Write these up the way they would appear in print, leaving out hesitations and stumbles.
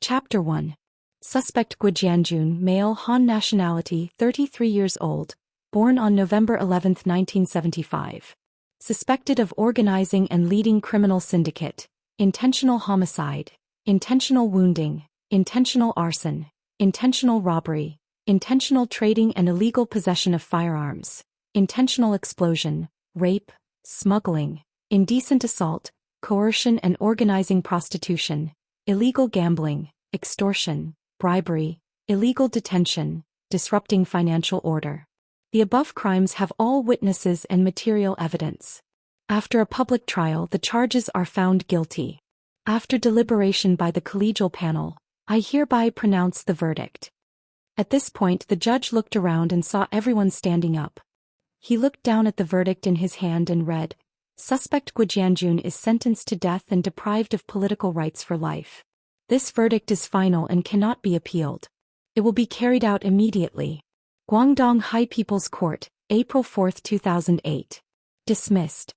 Chapter 1. Suspect Gu Jianjun, male, Han nationality, 33 years old, born on November 11, 1975. Suspected of organizing and leading criminal syndicate, intentional homicide, intentional wounding, intentional arson, intentional robbery, intentional trading and illegal possession of firearms, intentional explosion, rape, smuggling, indecent assault, coercion and organizing prostitution, illegal gambling, extortion, bribery, illegal detention, disrupting financial order. The above crimes have all witnesses and material evidence. After a public trial, the charges are found guilty. After deliberation by the collegial panel, I hereby pronounce the verdict. At this point, the judge looked around and saw everyone standing up. He looked down at the verdict in his hand and read, "Suspect Gu Jianjun is sentenced to death and deprived of political rights for life. This verdict is final and cannot be appealed. It will be carried out immediately. Guangdong High People's Court, April 4, 2008. Dismissed."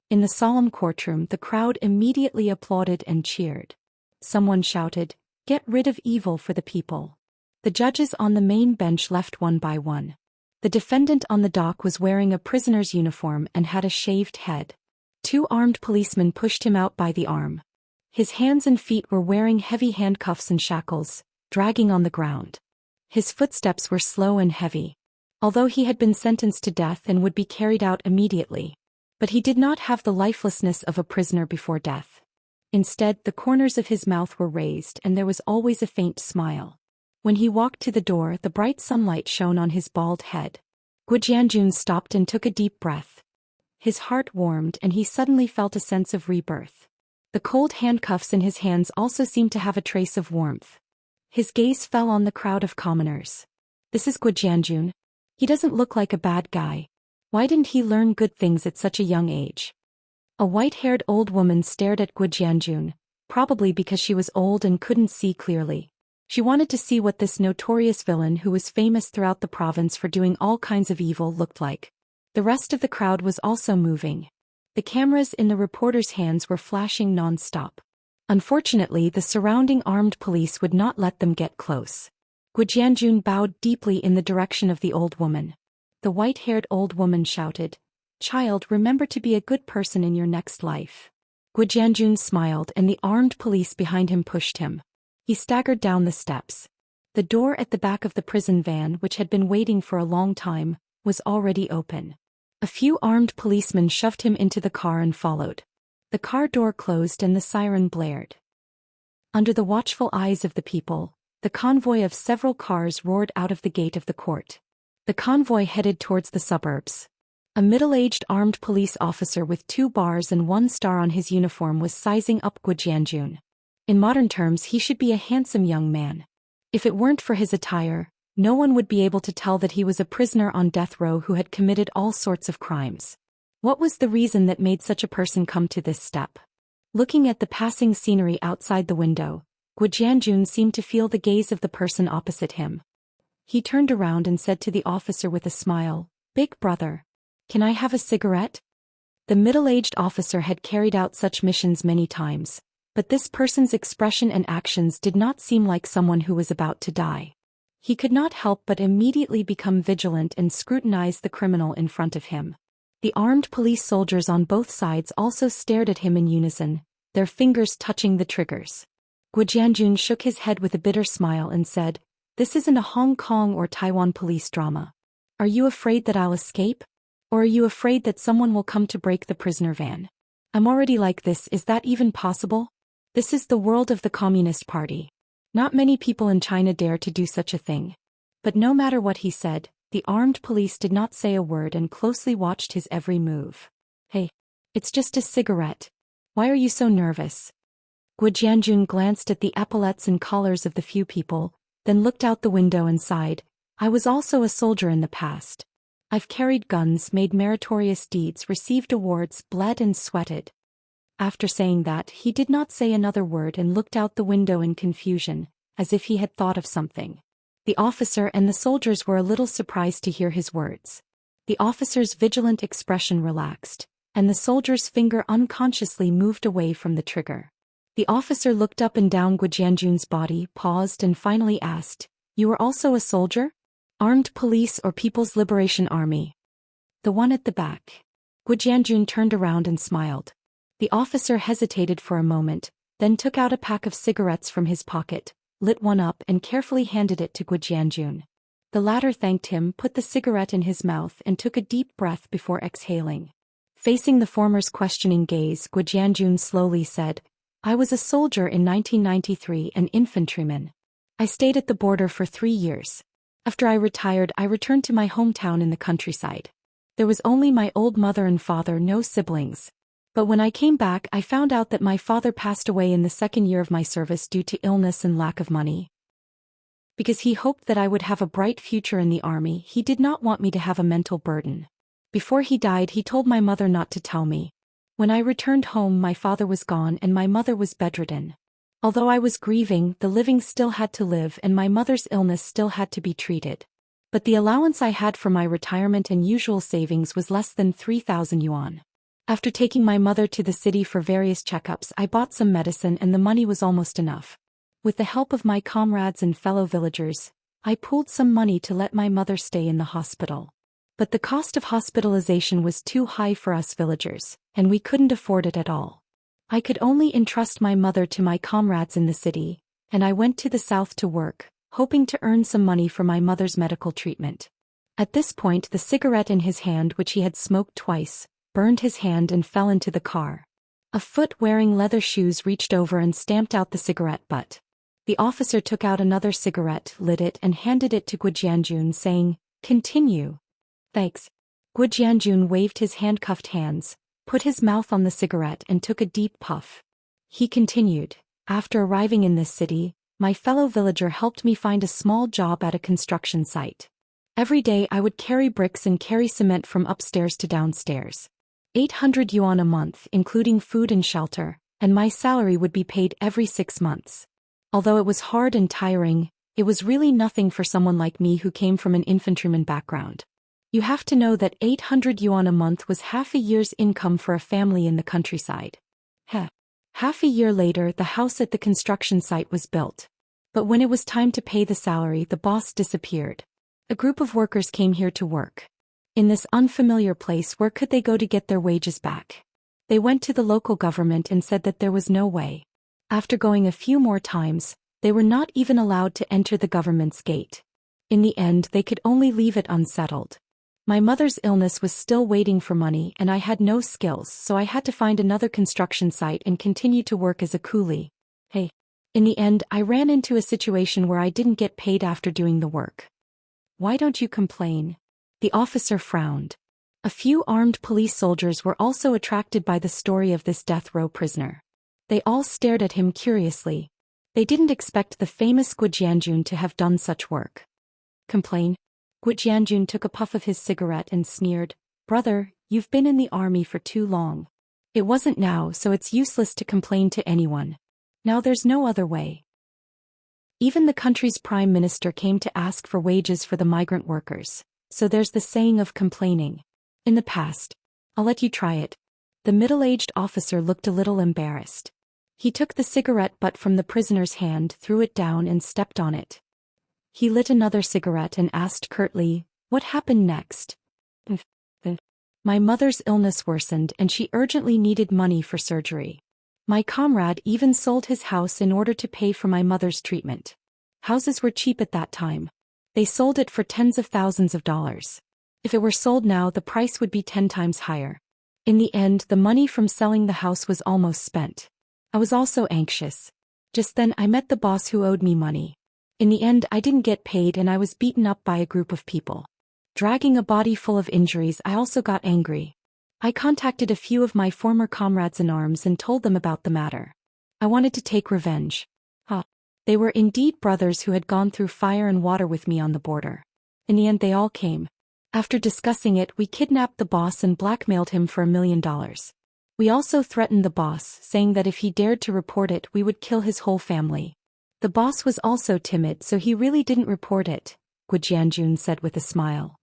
In the solemn courtroom, the crowd immediately applauded and cheered. Someone shouted, "Get rid of evil for the people." The judges on the main bench left one by one. The defendant on the dock was wearing a prisoner's uniform and had a shaved head. Two armed policemen pushed him out by the arm. His hands and feet were wearing heavy handcuffs and shackles, dragging on the ground. His footsteps were slow and heavy. Although he had been sentenced to death and would be carried out immediately. But he did not have the lifelessness of a prisoner before death. Instead, the corners of his mouth were raised and there was always a faint smile. When he walked to the door, the bright sunlight shone on his bald head. Gu Jianjun stopped and took a deep breath. His heart warmed and he suddenly felt a sense of rebirth. The cold handcuffs in his hands also seemed to have a trace of warmth. His gaze fell on the crowd of commoners. This is Gu Jianjun. He doesn't look like a bad guy. Why didn't he learn good things at such a young age? A white-haired old woman stared at Gu Jianjun, probably because she was old and couldn't see clearly. She wanted to see what this notorious villain who was famous throughout the province for doing all kinds of evil looked like. The rest of the crowd was also moving. The cameras in the reporters' hands were flashing non-stop. Unfortunately, the surrounding armed police would not let them get close. Gu Jianjun bowed deeply in the direction of the old woman. The white-haired old woman shouted, "Child, remember to be a good person in your next life." Gu Jianjun smiled and the armed police behind him pushed him. He staggered down the steps. The door at the back of the prison van, which had been waiting for a long time, was already open. A few armed policemen shoved him into the car and followed. The car door closed and the siren blared. Under the watchful eyes of the people, the convoy of several cars roared out of the gate of the court. The convoy headed towards the suburbs. A middle-aged armed police officer with 2 bars and 1 star on his uniform was sizing up Gu Jianjun. In modern terms, he should be a handsome young man. If it weren't for his attire, no one would be able to tell that he was a prisoner on death row who had committed all sorts of crimes. What was the reason that made such a person come to this step? Looking at the passing scenery outside the window, Gu Jianjun seemed to feel the gaze of the person opposite him. He turned around and said to the officer with a smile, "Big brother, can I have a cigarette?" The middle-aged officer had carried out such missions many times, but this person's expression and actions did not seem like someone who was about to die. He could not help but immediately become vigilant and scrutinize the criminal in front of him. The armed police soldiers on both sides also stared at him in unison, their fingers touching the triggers. Gu Jianjun shook his head with a bitter smile and said, "This isn't a Hong Kong or Taiwan police drama. Are you afraid that I'll escape? Or are you afraid that someone will come to break the prisoner van? I'm already like this, is that even possible? This is the world of the Communist Party. Not many people in China dare to do such a thing." But no matter what he said, the armed police did not say a word and closely watched his every move. "Hey, it's just a cigarette. Why are you so nervous?" Gu Jianjun glanced at the epaulettes and collars of the few people, then looked out the window and sighed, "I was also a soldier in the past. I've carried guns, made meritorious deeds, received awards, bled and sweated." After saying that, he did not say another word and looked out the window in confusion, as if he had thought of something. The officer and the soldiers were a little surprised to hear his words. The officer's vigilant expression relaxed, and the soldier's finger unconsciously moved away from the trigger. The officer looked up and down Gu Jianjun's body, paused and finally asked, "You are also a soldier? Armed police or People's Liberation Army?" "The one at the back." Gu Jianjun turned around and smiled. The officer hesitated for a moment, then took out a pack of cigarettes from his pocket, lit one up and carefully handed it to Gu Jianjun. The latter thanked him, put the cigarette in his mouth and took a deep breath before exhaling. Facing the former's questioning gaze, Gu Jianjun slowly said, "I was a soldier in 1993, an infantryman. I stayed at the border for 3 years. After I retired, I returned to my hometown in the countryside. There was only my old mother and father, no siblings. But when I came back, I found out that my father passed away in the 2nd year of my service due to illness and lack of money. Because he hoped that I would have a bright future in the army, he did not want me to have a mental burden. Before he died, he told my mother not to tell me. When I returned home, my father was gone and my mother was bedridden. Although I was grieving, the living still had to live and my mother's illness still had to be treated. But the allowance I had for my retirement and usual savings was less than 3,000 yuan. After taking my mother to the city for various checkups, I bought some medicine and the money was almost enough. With the help of my comrades and fellow villagers, I pooled some money to let my mother stay in the hospital. But the cost of hospitalization was too high for us villagers, and we couldn't afford it at all. I could only entrust my mother to my comrades in the city, and I went to the south to work, hoping to earn some money for my mother's medical treatment." At this point, the cigarette in his hand, which he had smoked twice, burned his hand and fell into the car. A foot wearing leather shoes reached over and stamped out the cigarette butt. The officer took out another cigarette, lit it and handed it to Gu Jianjun, saying, "Continue." "Thanks." Gu Jianjun waved his handcuffed hands, put his mouth on the cigarette and took a deep puff. He continued, "After arriving in this city, my fellow villager helped me find a small job at a construction site. Every day I would carry bricks and carry cement from upstairs to downstairs. 800 yuan a month, including food and shelter, and my salary would be paid every 6 months. Although it was hard and tiring, it was really nothing for someone like me who came from an infantryman background. You have to know that 800 yuan a month was half a year's income for a family in the countryside." Half a year later, the house at the construction site was built. But when it was time to pay the salary, the boss disappeared. A group of workers came here to work. In this unfamiliar place, where could they go to get their wages back? They went to the local government and said that there was no way. After going a few more times, they were not even allowed to enter the government's gate. In the end, they could only leave it unsettled. My mother's illness was still waiting for money and I had no skills, so I had to find another construction site and continue to work as a coolie. In the end, I ran into a situation where I didn't get paid after doing the work. Why don't you complain?" The officer frowned. A few armed police soldiers were also attracted by the story of this death row prisoner. They all stared at him curiously. They didn't expect the famous Gu Jianjun to have done such work. "Complain?" Gu Jianjun took a puff of his cigarette and sneered, "Brother, you've been in the army for too long. It wasn't now, so it's useless to complain to anyone. Now there's no other way. Even the country's prime minister came to ask for wages for the migrant workers, so there's the saying of complaining. In the past. I'll let you try it." The middle-aged officer looked a little embarrassed. He took the cigarette butt from the prisoner's hand, threw it down and stepped on it. He lit another cigarette and asked curtly, "What happened next?" "My mother's illness worsened and she urgently needed money for surgery. My comrade even sold his house in order to pay for my mother's treatment. Houses were cheap at that time. They sold it for tens of thousands of dollars. If it were sold now, the price would be 10 times higher. In the end, the money from selling the house was almost spent. I was also anxious. Just then I met the boss who owed me money. In the end, I didn't get paid and I was beaten up by a group of people. Dragging a body full of injuries, I also got angry. I contacted a few of my former comrades in arms and told them about the matter. I wanted to take revenge. They were indeed brothers who had gone through fire and water with me on the border. In the end, they all came. After discussing it, we kidnapped the boss and blackmailed him for $1 million. We also threatened the boss, saying that if he dared to report it, we would kill his whole family. The boss was also timid, so he really didn't report it," Gu Jianjun said with a smile.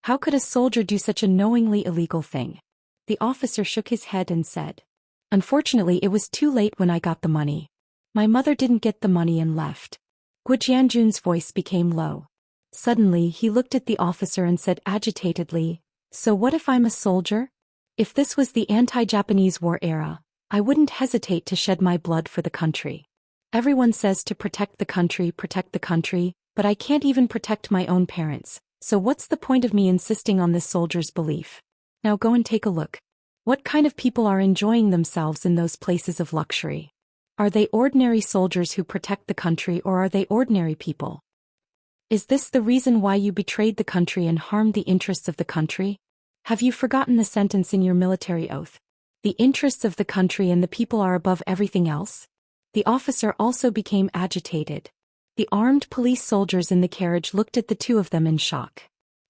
"How could a soldier do such a knowingly illegal thing?" The officer shook his head and said, Unfortunately, it was too late when I got the money. My mother didn't get the money and left. Gu Jianjun's voice became low. Suddenly, he looked at the officer and said agitatedly, "So what if I'm a soldier? If this was the anti-Japanese war era, I wouldn't hesitate to shed my blood for the country. Everyone says to protect the country, but I can't even protect my own parents, so what's the point of me insisting on this soldier's belief? Now go and take a look. What kind of people are enjoying themselves in those places of luxury? Are they ordinary soldiers who protect the country, or are they ordinary people? Is this the reason why you betrayed the country and harmed the interests of the country? Have you forgotten the sentence in your military oath? The interests of the country and the people are above everything else?" The officer also became agitated. The armed police soldiers in the carriage looked at the two of them in shock.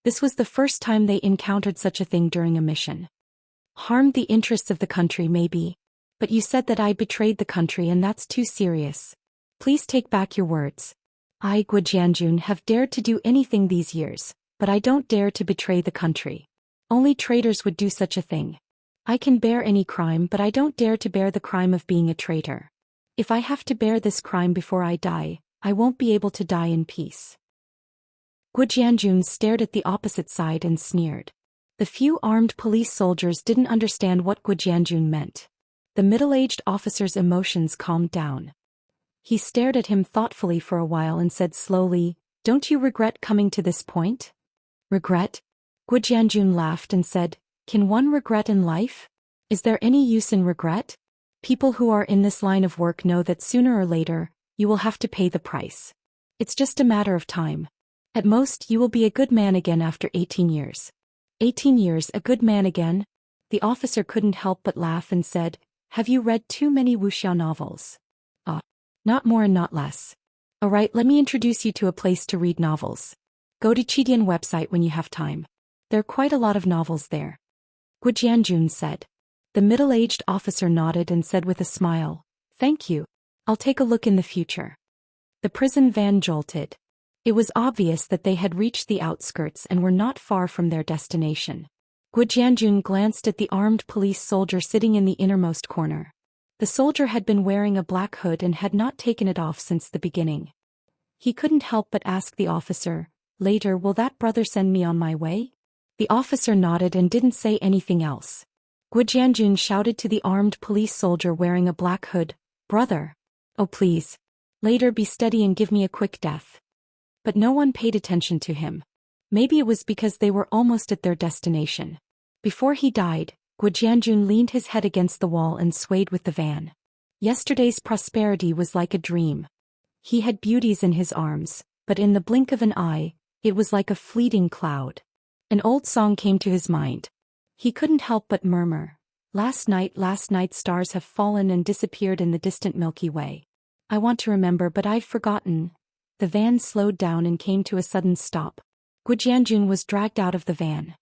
This was the first time they encountered such a thing during a mission. Harmed the interests of the country, maybe. But you said that I betrayed the country, and that's too serious. Please take back your words. I, Gu Jianjun, have dared to do anything these years, but I don't dare to betray the country. Only traitors would do such a thing. I can bear any crime, but I don't dare to bear the crime of being a traitor. If I have to bear this crime before I die, I won't be able to die in peace." Gu Jianjun stared at the opposite side and sneered. The few armed police soldiers didn't understand what Gu Jianjun meant. The middle-aged officer's emotions calmed down. He stared at him thoughtfully for a while and said slowly, "Don't you regret coming to this point?" "Regret?" Gu Jianjun laughed and said, "Can one regret in life? Is there any use in regret? People who are in this line of work know that sooner or later, you will have to pay the price. It's just a matter of time. At most, you will be a good man again after 18 years. 18 years, a good man again?" The officer couldn't help but laugh and said, "Have you read too many Wuxia novels?" Not more and not less. Alright, let me introduce you to a place to read novels. Go to Qidian website when you have time. There are quite a lot of novels there." Gu Jianjun said. The middle-aged officer nodded and said with a smile, "Thank you. I'll take a look in the future." The prison van jolted. It was obvious that they had reached the outskirts and were not far from their destination. Gu Jianjun glanced at the armed police soldier sitting in the innermost corner. The soldier had been wearing a black hood and had not taken it off since the beginning. He couldn't help but ask the officer, "Later, will that brother send me on my way?" The officer nodded and didn't say anything else. Gu Jianjun shouted to the armed police soldier wearing a black hood, "Brother! Oh please! Later, be steady and give me a quick death." But no one paid attention to him. Maybe it was because they were almost at their destination. Before he died, Gu Jianjun leaned his head against the wall and swayed with the van. Yesterday's prosperity was like a dream. He had beauties in his arms, but in the blink of an eye, it was like a fleeting cloud. An old song came to his mind. He couldn't help but murmur, last night, stars have fallen and disappeared in the distant Milky Way. I want to remember, but I've forgotten." The van slowed down and came to a sudden stop. Gu Jianjun was dragged out of the van.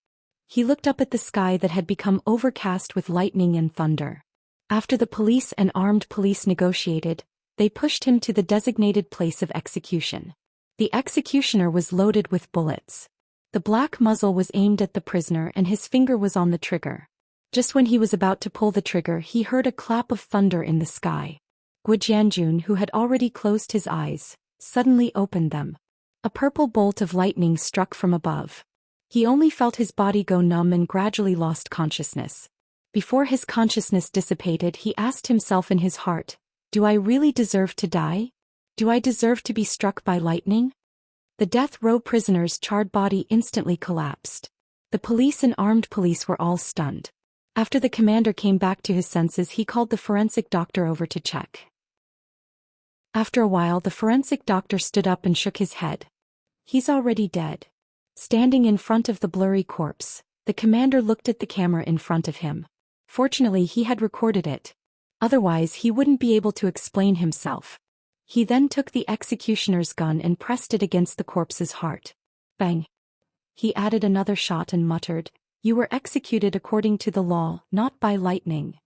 He looked up at the sky that had become overcast with lightning and thunder. After the police and armed police negotiated, they pushed him to the designated place of execution. The executioner was loaded with bullets. The black muzzle was aimed at the prisoner and his finger was on the trigger. Just when he was about to pull the trigger, he heard a clap of thunder in the sky. Gu Jianjun, who had already closed his eyes, suddenly opened them. A purple bolt of lightning struck from above. He only felt his body go numb and gradually lost consciousness. Before his consciousness dissipated, he asked himself in his heart, "Do I really deserve to die? Do I deserve to be struck by lightning?" The death row prisoner's charred body instantly collapsed. The police and armed police were all stunned. After the commander came back to his senses, he called the forensic doctor over to check. After a while, the forensic doctor stood up and shook his head. "He's already dead." Standing in front of the blurry corpse, the commander looked at the camera in front of him. Fortunately, he had recorded it. Otherwise, he wouldn't be able to explain himself. He then took the executioner's gun and pressed it against the corpse's heart. Bang! He added another shot and muttered, "You were executed according to the law, not by lightning."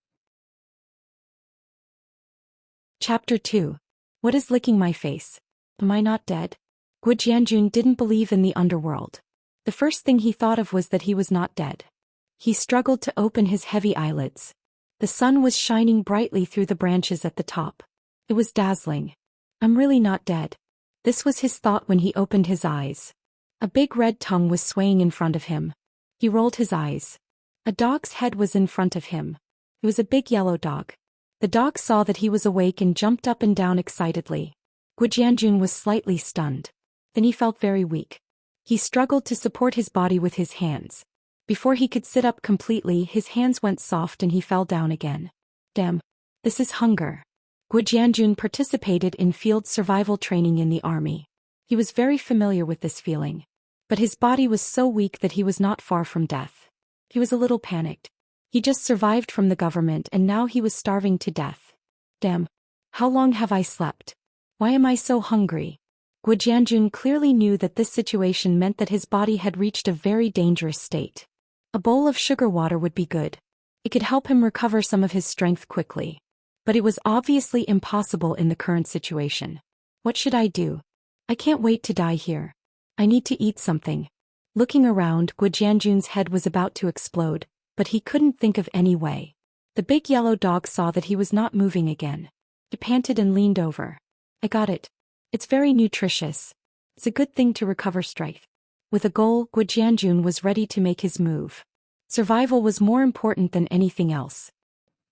Chapter 2. What is licking my face? Am I not dead? Gu Jianjun didn't believe in the underworld. The first thing he thought of was that he was not dead. He struggled to open his heavy eyelids. The sun was shining brightly through the branches at the top. It was dazzling. I'm really not dead. This was his thought when he opened his eyes. A big red tongue was swaying in front of him. He rolled his eyes. A dog's head was in front of him. It was a big yellow dog. The dog saw that he was awake and jumped up and down excitedly. Gujianjun was slightly stunned. Then he felt very weak. He struggled to support his body with his hands. Before he could sit up completely, his hands went soft and he fell down again. Damn. This is hunger. Gujianjun participated in field survival training in the army. He was very familiar with this feeling. But his body was so weak that he was not far from death. He was a little panicked. He just survived from the government and now he was starving to death. Damn. How long have I slept? Why am I so hungry? Gujianjun clearly knew that this situation meant that his body had reached a very dangerous state. A bowl of sugar water would be good. It could help him recover some of his strength quickly. But it was obviously impossible in the current situation. What should I do? I can't wait to die here. I need to eat something. Looking around, Gujianjun's head was about to explode, but he couldn't think of any way. The big yellow dog saw that he was not moving again. He panted and leaned over. I got it. It's very nutritious. It's a good thing to recover strength. With a goal, Gujianjun was ready to make his move. Survival was more important than anything else.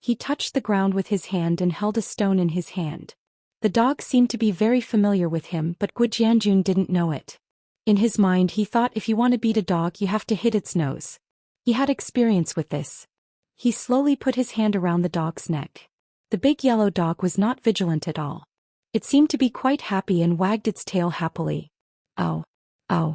He touched the ground with his hand and held a stone in his hand. The dog seemed to be very familiar with him, but Gujianjun didn't know it. In his mind he thought if you want to beat a dog you have to hit its nose. He had experience with this. He slowly put his hand around the dog's neck. The big yellow dog was not vigilant at all. It seemed to be quite happy and wagged its tail happily. Oh. Oh.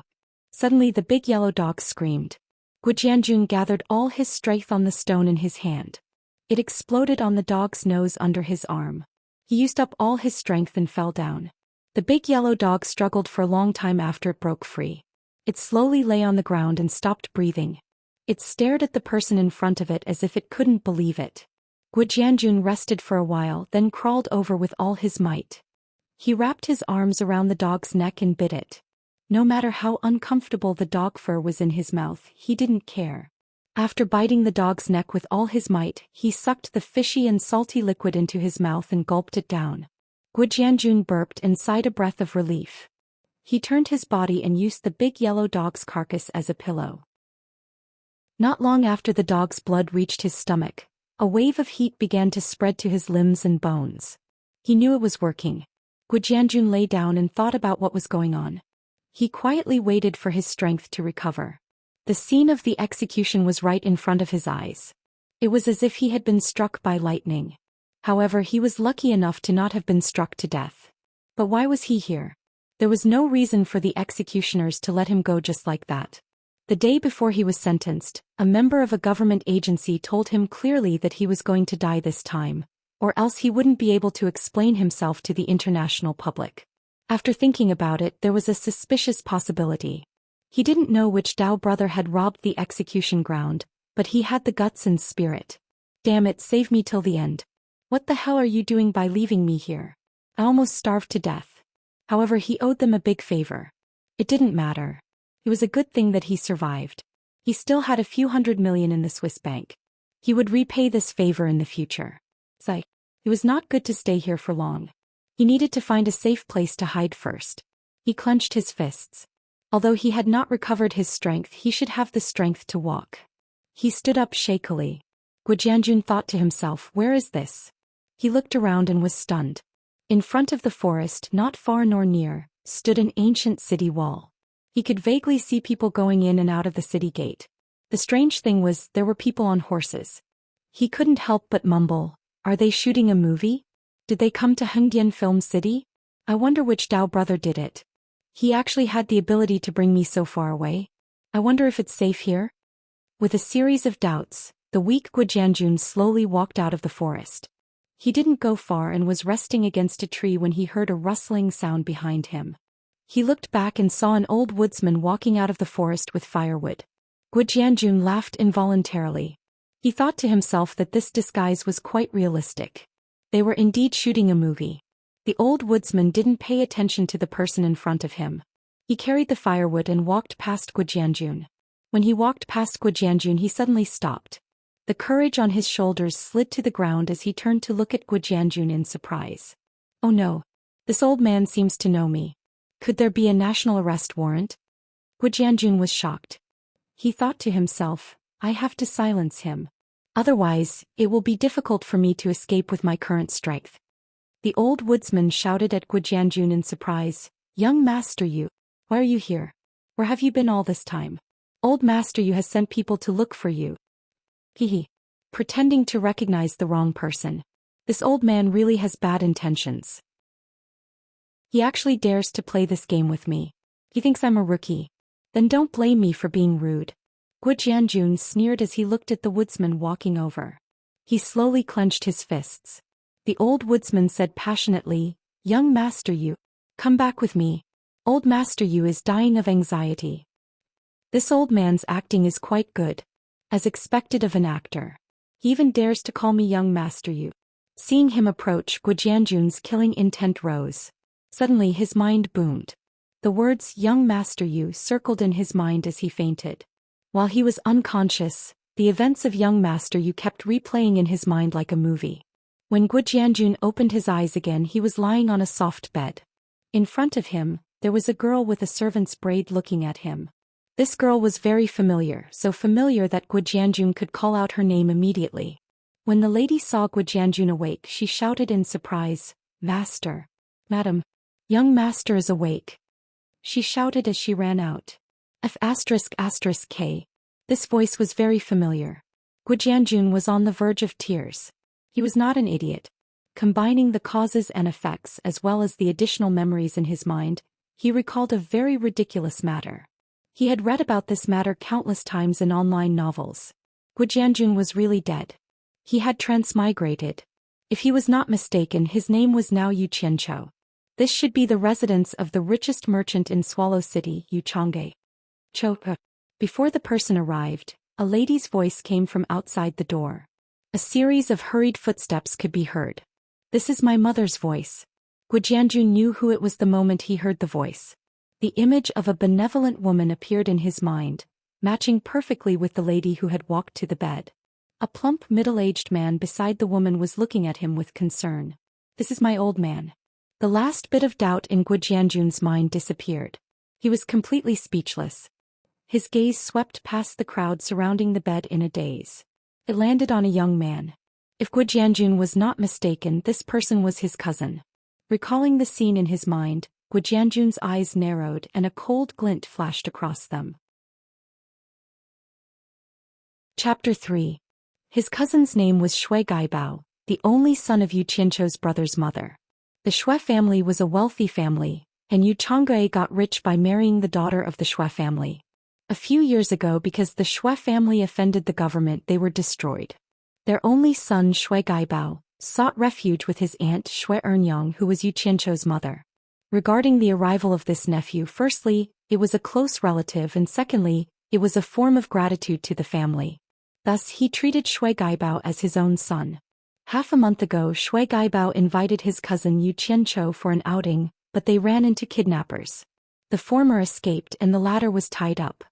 Suddenly the big yellow dog screamed. Gujianjun gathered all his strength on the stone in his hand. It exploded on the dog's nose under his arm. He used up all his strength and fell down. The big yellow dog struggled for a long time after it broke free. It slowly lay on the ground and stopped breathing. It stared at the person in front of it as if it couldn't believe it. Gujianjun rested for a while, then crawled over with all his might. He wrapped his arms around the dog's neck and bit it. No matter how uncomfortable the dog fur was in his mouth, he didn't care. After biting the dog's neck with all his might, he sucked the fishy and salty liquid into his mouth and gulped it down. Gujianjun burped and sighed a breath of relief. He turned his body and used the big yellow dog's carcass as a pillow. Not long after the dog's blood reached his stomach, a wave of heat began to spread to his limbs and bones. He knew it was working. Gujianjun lay down and thought about what was going on. He quietly waited for his strength to recover. The scene of the execution was right in front of his eyes. It was as if he had been struck by lightning. However, he was lucky enough to not have been struck to death. But why was he here? There was no reason for the executioners to let him go just like that. The day before he was sentenced, a member of a government agency told him clearly that he was going to die this time, or else he wouldn't be able to explain himself to the international public. After thinking about it, there was a suspicious possibility. He didn't know which Dao brother had robbed the execution ground, but he had the guts and spirit. Damn it, save me till the end. What the hell are you doing by leaving me here? I almost starved to death. However, he owed them a big favor. It didn't matter. It was a good thing that he survived. He still had a few $100 million in the Swiss bank. He would repay this favor in the future. It was not good to stay here for long. He needed to find a safe place to hide first. He clenched his fists. Although he had not recovered his strength, he should have the strength to walk. He stood up shakily. Gujianjun thought to himself, where is this? He looked around and was stunned. In front of the forest, not far nor near, stood an ancient city wall. He could vaguely see people going in and out of the city gate. The strange thing was, there were people on horses. He couldn't help but mumble, are they shooting a movie? Did they come to Hengdian Film City? I wonder which Dao brother did it. He actually had the ability to bring me so far away. I wonder if it's safe here? With a series of doubts, the weak Gujianjun slowly walked out of the forest. He didn't go far and was resting against a tree when he heard a rustling sound behind him. He looked back and saw an old woodsman walking out of the forest with firewood. Gujianjun laughed involuntarily. He thought to himself that this disguise was quite realistic. They were indeed shooting a movie. The old woodsman didn't pay attention to the person in front of him. He carried the firewood and walked past Gujianjun. When he walked past Gujianjun, he suddenly stopped. The courage on his shoulders slid to the ground as he turned to look at Gu Jianjun in surprise. Oh no. This old man seems to know me. Could there be a national arrest warrant? Gu Jianjun was shocked. He thought to himself, I have to silence him. Otherwise, it will be difficult for me to escape with my current strength. The old woodsman shouted at Gu Jianjun in surprise, Young Master Yu, why are you here? Where have you been all this time? Old Master Yu has sent people to look for you. Hehe. Pretending to recognize the wrong person. This old man really has bad intentions. He actually dares to play this game with me. He thinks I'm a rookie. Then don't blame me for being rude. Gu Jianjun sneered as he looked at the woodsman walking over. He slowly clenched his fists. The old woodsman said passionately, Young Master Yu, come back with me. Old Master Yu is dying of anxiety. This old man's acting is quite good. As expected of an actor. He even dares to call me Young Master Yu. Seeing him approach, Gu Jianjun's killing intent rose. Suddenly his mind boomed. The words Young Master Yu circled in his mind as he fainted. While he was unconscious, the events of Young Master Yu kept replaying in his mind like a movie. When Gu Jianjun opened his eyes again, he was lying on a soft bed. In front of him, there was a girl with a servant's braid looking at him. This girl was very familiar, so familiar that Gu Jianjun could call out her name immediately. When the lady saw Gu Jianjun awake, she shouted in surprise, Master. Madam. Young Master is awake. She shouted as she ran out. F***K. This voice was very familiar. Gu Jianjun was on the verge of tears. He was not an idiot. Combining the causes and effects as well as the additional memories in his mind, he recalled a very ridiculous matter. He had read about this matter countless times in online novels. Gu Jianjun was really dead. He had transmigrated. If he was not mistaken, his name was now Yu Qianqiu. This should be the residence of the richest merchant in Swallow City, Yu Changge. Before the person arrived, a lady's voice came from outside the door. A series of hurried footsteps could be heard. This is my mother's voice. Gu Jianjun knew who it was the moment he heard the voice. The image of a benevolent woman appeared in his mind, matching perfectly with the lady who had walked to the bed. A plump middle-aged man beside the woman was looking at him with concern. This is my old man. The last bit of doubt in Gu Jianjun's mind disappeared. He was completely speechless. His gaze swept past the crowd surrounding the bed in a daze. It landed on a young man. If Gu Jianjun was not mistaken, this person was his cousin. Recalling the scene in his mind, Gu Jianjun's eyes narrowed and a cold glint flashed across them. Chapter 3. His cousin's name was Shui Gaibao, the only son of Yu Qianqiu's brother's mother. The Shui family was a wealthy family, and Yu Changge got rich by marrying the daughter of the Shui family. A few years ago, because the Shui family offended the government, they were destroyed. Their only son, Shui Gaibao, sought refuge with his aunt Shui Ernyang, who was Yu Qianqiu's mother. Regarding the arrival of this nephew, firstly, it was a close relative, and secondly, it was a form of gratitude to the family. Thus he treated Shui Gaibao as his own son. Half a month ago, Shui Gaibao invited his cousin Yu Qianqiu for an outing, but they ran into kidnappers. The former escaped and the latter was tied up.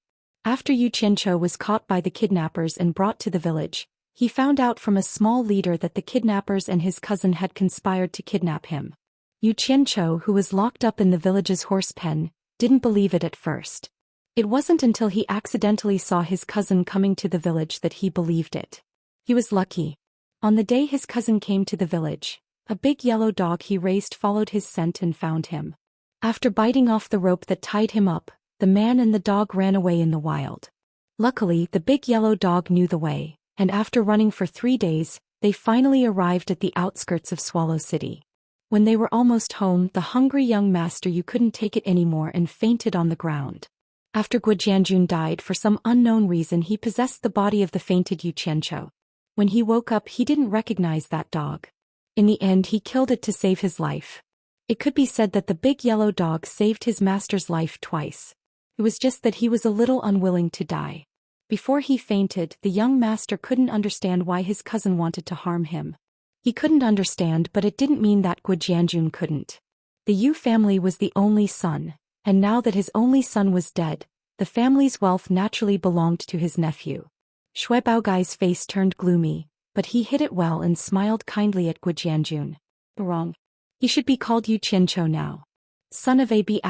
After Yu Qianqiu was caught by the kidnappers and brought to the village, he found out from a small leader that the kidnappers and his cousin had conspired to kidnap him. Yu Qianqiu, who was locked up in the village's horse pen, didn't believe it at first. It wasn't until he accidentally saw his cousin coming to the village that he believed it. He was lucky. On the day his cousin came to the village, a big yellow dog he raised followed his scent and found him. After biting off the rope that tied him up, the man and the dog ran away in the wild. Luckily, the big yellow dog knew the way, and after running for 3 days, they finally arrived at the outskirts of Swallow City. When they were almost home, the hungry young master Yu couldn't take it anymore and fainted on the ground. After Gu Jianjun died, for some unknown reason he possessed the body of the fainted Yu Qianqiu. When he woke up, he didn't recognize that dog. In the end, he killed it to save his life. It could be said that the big yellow dog saved his master's life twice. It was just that he was a little unwilling to die. Before he fainted, the young master couldn't understand why his cousin wanted to harm him. He couldn't understand, but it didn't mean that Gu Jianjun couldn't. The Yu family was the only son, and now that his only son was dead, the family's wealth naturally belonged to his nephew. Shui Baogai's face turned gloomy, but he hid it well and smiled kindly at Gu Jianjun. Wrong. He should be called Yu Qianqiu now. Son of a B***,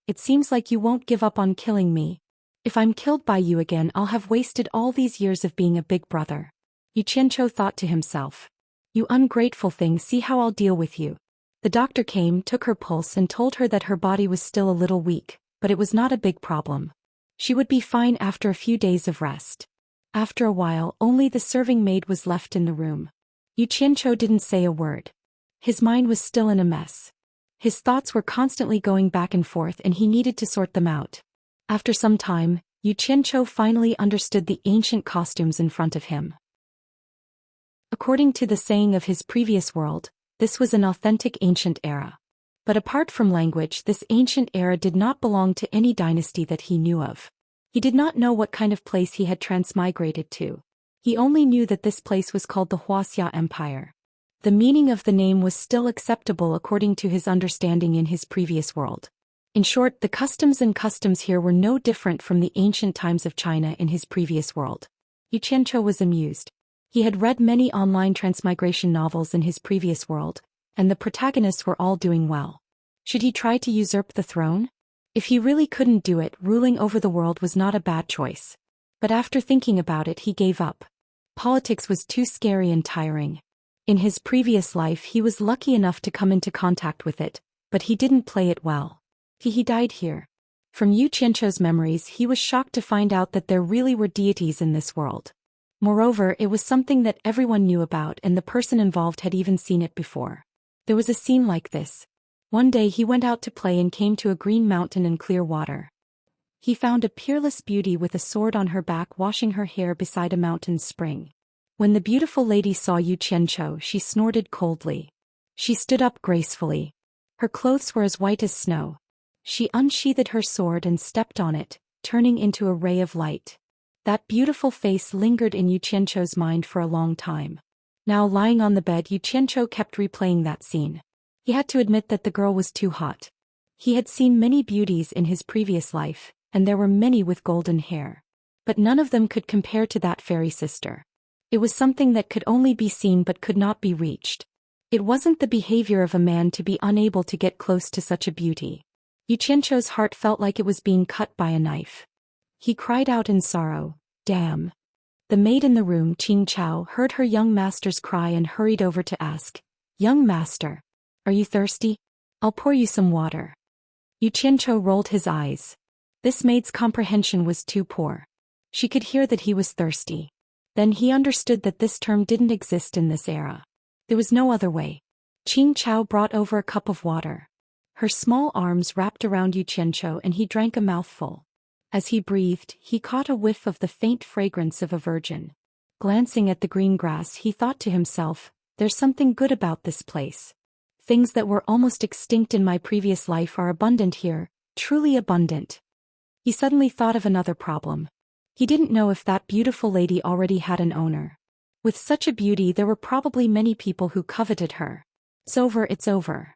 it seems like you won't give up on killing me. If I'm killed by you again, I'll have wasted all these years of being a big brother. Yu Qianqiu thought to himself. You ungrateful thing, see how I'll deal with you. The doctor came, took her pulse and told her that her body was still a little weak, but it was not a big problem. She would be fine after a few days of rest. After a while, only the serving maid was left in the room. Yu Qianqiu didn't say a word. His mind was still in a mess. His thoughts were constantly going back and forth and he needed to sort them out. After some time, Yu Qianqiu finally understood the ancient costumes in front of him. According to the saying of his previous world, this was an authentic ancient era. But apart from language, this ancient era did not belong to any dynasty that he knew of. He did not know what kind of place he had transmigrated to. He only knew that this place was called the Wuxia Empire. The meaning of the name was still acceptable according to his understanding in his previous world. In short, the customs here were no different from the ancient times of China in his previous world. Yu Qianqiu was amused. He had read many online transmigration novels in his previous world, and the protagonists were all doing well. Should he try to usurp the throne? If he really couldn't do it, ruling over the world was not a bad choice. But after thinking about it, he gave up. Politics was too scary and tiring. In his previous life he was lucky enough to come into contact with it, but he didn't play it well. He died here. From Yu Qianqiu's memories he was shocked to find out that there really were deities in this world. Moreover, it was something that everyone knew about and the person involved had even seen it before. There was a scene like this. One day he went out to play and came to a green mountain and clear water. He found a peerless beauty with a sword on her back washing her hair beside a mountain spring. When the beautiful lady saw Yu Qianqiu, she snorted coldly. She stood up gracefully. Her clothes were as white as snow. She unsheathed her sword and stepped on it, turning into a ray of light. That beautiful face lingered in Yu Qianqiu's mind for a long time. Now lying on the bed, Yu Qianqiu kept replaying that scene. He had to admit that the girl was too hot. He had seen many beauties in his previous life, and there were many with golden hair. But none of them could compare to that fairy sister. It was something that could only be seen but could not be reached. It wasn't the behavior of a man to be unable to get close to such a beauty. Yu Qianqiu's heart felt like it was being cut by a knife. He cried out in sorrow, "Damn!" The maid in the room, Qing Chao, heard her young master's cry and hurried over to ask, "Young master, are you thirsty? I'll pour you some water." Yu Qianqiu rolled his eyes. This maid's comprehension was too poor. She could hear that he was thirsty. Then he understood that this term didn't exist in this era. There was no other way. Qing Chao brought over a cup of water. Her small arms wrapped around Yu Qianqiu and he drank a mouthful. As he breathed, he caught a whiff of the faint fragrance of a virgin. Glancing at the green grass, he thought to himself, "There's something good about this place. Things that were almost extinct in my previous life are abundant here, truly abundant." He suddenly thought of another problem. He didn't know if that beautiful lady already had an owner. With such a beauty, there were probably many people who coveted her. It's over.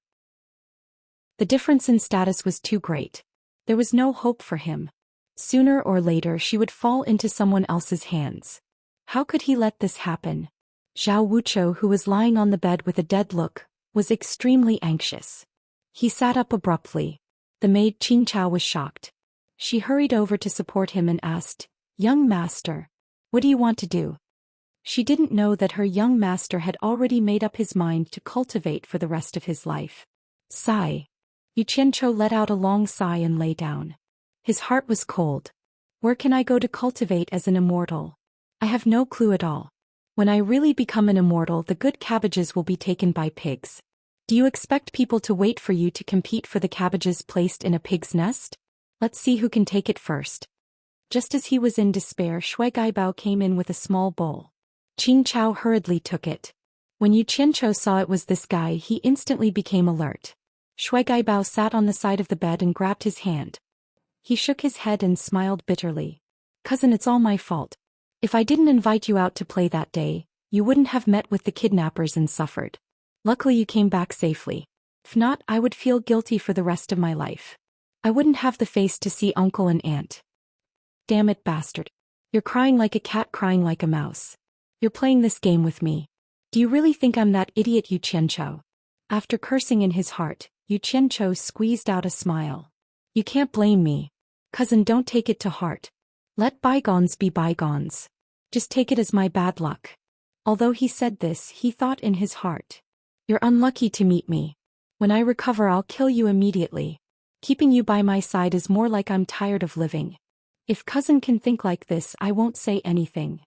The difference in status was too great. There was no hope for him. Sooner or later she would fall into someone else's hands. How could he let this happen? Zhao Wuqiu, who was lying on the bed with a dead look, was extremely anxious. He sat up abruptly. The maid Qing Chao was shocked. She hurried over to support him and asked, "Young master, what do you want to do?" She didn't know that her young master had already made up his mind to cultivate for the rest of his life. Sigh. Yu Qianqiu let out a long sigh and lay down. His heart was cold. Where can I go to cultivate as an immortal? I have no clue at all. When I really become an immortal, the good cabbages will be taken by pigs. Do you expect people to wait for you to compete for the cabbages placed in a pig's nest? Let's see who can take it first. Just as he was in despair, Shui Gaibao came in with a small bowl. Qing Chao hurriedly took it. When Yu Qianqiu saw it was this guy, he instantly became alert. Shui Gaibao sat on the side of the bed and grabbed his hand. He shook his head and smiled bitterly. "Cousin, it's all my fault. If I didn't invite you out to play that day, you wouldn't have met with the kidnappers and suffered. Luckily you came back safely. If not, I would feel guilty for the rest of my life. I wouldn't have the face to see uncle and aunt. Damn it, bastard. You're crying like a cat crying like a mouse. You're playing this game with me. Do you really think I'm that idiot, Yu Qianchou? After cursing in his heart, Yu Qianchou squeezed out a smile. You can't blame me. Cousin, don't take it to heart. Let bygones be bygones. Just take it as my bad luck. Although he said this, he thought in his heart. You're unlucky to meet me. When I recover, I'll kill you immediately. Keeping you by my side is more like I'm tired of living. If cousin can think like this, I won't say anything.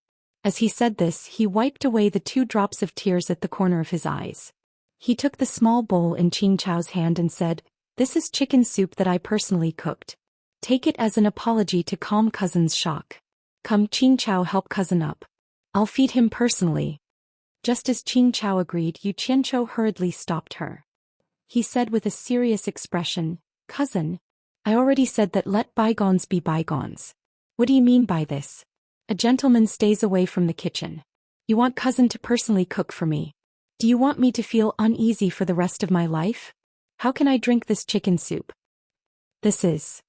As he said this, he wiped away the 2 drops of tears at the corner of his eyes. He took the small bowl in Qianchou's hand and said, This is chicken soup that I personally cooked. Take it as an apology to calm cousin's shock. Come, Qianchou, help cousin up. I'll feed him personally. Just as Qianchou agreed, Yu Qianchou hurriedly stopped her. He said with a serious expression, Cousin, I already said that let bygones be bygones. What do you mean by this? A gentleman stays away from the kitchen. You want cousin to personally cook for me. Do you want me to feel uneasy for the rest of my life? How can I drink this chicken soup? This is.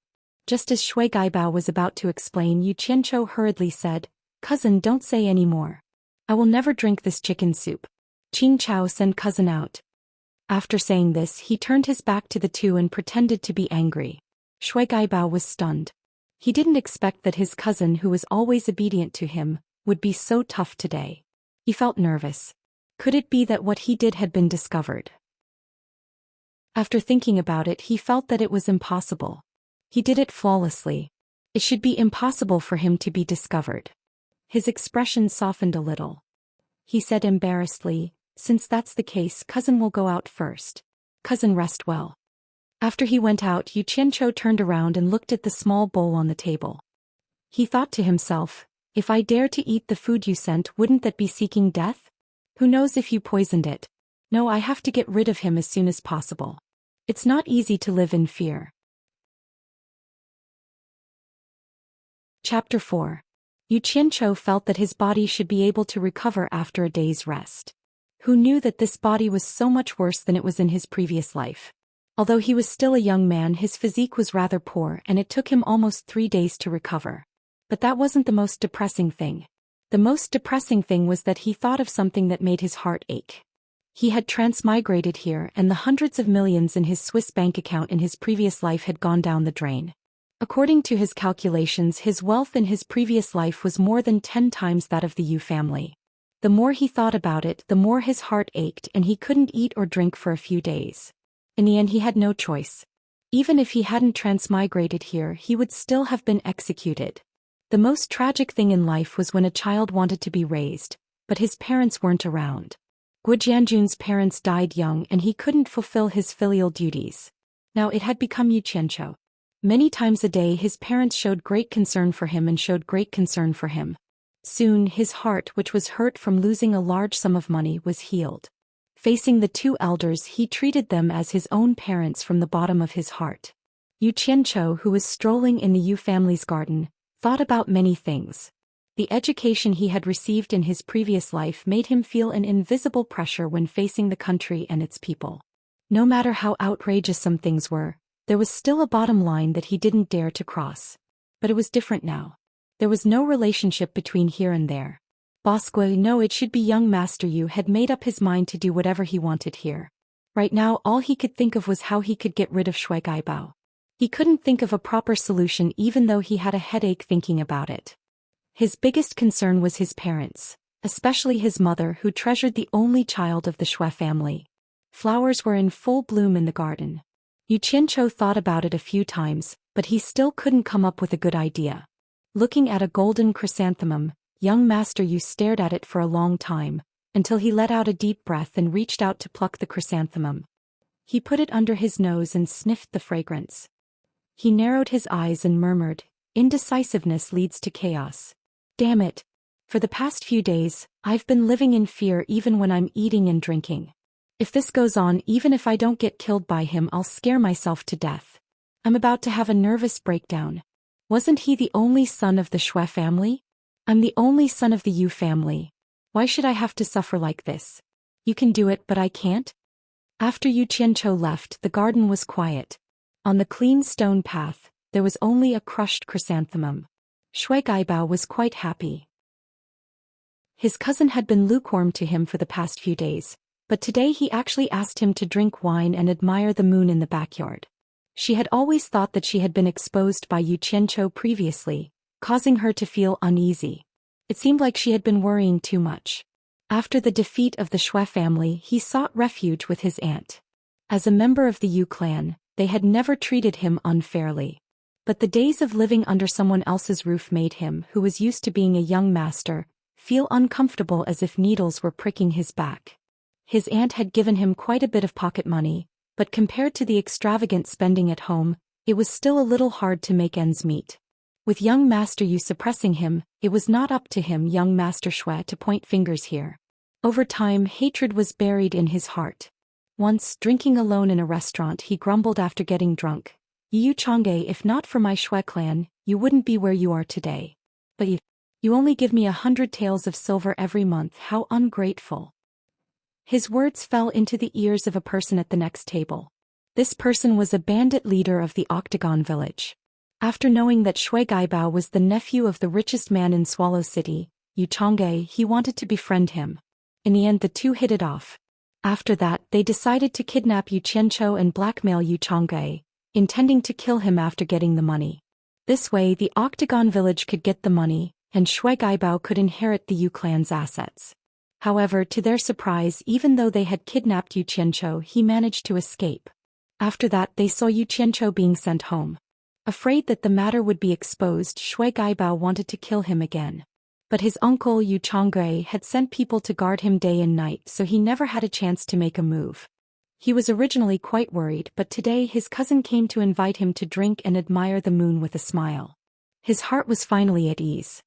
Just as Shui Gaibao was about to explain, Yu Qianchou hurriedly said, Cousin, don't say any more. I will never drink this chicken soup. Qianchou, send cousin out. After saying this, he turned his back to the 2 and pretended to be angry. Shui Gaibao was stunned. He didn't expect that his cousin, who was always obedient to him, would be so tough today. He felt nervous. Could it be that what he did had been discovered? After thinking about it, he felt that it was impossible. He did it flawlessly. It should be impossible for him to be discovered. His expression softened a little. He said embarrassedly, Since that's the case, cousin will go out first. Cousin, rest well. After he went out, Yu Qianchou turned around and looked at the small bowl on the table. He thought to himself, If I dare to eat the food you sent, wouldn't that be seeking death? Who knows if you poisoned it? No, I have to get rid of him as soon as possible. It's not easy to live in fear. Chapter 4. Yu Qianchou felt that his body should be able to recover after a day's rest. Who knew that this body was so much worse than it was in his previous life? Although he was still a young man, his physique was rather poor and it took him almost 3 days to recover. But that wasn't the most depressing thing. The most depressing thing was that he thought of something that made his heart ache. He had transmigrated here and the hundreds of millions in his Swiss bank account in his previous life had gone down the drain. According to his calculations, his wealth in his previous life was more than 10 times that of the Yu family. The more he thought about it, the more his heart ached and he couldn't eat or drink for a few days. In the end, he had no choice. Even if he hadn't transmigrated here, he would still have been executed. The most tragic thing in life was when a child wanted to be raised, but his parents weren't around. Guo Jianjun's parents died young and he couldn't fulfill his filial duties. Now it had become Yu Qianchou. Many times a day his parents showed great concern for him. Soon his heart, which was hurt from losing a large sum of money, was healed. Facing the 2 elders, he treated them as his own parents from the bottom of his heart. Yu Qianchou, who was strolling in the Yu family's garden, thought about many things. The education he had received in his previous life made him feel an invisible pressure when facing the country and its people. No matter how outrageous some things were, there was still a bottom line that he didn't dare to cross. But it was different now. There was no relationship between here and there. Bosque, no, it should be young Master Yu had made up his mind to do whatever he wanted here. Right now all he could think of was how he could get rid of Shui Gaibao. He couldn't think of a proper solution even though he had a headache thinking about it. His biggest concern was his parents, especially his mother who treasured the only child of the Shui family. Flowers were in full bloom in the garden. Yu Qianchou thought about it a few times, but he still couldn't come up with a good idea. Looking at a golden chrysanthemum, young Master Yu stared at it for a long time, until he let out a deep breath and reached out to pluck the chrysanthemum. He put it under his nose and sniffed the fragrance. He narrowed his eyes and murmured, "Indecisiveness leads to chaos. Damn it. For the past few days, I've been living in fear even when I'm eating and drinking. If this goes on, even if I don't get killed by him, I'll scare myself to death. I'm about to have a nervous breakdown. Wasn't he the only son of the Shui family? I'm the only son of the Yu family. Why should I have to suffer like this? You can do it, but I can't." After Yu Qianchou left, the garden was quiet. On the clean stone path, there was only a crushed chrysanthemum. Shui Gaibao was quite happy. His cousin had been lukewarm to him for the past few days, but today he actually asked him to drink wine and admire the moon in the backyard. She had always thought that she had been exposed by Yu Qianqiu previously, causing her to feel uneasy. It seemed like she had been worrying too much. After the defeat of the Shui family, he sought refuge with his aunt. As a member of the Yu clan, they had never treated him unfairly. But the days of living under someone else's roof made him, who was used to being a young master, feel uncomfortable, as if needles were pricking his back. His aunt had given him quite a bit of pocket money, but compared to the extravagant spending at home, it was still a little hard to make ends meet. With young Master Yu suppressing him, it was not up to him, young Master Shui, to point fingers here. Over time, hatred was buried in his heart. Once, drinking alone in a restaurant, he grumbled after getting drunk. "Yu Chang'e, if not for my Shui clan, you wouldn't be where you are today. But you only give me 100 taels of silver every month, how ungrateful." His words fell into the ears of a person at the next table. This person was a bandit leader of the Octagon village. After knowing that Shui Gaibao was the nephew of the richest man in Swallow City, Yu Chang'e, he wanted to befriend him. In the end, the two hit it off. After that, they decided to kidnap Yu Qianqiu and blackmail Yu Chang'e, intending to kill him after getting the money. This way, the Octagon village could get the money, and Shui Gaibao could inherit the Yu clan's assets. However, to their surprise, even though they had kidnapped Yu Qianqiu, he managed to escape. After that, they saw Yu Qianqiu being sent home. Afraid that the matter would be exposed, Shui Gaibao wanted to kill him again. But his uncle Yu Chang'e had sent people to guard him day and night, so he never had a chance to make a move. He was originally quite worried, but today his cousin came to invite him to drink and admire the moon with a smile. His heart was finally at ease.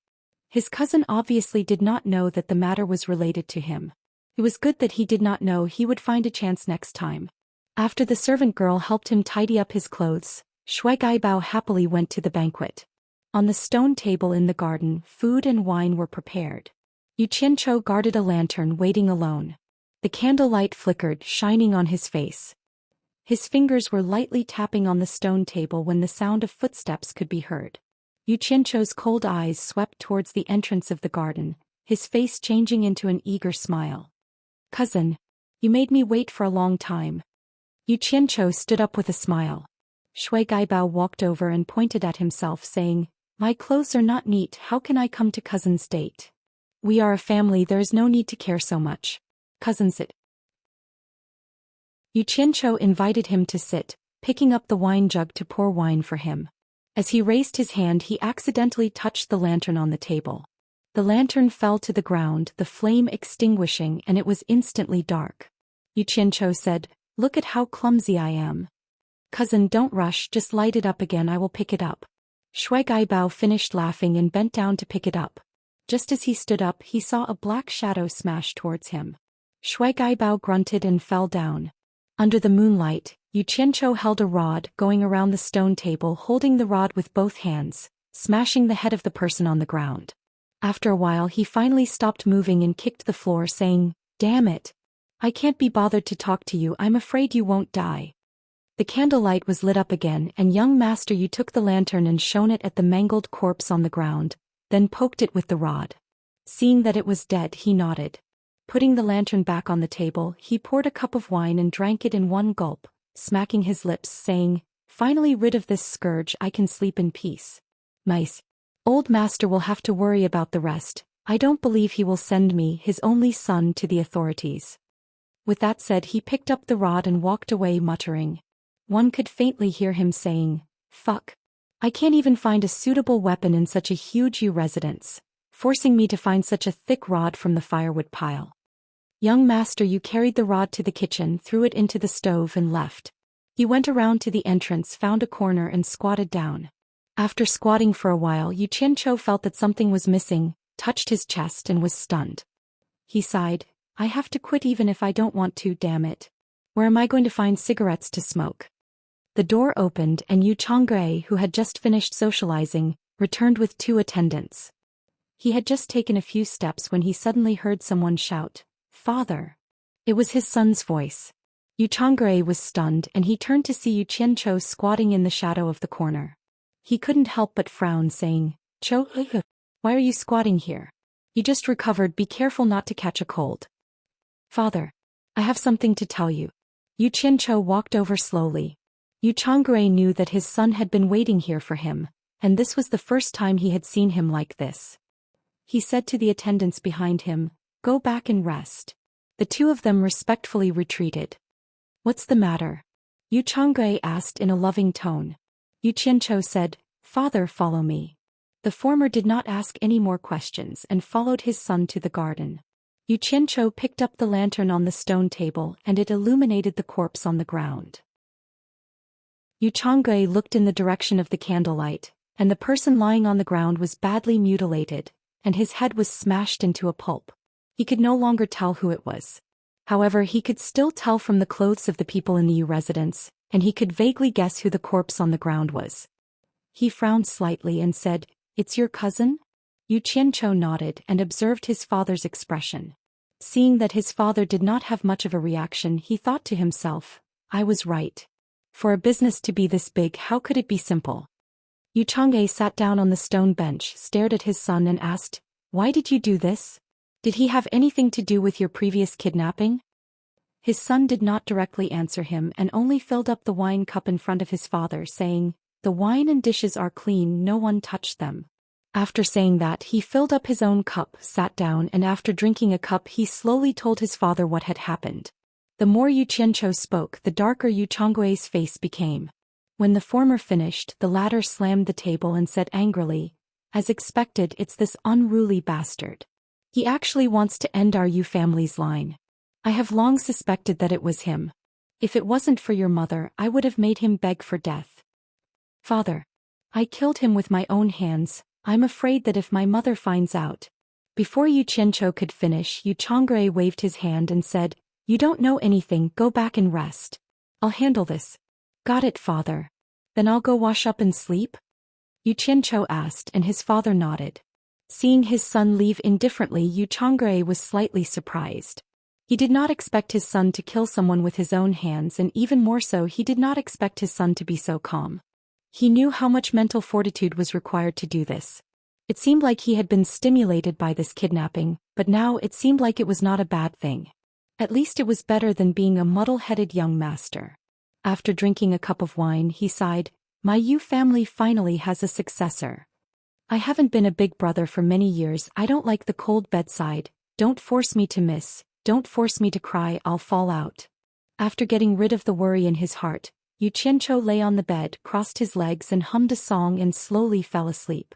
His cousin obviously did not know that the matter was related to him. It was good that he did not know. He would find a chance next time. After the servant girl helped him tidy up his clothes, Shui Gaibao happily went to the banquet. On the stone table in the garden, food and wine were prepared. Yu Qianqiu guarded a lantern, waiting alone. The candlelight flickered, shining on his face. His fingers were lightly tapping on the stone table when the sound of footsteps could be heard. Yu Qianqiu's cold eyes swept towards the entrance of the garden, his face changing into an eager smile. "Cousin, you made me wait for a long time." Yu Qianqiu stood up with a smile. Shui Gaibao walked over and pointed at himself, saying, "My clothes are not neat, how can I come to cousin's date? We are a family, there is no need to care so much. Cousin, sit." Yu Qianqiu invited him to sit, picking up the wine jug to pour wine for him. As he raised his hand, he accidentally touched the lantern on the table. The lantern fell to the ground, the flame extinguishing, and it was instantly dark. Yu Qianqiu said, "Look at how clumsy I am." "Cousin, don't rush, just light it up again, I will pick it up." Shui Gaibao finished laughing and bent down to pick it up. Just as he stood up, he saw a black shadow smash towards him. Shui Gaibao grunted and fell down. Under the moonlight, Yu Qianqiu held a rod, going around the stone table, holding the rod with both hands, smashing the head of the person on the ground. After a while, he finally stopped moving and kicked the floor, saying, "Damn it! I can't be bothered to talk to you, I'm afraid you won't die." The candlelight was lit up again, and young Master Yu took the lantern and shone it at the mangled corpse on the ground, then poked it with the rod. Seeing that it was dead, he nodded. Putting the lantern back on the table, he poured a cup of wine and drank it in one gulp, smacking his lips, saying, "Finally rid of this scourge, I can sleep in peace. Nice. Old Master will have to worry about the rest. I don't believe he will send me, his only son, to the authorities." With that said, he picked up the rod and walked away, muttering. One could faintly hear him saying, "Fuck. I can't even find a suitable weapon in such a huge residence, forcing me to find such a thick rod from the firewood pile." Young Master Yu carried the rod to the kitchen, threw it into the stove and left. He went around to the entrance, found a corner and squatted down. After squatting for a while, Yu Qianqiu felt that something was missing, touched his chest and was stunned. He sighed, "I have to quit even if I don't want to, damn it. Where am I going to find cigarettes to smoke?" The door opened and Yu Chang'e, who had just finished socializing, returned with 2 attendants. He had just taken a few steps when he suddenly heard someone shout, "Father!" It was his son's voice. Yu Chang'e was stunned and he turned to see Yu Qianqiu squatting in the shadow of the corner. He couldn't help but frown, saying, Cho, why are you squatting here? You just recovered, be careful not to catch a cold. Father, I have something to tell you. Yu Qiancho walked over slowly. Yu Changre knew that his son had been waiting here for him, and this was the first time he had seen him like this. He said to the attendants behind him, "Go back and rest." The two of them respectfully retreated. "What's the matter?" Yu Changre asked in a loving tone. Yu Qiancho said, "Father, follow me." The former did not ask any more questions and followed his son to the garden. Yu Qiancho picked up the lantern on the stone table and it illuminated the corpse on the ground. Yu Changre looked in the direction of the candlelight, and the person lying on the ground was badly mutilated, and his head was smashed into a pulp. He could no longer tell who it was. However, he could still tell from the clothes of the people in the Yu residence, and he could vaguely guess who the corpse on the ground was. He frowned slightly and said, "It's your cousin?" Yu Qiancho nodded and observed his father's expression. Seeing that his father did not have much of a reaction, he thought to himself, "I was right. For a business to be this big, how could it be simple?" Yu Chang'e sat down on the stone bench, stared at his son and asked, "Why did you do this? Did he have anything to do with your previous kidnapping?" His son did not directly answer him and only filled up the wine cup in front of his father, saying, "The wine and dishes are clean, no one touched them." After saying that, he filled up his own cup, sat down, and after drinking a cup he slowly told his father what had happened. The more Yu Qiancho spoke, the darker Yu Changgue's face became. When the former finished, the latter slammed the table and said angrily, "As expected, it's this unruly bastard. He actually wants to end our Yu family's line. I have long suspected that it was him. If it wasn't for your mother, I would have made him beg for death. Father, I killed him with my own hands. I'm afraid that if my mother finds out..." Before Yu Qiancho could finish, Yu Changre waved his hand and said, "You don't know anything, go back and rest. I'll handle this." "Got it, father. Then I'll go wash up and sleep?" Yu Qiancho asked, and his father nodded. Seeing his son leave indifferently, Yu Changre was slightly surprised. He did not expect his son to kill someone with his own hands, and even more so, he did not expect his son to be so calm. He knew how much mental fortitude was required to do this. It seemed like he had been stimulated by this kidnapping, but now it seemed like it was not a bad thing. At least it was better than being a muddle-headed young master. After drinking a cup of wine, he sighed, "My Yu family finally has a successor. I haven't been a big brother for many years. I don't like the cold bedside. Don't force me to miss. Don't force me to cry, I'll fall out." After getting rid of the worry in his heart, Yu Qiancho lay on the bed, crossed his legs and hummed a song and slowly fell asleep.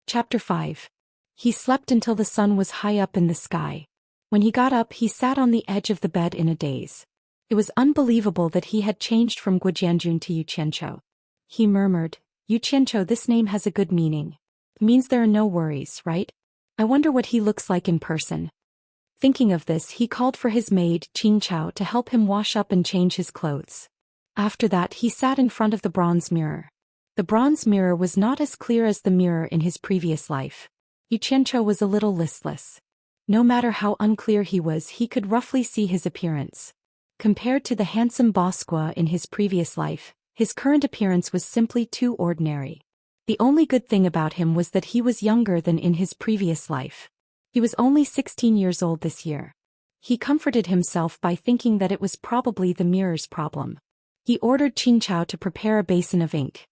Chapter 5. He slept until the sun was high up in the sky. When he got up, he sat on the edge of the bed in a daze. It was unbelievable that he had changed from Gujianjun to Yu Qiancho. He murmured, "Yu Qiancho, this name has a good meaning. It means there are no worries, right? I wonder what he looks like in person." Thinking of this, he called for his maid, Qingqiao, to help him wash up and change his clothes. After that, he sat in front of the bronze mirror. The bronze mirror was not as clear as the mirror in his previous life. Yu Qiancho was a little listless. No matter how unclear he was, he could roughly see his appearance. Compared to the handsome Bosqua in his previous life, his current appearance was simply too ordinary. The only good thing about him was that he was younger than in his previous life. He was only 16 years old this year. He comforted himself by thinking that it was probably the mirror's problem. He ordered Qingqiao to prepare a basin of ink.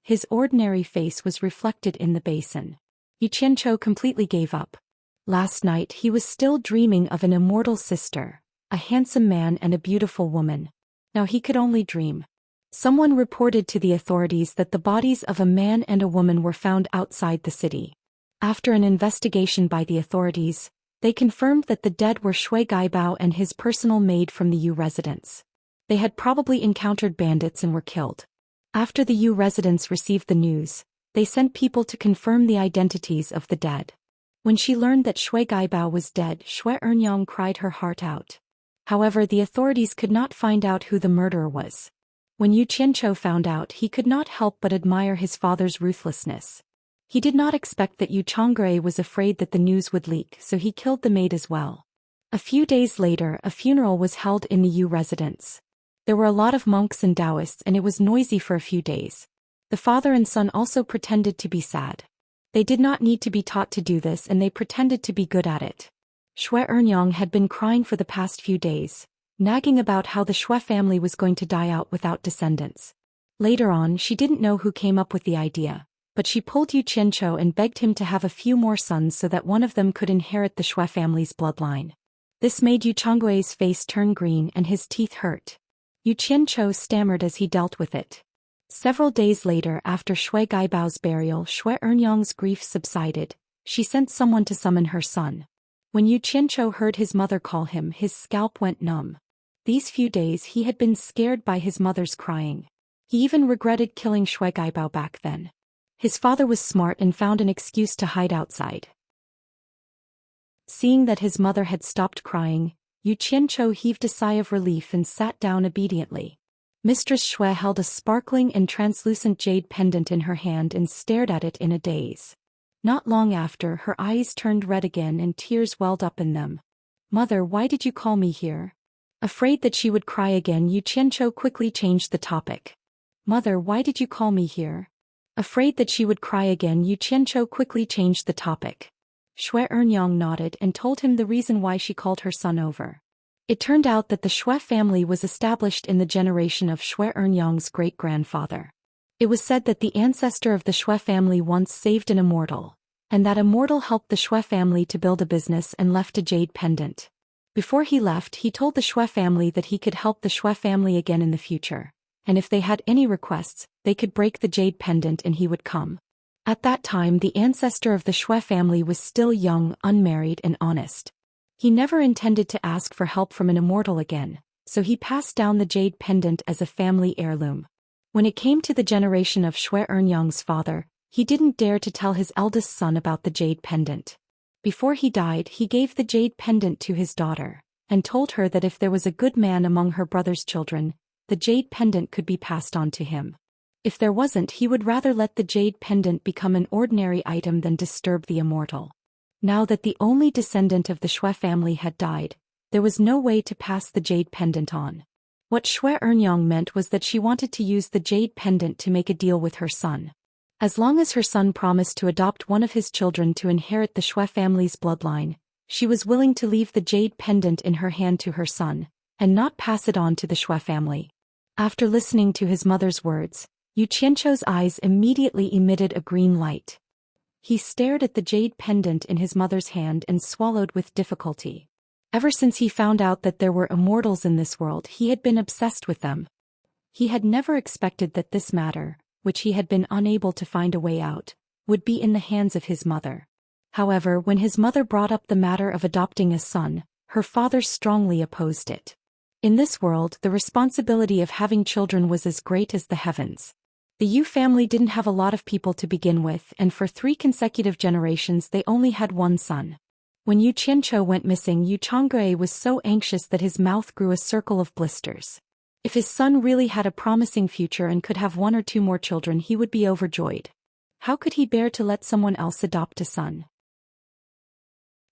His ordinary face was reflected in the basin. Yu Qiancho completely gave up. Last night he was still dreaming of an immortal sister, a handsome man and a beautiful woman. Now he could only dream. Someone reported to the authorities that the bodies of a man and a woman were found outside the city. After an investigation by the authorities, they confirmed that the dead were Shui Gaibao and his personal maid from the Yu residence. They had probably encountered bandits and were killed. After the Yu residents received the news, they sent people to confirm the identities of the dead. When she learned that Shui Gaibao was dead, Shui Ernyang cried her heart out. However, the authorities could not find out who the murderer was. When Yu Qiancho found out, he could not help but admire his father's ruthlessness. He did not expect that Yu Changre was afraid that the news would leak, so he killed the maid as well. A few days later, a funeral was held in the Yu residence. There were a lot of monks and Taoists and it was noisy for a few days. The father and son also pretended to be sad. They did not need to be taught to do this and they pretended to be good at it. Xue Ernyang had been crying for the past few days, nagging about how the Xue family was going to die out without descendants. Later on, she didn't know who came up with the idea, but she pulled Yu Qianzhou and begged him to have a few more sons so that one of them could inherit the Xue family's bloodline. This made Yu Changgui's face turn green and his teeth hurt. Yu Qianzhou stammered as he dealt with it. Several days later, after Xue Gaibao's burial, Xue Ernyang's grief subsided. She sent someone to summon her son. When Yu Qianzhou heard his mother call him, his scalp went numb. These few days he had been scared by his mother's crying. He even regretted killing Xue Gaibao back then. His father was smart and found an excuse to hide outside. Seeing that his mother had stopped crying, Yu Qianzhou heaved a sigh of relief and sat down obediently. Mistress Xue held a sparkling and translucent jade pendant in her hand and stared at it in a daze. Not long after, her eyes turned red again and tears welled up in them. "Mother, why did you call me here?" Afraid that she would cry again, Yu Qianzhou quickly changed the topic. "Mother, why did you call me here?" Afraid that she would cry again, Yu Qianzhou quickly changed the topic. Xue Ernyang nodded and told him the reason why she called her son over. It turned out that the Xue family was established in the generation of Xue Ernyang's great-grandfather. It was said that the ancestor of the Xue family once saved an immortal, and that immortal helped the Xue family to build a business and left a jade pendant. Before he left, he told the Xue family that he could help the Xue family again in the future, and if they had any requests, they could break the jade pendant and he would come. At that time, the ancestor of the Xue family was still young, unmarried, and honest. He never intended to ask for help from an immortal again, so he passed down the jade pendant as a family heirloom. When it came to the generation of Xue Ernyang's father, he didn't dare to tell his eldest son about the jade pendant. Before he died, he gave the jade pendant to his daughter, and told her that if there was a good man among her brother's children, the jade pendant could be passed on to him. If there wasn't, he would rather let the jade pendant become an ordinary item than disturb the immortal. Now that the only descendant of the Xue family had died, there was no way to pass the jade pendant on. What Xue Ernyang meant was that she wanted to use the jade pendant to make a deal with her son. As long as her son promised to adopt one of his children to inherit the Xue family's bloodline, she was willing to leave the jade pendant in her hand to her son, and not pass it on to the Xue family. After listening to his mother's words, Yu Qianzhou's eyes immediately emitted a green light. He stared at the jade pendant in his mother's hand and swallowed with difficulty. Ever since he found out that there were immortals in this world, he had been obsessed with them. He had never expected that this matter, which he had been unable to find a way out, would be in the hands of his mother. However, when his mother brought up the matter of adopting a son, her father strongly opposed it. In this world, the responsibility of having children was as great as the heavens. The Yu family didn't have a lot of people to begin with, and for 3 consecutive generations they only had one son. When Yu Qianzhou went missing, Yu Changgui was so anxious that his mouth grew a circle of blisters. If his son really had a promising future and could have 1 or 2 more children, he would be overjoyed. How could he bear to let someone else adopt a son?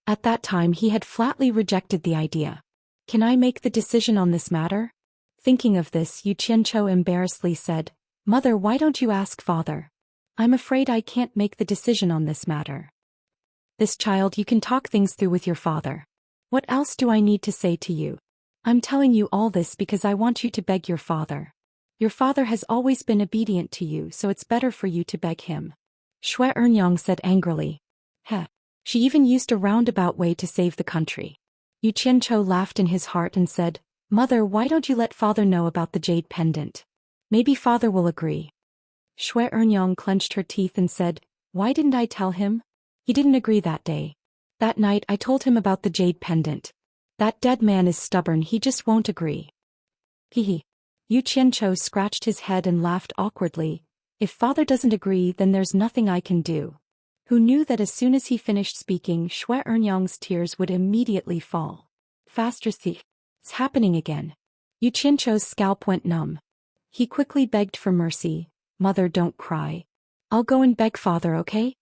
At that time he had flatly rejected the idea. "Can I make the decision on this matter?" Thinking of this, Yu Qianzhou embarrassedly said, "Mother, why don't you ask father? I'm afraid I can't make the decision on this matter." "This child, you can talk things through with your father. What else do I need to say to you? I'm telling you all this because I want you to beg your father. Your father has always been obedient to you, so it's better for you to beg him." Xue Ernyang said angrily. "Heh. She even used a roundabout way to save the country." Yu Qianzhou laughed in his heart and said, "Mother, why don't you let father know about the jade pendant? Maybe father will agree." Xue Ernyang clenched her teeth and said, "Why didn't I tell him? He didn't agree that day. That night I told him about the jade pendant. That dead man is stubborn, he just won't agree." Hehe. Yu Qianzhou scratched his head and laughed awkwardly. "If father doesn't agree, then there's nothing I can do." Who knew that as soon as he finished speaking, Xue Ernyang's tears would immediately fall. Faster, thief. It's happening again. Yu Qianzhou's scalp went numb. He quickly begged for mercy. "Mother, don't cry. I'll go and beg father, okay?"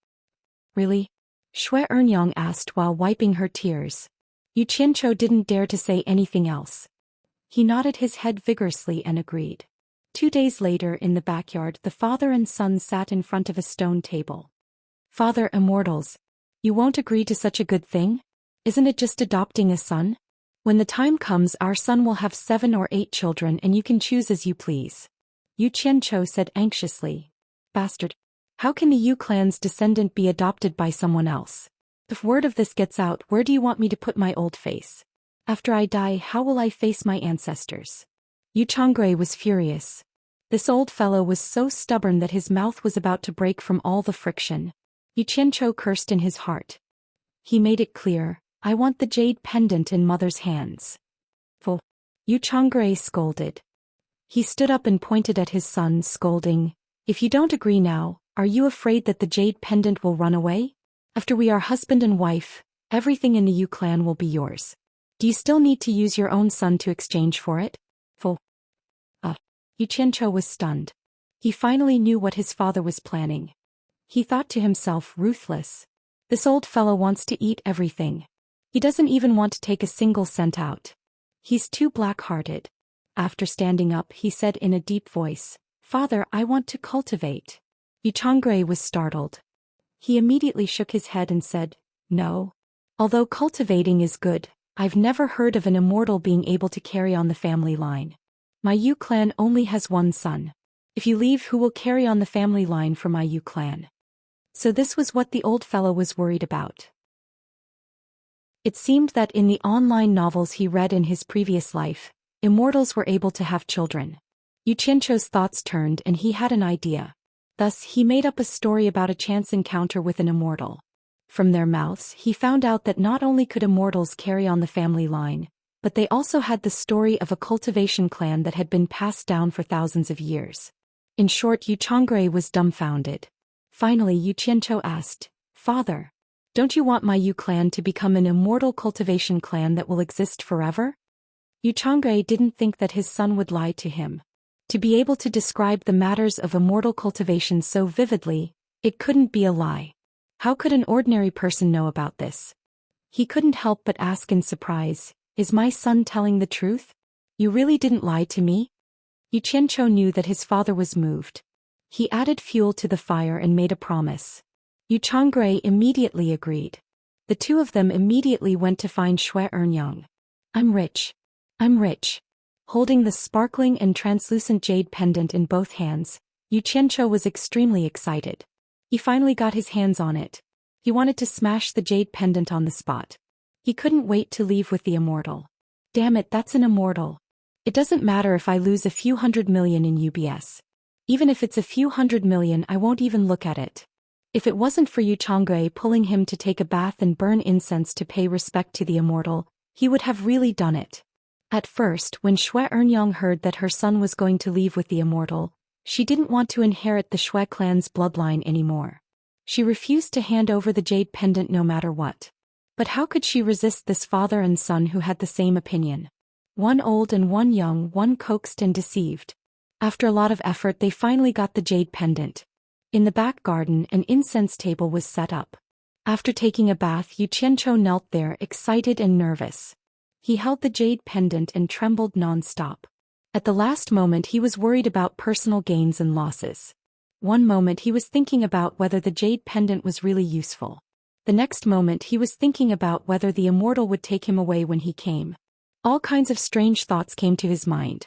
"Really?" Xue Ernyang asked while wiping her tears. Yu Qianzhou didn't dare to say anything else. He nodded his head vigorously and agreed. 2 days later in the backyard, the father and son sat in front of a stone table. "Father, immortals, you won't agree to such a good thing? Isn't it just adopting a son? When the time comes, our son will have 7 or 8 children and you can choose as you please." Yu Qianzhou said anxiously. "Bastard. How can the Yu clan's descendant be adopted by someone else? If word of this gets out, where do you want me to put my old face? After I die, how will I face my ancestors?" Yu Changui was furious. This old fellow was so stubborn that his mouth was about to break from all the friction. Yu Qianzhou cursed in his heart. He made it clear, "I want the jade pendant in mother's hands." "Fool!" Yu Changui scolded. He stood up and pointed at his son, scolding, "If you don't agree now, are you afraid that the jade pendant will run away? After we are husband and wife, everything in the Yu clan will be yours. Do you still need to use your own son to exchange for it?" "Fool!" Yu Qianzhou was stunned. He finally knew what his father was planning. He thought to himself, ruthless. This old fellow wants to eat everything. He doesn't even want to take a single cent out. He's too black-hearted. After standing up, he said in a deep voice, "Father, I want to cultivate." Yu Changui was startled. He immediately shook his head and said, "No. Although cultivating is good, I've never heard of an immortal being able to carry on the family line. My Yu clan only has one son. If you leave, who will carry on the family line for my Yu clan?" So this was what the old fellow was worried about. It seemed that in the online novels he read in his previous life, immortals were able to have children. Yu Qianzhou's thoughts turned and he had an idea. Thus he made up a story about a chance encounter with an immortal. From their mouths he found out that not only could immortals carry on the family line, but they also had the story of a cultivation clan that had been passed down for thousands of years. In short, Yu Changui was dumbfounded. Finally Yu Qianzhou asked, "Father, don't you want my Yu clan to become an immortal cultivation clan that will exist forever?" Yu Changui didn't think that his son would lie to him. To be able to describe the matters of immortal cultivation so vividly, it couldn't be a lie. How could an ordinary person know about this? He couldn't help but ask in surprise, "Is my son telling the truth? You really didn't lie to me?" Yu Qianzhou knew that his father was moved. He added fuel to the fire and made a promise. Yu Changui immediately agreed. The two of them immediately went to find Xianxia. "I'm rich. I'm rich." Holding the sparkling and translucent jade pendant in both hands, Yu Qianzhou was extremely excited. He finally got his hands on it. He wanted to smash the jade pendant on the spot. He couldn't wait to leave with the immortal. Damn it, that's an immortal. It doesn't matter if I lose a few 100 million in UBS. Even if it's a few 100 million, I won't even look at it. If it wasn't for Yu Changui pulling him to take a bath and burn incense to pay respect to the immortal, he would have really done it. At first, when Xianxia heard that her son was going to leave with the immortal, she didn't want to inherit the Shui clan's bloodline anymore. She refused to hand over the jade pendant no matter what. But how could she resist this father and son who had the same opinion? One old and one young, one coaxed and deceived. After a lot of effort, they finally got the jade pendant. In the back garden, an incense table was set up. After taking a bath, Yu Qianzhou knelt there, excited and nervous. He held the jade pendant and trembled non-stop. At the last moment he was worried about personal gains and losses. One moment he was thinking about whether the jade pendant was really useful. The next moment he was thinking about whether the immortal would take him away when he came. All kinds of strange thoughts came to his mind.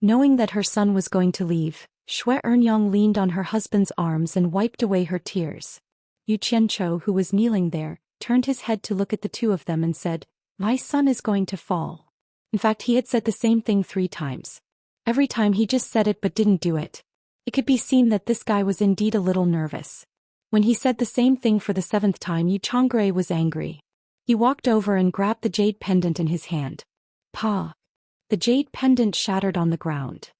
Knowing that her son was going to leave, Xianxia leaned on her husband's arms and wiped away her tears. Yu Qianzhou, who was kneeling there, turned his head to look at the two of them and said, "My son is going to fall." In fact, he had said the same thing 3 times. Every time he just said it but didn't do it. It could be seen that this guy was indeed a little nervous. When he said the same thing for the 7th time, Yu Changui was angry. He walked over and grabbed the jade pendant in his hand. Pa! The jade pendant shattered on the ground.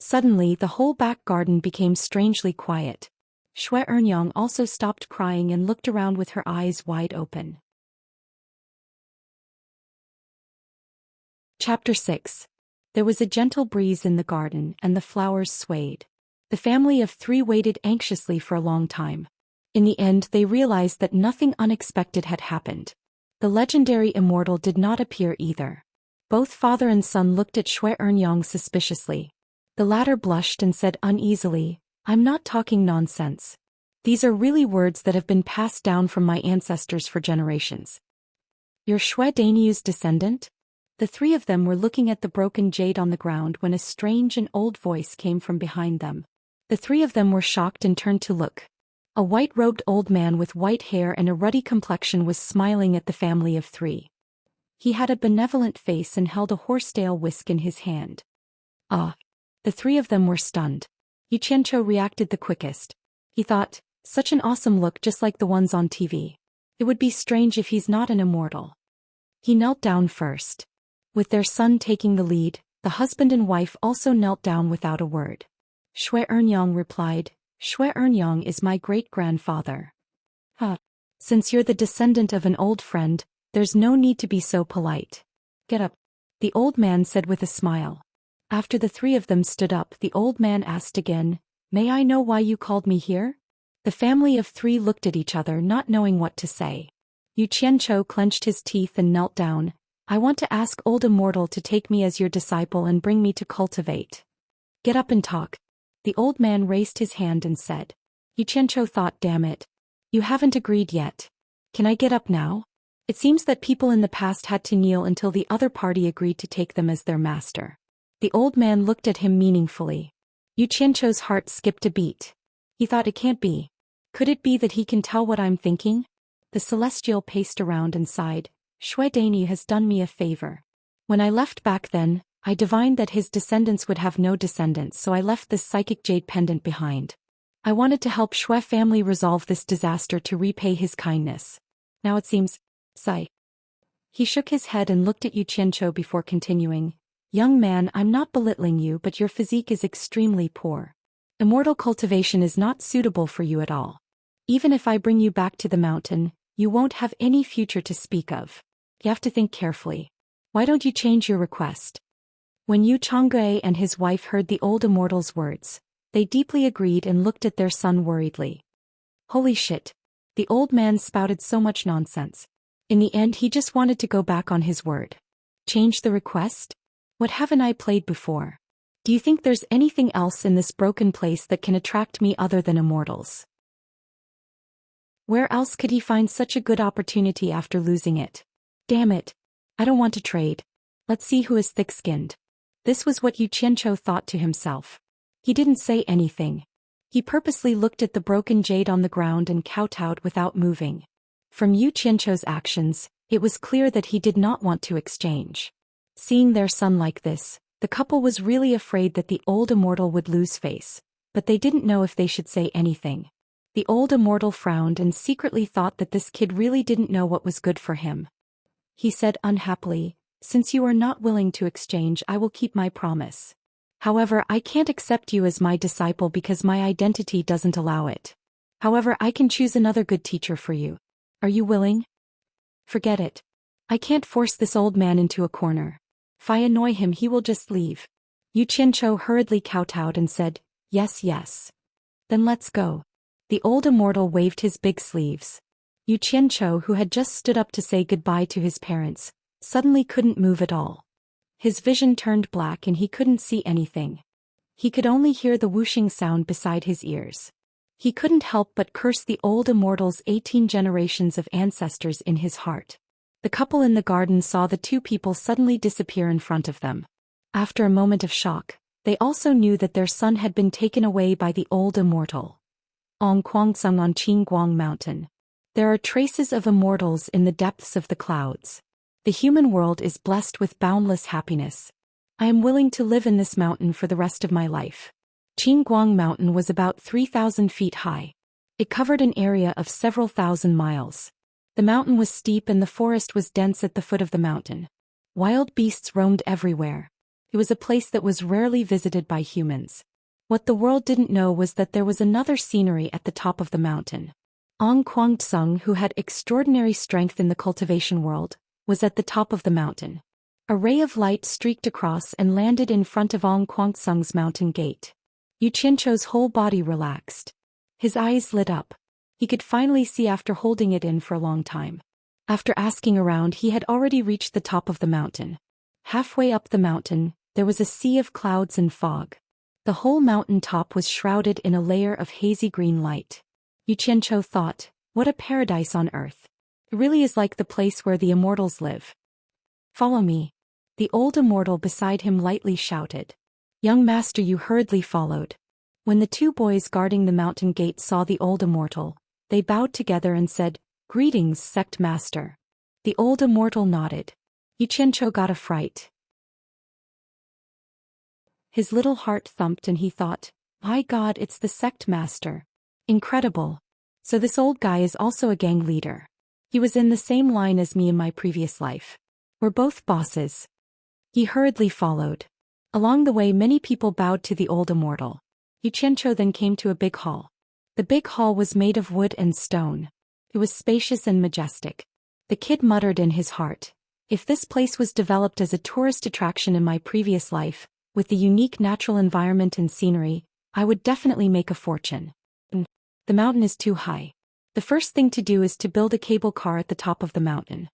Suddenly, the whole back garden became strangely quiet. Xianxia also stopped crying and looked around with her eyes wide open. Chapter 6. There was a gentle breeze in the garden and the flowers swayed. The family of 3 waited anxiously for a long time. In the end, they realized that nothing unexpected had happened. The legendary immortal did not appear either. Both father and son looked at Xianxia suspiciously. The latter blushed and said uneasily, I'm not talking nonsense. These are really words that have been passed down from my ancestors for generations. You're Shui Dainyu's descendant? The three of them were looking at the broken jade on the ground when a strange and old voice came from behind them. The three of them were shocked and turned to look. A white-robed old man with white hair and a ruddy complexion was smiling at the family of three. He had a benevolent face and held a horsetail whisk in his hand. Ah! The three of them were stunned. Xianxia reacted the quickest. He thought, such an awesome look just like the ones on TV. It would be strange if he's not an immortal. He knelt down first. With their son taking the lead, the husband and wife also knelt down without a word. Shui Ernyang replied, Shui Ernyang is my great-grandfather. Since you're the descendant of an old friend, there's no need to be so polite. Get up, the old man said with a smile. After the three of them stood up, the old man asked again, May I know why you called me here? The family of three looked at each other not knowing what to say. Xianxia clenched his teeth and knelt down. I want to ask old immortal to take me as your disciple and bring me to cultivate. Get up and talk. The old man raised his hand and said. Xianxia thought, damn it. You haven't agreed yet. Can I get up now? It seems that people in the past had to kneel until the other party agreed to take them as their master. The old man looked at him meaningfully. Xianxia's heart skipped a beat. He thought, it can't be. Could it be that he can tell what I'm thinking? The celestial paced around and sighed. Shui Dainyu has done me a favor. When I left back then, I divined that his descendants would have no descendants, so I left this psychic jade pendant behind. I wanted to help Shui family resolve this disaster to repay his kindness. Now it seems, sigh. He shook his head and looked at Xianxia before continuing. Young man, I'm not belittling you, but your physique is extremely poor. Immortal cultivation is not suitable for you at all. Even if I bring you back to the mountain, you won't have any future to speak of. You have to think carefully. Why don't you change your request? When Yu Changge and his wife heard the old immortal's words, they deeply agreed and looked at their son worriedly. Holy shit. The old man spouted so much nonsense. In the end, he just wanted to go back on his word. Change the request? What haven't I played before? Do you think there's anything else in this broken place that can attract me other than immortals? Where else could he find such a good opportunity after losing it? Damn it. I don't want to trade. Let's see who is thick-skinned. This was what Xianxia thought to himself. He didn't say anything. He purposely looked at the broken jade on the ground and kowtowed without moving. From Xianxia's actions, it was clear that he did not want to exchange. Seeing their son like this, the couple was really afraid that the old immortal would lose face, but they didn't know if they should say anything. The old immortal frowned and secretly thought that this kid really didn't know what was good for him. He said unhappily, Since you are not willing to exchange, I will keep my promise. However, I can't accept you as my disciple because my identity doesn't allow it. However, I can choose another good teacher for you. Are you willing? Forget it. I can't force this old man into a corner. If I annoy him, he will just leave. Xianxia hurriedly kowtowed and said, Yes, yes. Then let's go. The old immortal waved his big sleeves. Xianxia, who had just stood up to say goodbye to his parents, suddenly couldn't move at all. His vision turned black and he couldn't see anything. He could only hear the whooshing sound beside his ears. He couldn't help but curse the old immortal's 18 generations of ancestors in his heart. The couple in the garden saw the two people suddenly disappear in front of them. After a moment of shock, they also knew that their son had been taken away by the old immortal. On Guangsung on Qingguang Mountain. There are traces of immortals in the depths of the clouds. The human world is blessed with boundless happiness. I am willing to live in this mountain for the rest of my life. Qingguang Mountain was about 3,000 feet high. It covered an area of several thousand miles. The mountain was steep and the forest was dense at the foot of the mountain. Wild beasts roamed everywhere. It was a place that was rarely visited by humans. What the world didn't know was that there was another scenery at the top of the mountain. Ong Kwangtsung, who had extraordinary strength in the cultivation world, was at the top of the mountain. A ray of light streaked across and landed in front of Ong Kwangtsung's mountain gate. Xianxia's whole body relaxed. His eyes lit up. He could finally see after holding it in for a long time. After asking around, he had already reached the top of the mountain. Halfway up the mountain, there was a sea of clouds and fog. The whole mountain top was shrouded in a layer of hazy green light. Yu Qianzhou thought, what a paradise on earth. It really is like the place where the immortals live. Follow me. The old immortal beside him lightly shouted. Young master Yu hurriedly followed. When the two boys guarding the mountain gate saw the old immortal, they bowed together and said, Greetings, sect master. The old immortal nodded. Yu Qianzhou got a fright. His little heart thumped and he thought, my God, it's the sect master. Incredible. So this old guy is also a gang leader. He was in the same line as me in my previous life. We're both bosses. He hurriedly followed. Along the way many people bowed to the old immortal. Yu Qianzhou then came to a big hall. The big hall was made of wood and stone. It was spacious and majestic. The kid muttered in his heart, if this place was developed as a tourist attraction in my previous life, with the unique natural environment and scenery, I would definitely make a fortune. The mountain is too high. The first thing to do is to build a cable car at the top of the mountain.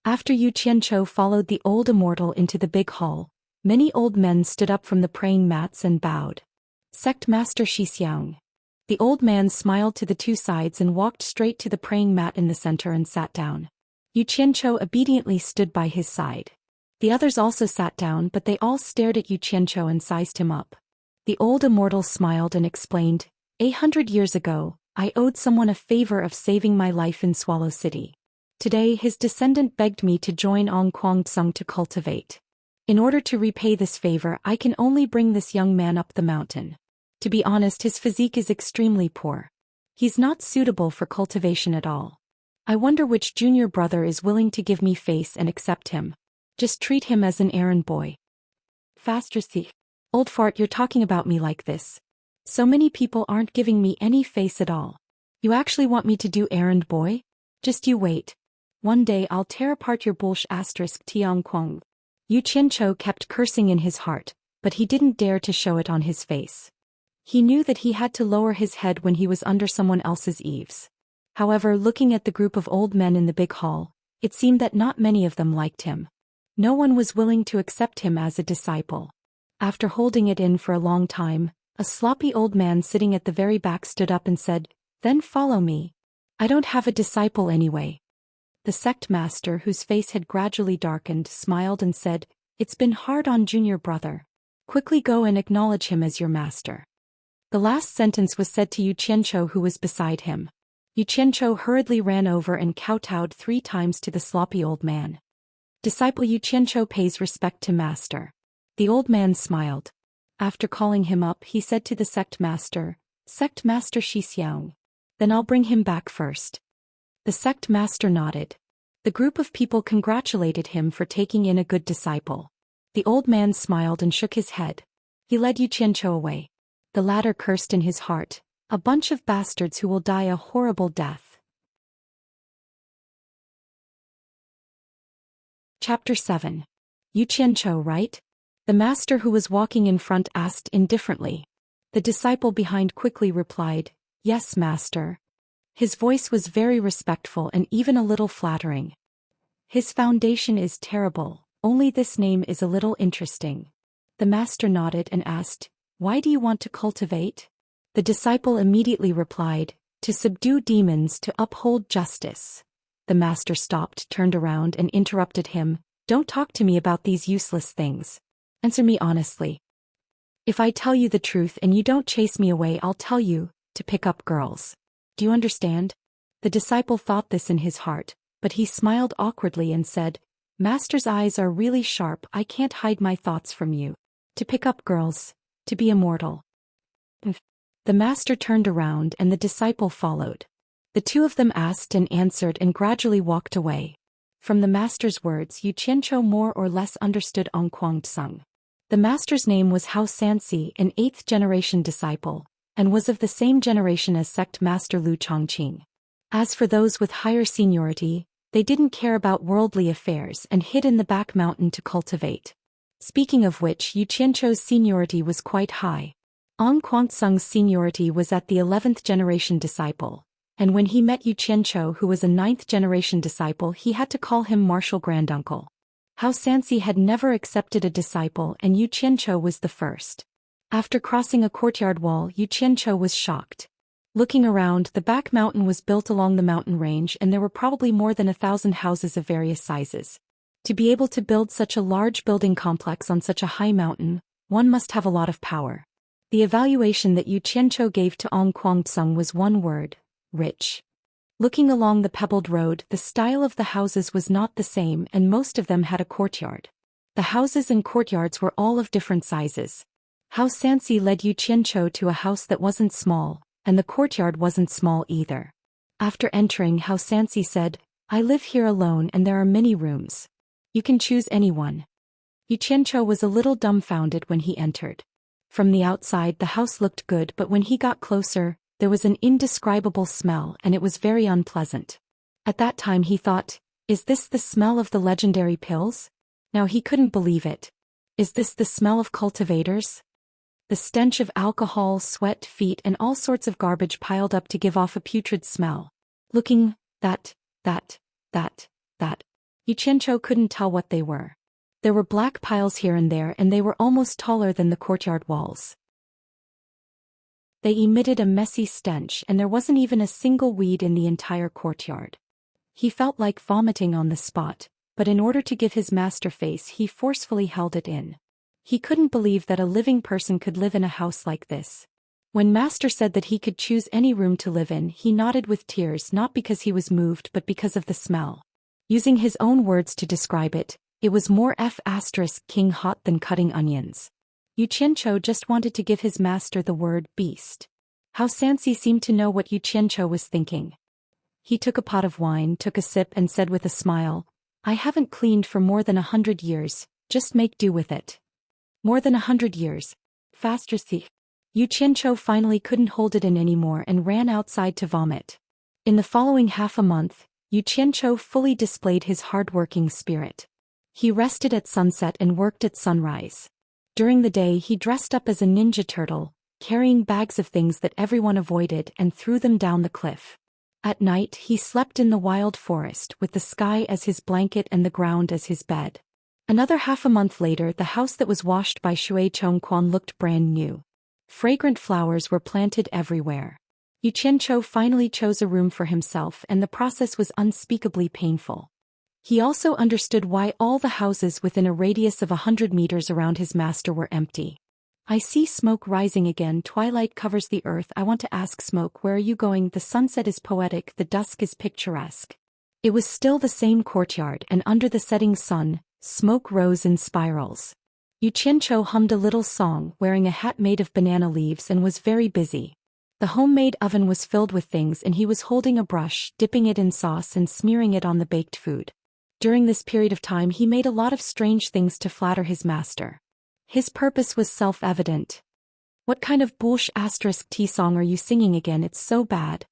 After Yu Qianzhou followed the old immortal into the big hall, many old men stood up from the praying mats and bowed. Sect Master Xianxia. The old man smiled to the two sides and walked straight to the praying mat in the center and sat down. Yu Qianzhou obediently stood by his side. The others also sat down, but they all stared at Yu Qianzhou and sized him up. The old immortal smiled and explained, 800 years ago, I owed someone a favor of saving my life in Swallow City. Today his descendant begged me to join Zhou to cultivate. In order to repay this favor I can only bring this young man up the mountain. To be honest, his physique is extremely poor. He's not suitable for cultivation at all. I wonder which junior brother is willing to give me face and accept him. Just treat him as an errand boy. Faster thief. Old fart, you're talking about me like this. So many people aren't giving me any face at all. You actually want me to do errand boy? Just you wait. One day I'll tear apart your bullsh asterisk Tiang Kuang. Yu Qianzhou kept cursing in his heart, but he didn't dare to show it on his face. He knew that he had to lower his head when he was under someone else's eaves. However, looking at the group of old men in the big hall, it seemed that not many of them liked him. No one was willing to accept him as a disciple. After holding it in for a long time, a sloppy old man sitting at the very back stood up and said, Then follow me. I don't have a disciple anyway. The sect master, whose face had gradually darkened, smiled and said, It's been hard on junior brother. Quickly go and acknowledge him as your master. The last sentence was said to Yu Qianzhou, who was beside him. Yu Qianzhou hurriedly ran over and kowtowed 3 times to the sloppy old man. Disciple Yu Qianzhou pays respect to master. The old man smiled. After calling him up, he said to the Sect Master Xixiang. Then I'll bring him back first. The Sect Master nodded. The group of people congratulated him for taking in a good disciple. The old man smiled and shook his head. He led Yu Qianzhou away. The latter cursed in his heart, a bunch of bastards who will die a horrible death. Chapter 7. Yu Qianzhou, right? The master who was walking in front asked indifferently. The disciple behind quickly replied, Yes, master. His voice was very respectful and even a little flattering. His foundation is terrible, only this name is a little interesting. The master nodded and asked, Why do you want to cultivate? The disciple immediately replied, To subdue demons, to uphold justice. The master stopped, turned around and interrupted him, Don't talk to me about these useless things. Answer me honestly. If I tell you the truth and you don't chase me away, I'll tell you, to pick up girls. Do you understand? The disciple thought this in his heart, but he smiled awkwardly and said, Master's eyes are really sharp, I can't hide my thoughts from you. To pick up girls, to be immortal. The master turned around and the disciple followed. The two of them asked and answered and gradually walked away. From the master's words, Yu Qianzhou more or less understood Zhou. The master's name was Xianxia, an 8th generation disciple, and was of the same generation as sect master Lu Chongqing. As for those with higher seniority, they didn't care about worldly affairs and hid in the back mountain to cultivate. Speaking of which, Yu Qianzhou's seniority was quite high. Zhou's seniority was at the 11th generation disciple, and when he met Yu Qianzhou, who was a 9th generation disciple, he had to call him martial granduncle. Xianxia had never accepted a disciple and Yu Qianzhou was the first. After crossing a courtyard wall, Xianxia was shocked. Looking around, the back mountain was built along the mountain range and there were probably more than 1,000 houses of various sizes. To be able to build such a large building complex on such a high mountain, one must have a lot of power. The evaluation that Xianxia gave to Ong Kwangtsung was one word: rich. Looking along the pebbled road, the style of the houses was not the same and most of them had a courtyard. The houses and courtyards were all of different sizes. Xianxia led Xianxia to a house that wasn't small, and the courtyard wasn't small either. After entering, Xianxia said, "I live here alone and there are many rooms. You can choose any one." Xianxia was a little dumbfounded when he entered. From the outside the house looked good, but when he got closer, there was an indescribable smell and it was very unpleasant. At that time he thought, is this the smell of the legendary pills? Now he couldn't believe it. Is this the smell of cultivators? The stench of alcohol, sweat, feet and all sorts of garbage piled up to give off a putrid smell. Looking, that. Xianxia couldn't tell what they were. There were black piles here and there and they were almost taller than the courtyard walls. They emitted a messy stench and there wasn't even a single weed in the entire courtyard. He felt like vomiting on the spot, but in order to give his master face he forcefully held it in. He couldn't believe that a living person could live in a house like this. When master said that he could choose any room to live in, he nodded with tears, not because he was moved but because of the smell. Using his own words to describe it, it was more king hot than cutting onions. Xianxia just wanted to give his master the word beast. Xianxia seemed to know what Xianxia was thinking. He took a pot of wine, took a sip and said with a smile, "I haven't cleaned for more than 100 years, just make do with it." More than 100 years. Faster thief. Xianxia finally couldn't hold it in anymore and ran outside to vomit. In the following half a month, Xianxia fully displayed his hard-working spirit. He rested at sunset and worked at sunrise. During the day he dressed up as a ninja turtle, carrying bags of things that everyone avoided and threw them down the cliff. At night he slept in the wild forest with the sky as his blanket and the ground as his bed. Another half a month later the house that was washed by Shui Chongquan looked brand new. Fragrant flowers were planted everywhere. Xianxia finally chose a room for himself and the process was unspeakably painful. He also understood why all the houses within a radius of 100 meters around his master were empty. "I see smoke rising again, twilight covers the earth. I want to ask Smoke, where are you going? The sunset is poetic, the dusk is picturesque." It was still the same courtyard and under the setting sun, smoke rose in spirals. Xianxia hummed a little song, wearing a hat made of banana leaves and was very busy. The homemade oven was filled with things and he was holding a brush, dipping it in sauce and smearing it on the baked food. During this period of time he made a lot of strange things to flatter his master. His purpose was self-evident. "What kind of bullsh** tea song are you singing again? It's so bad."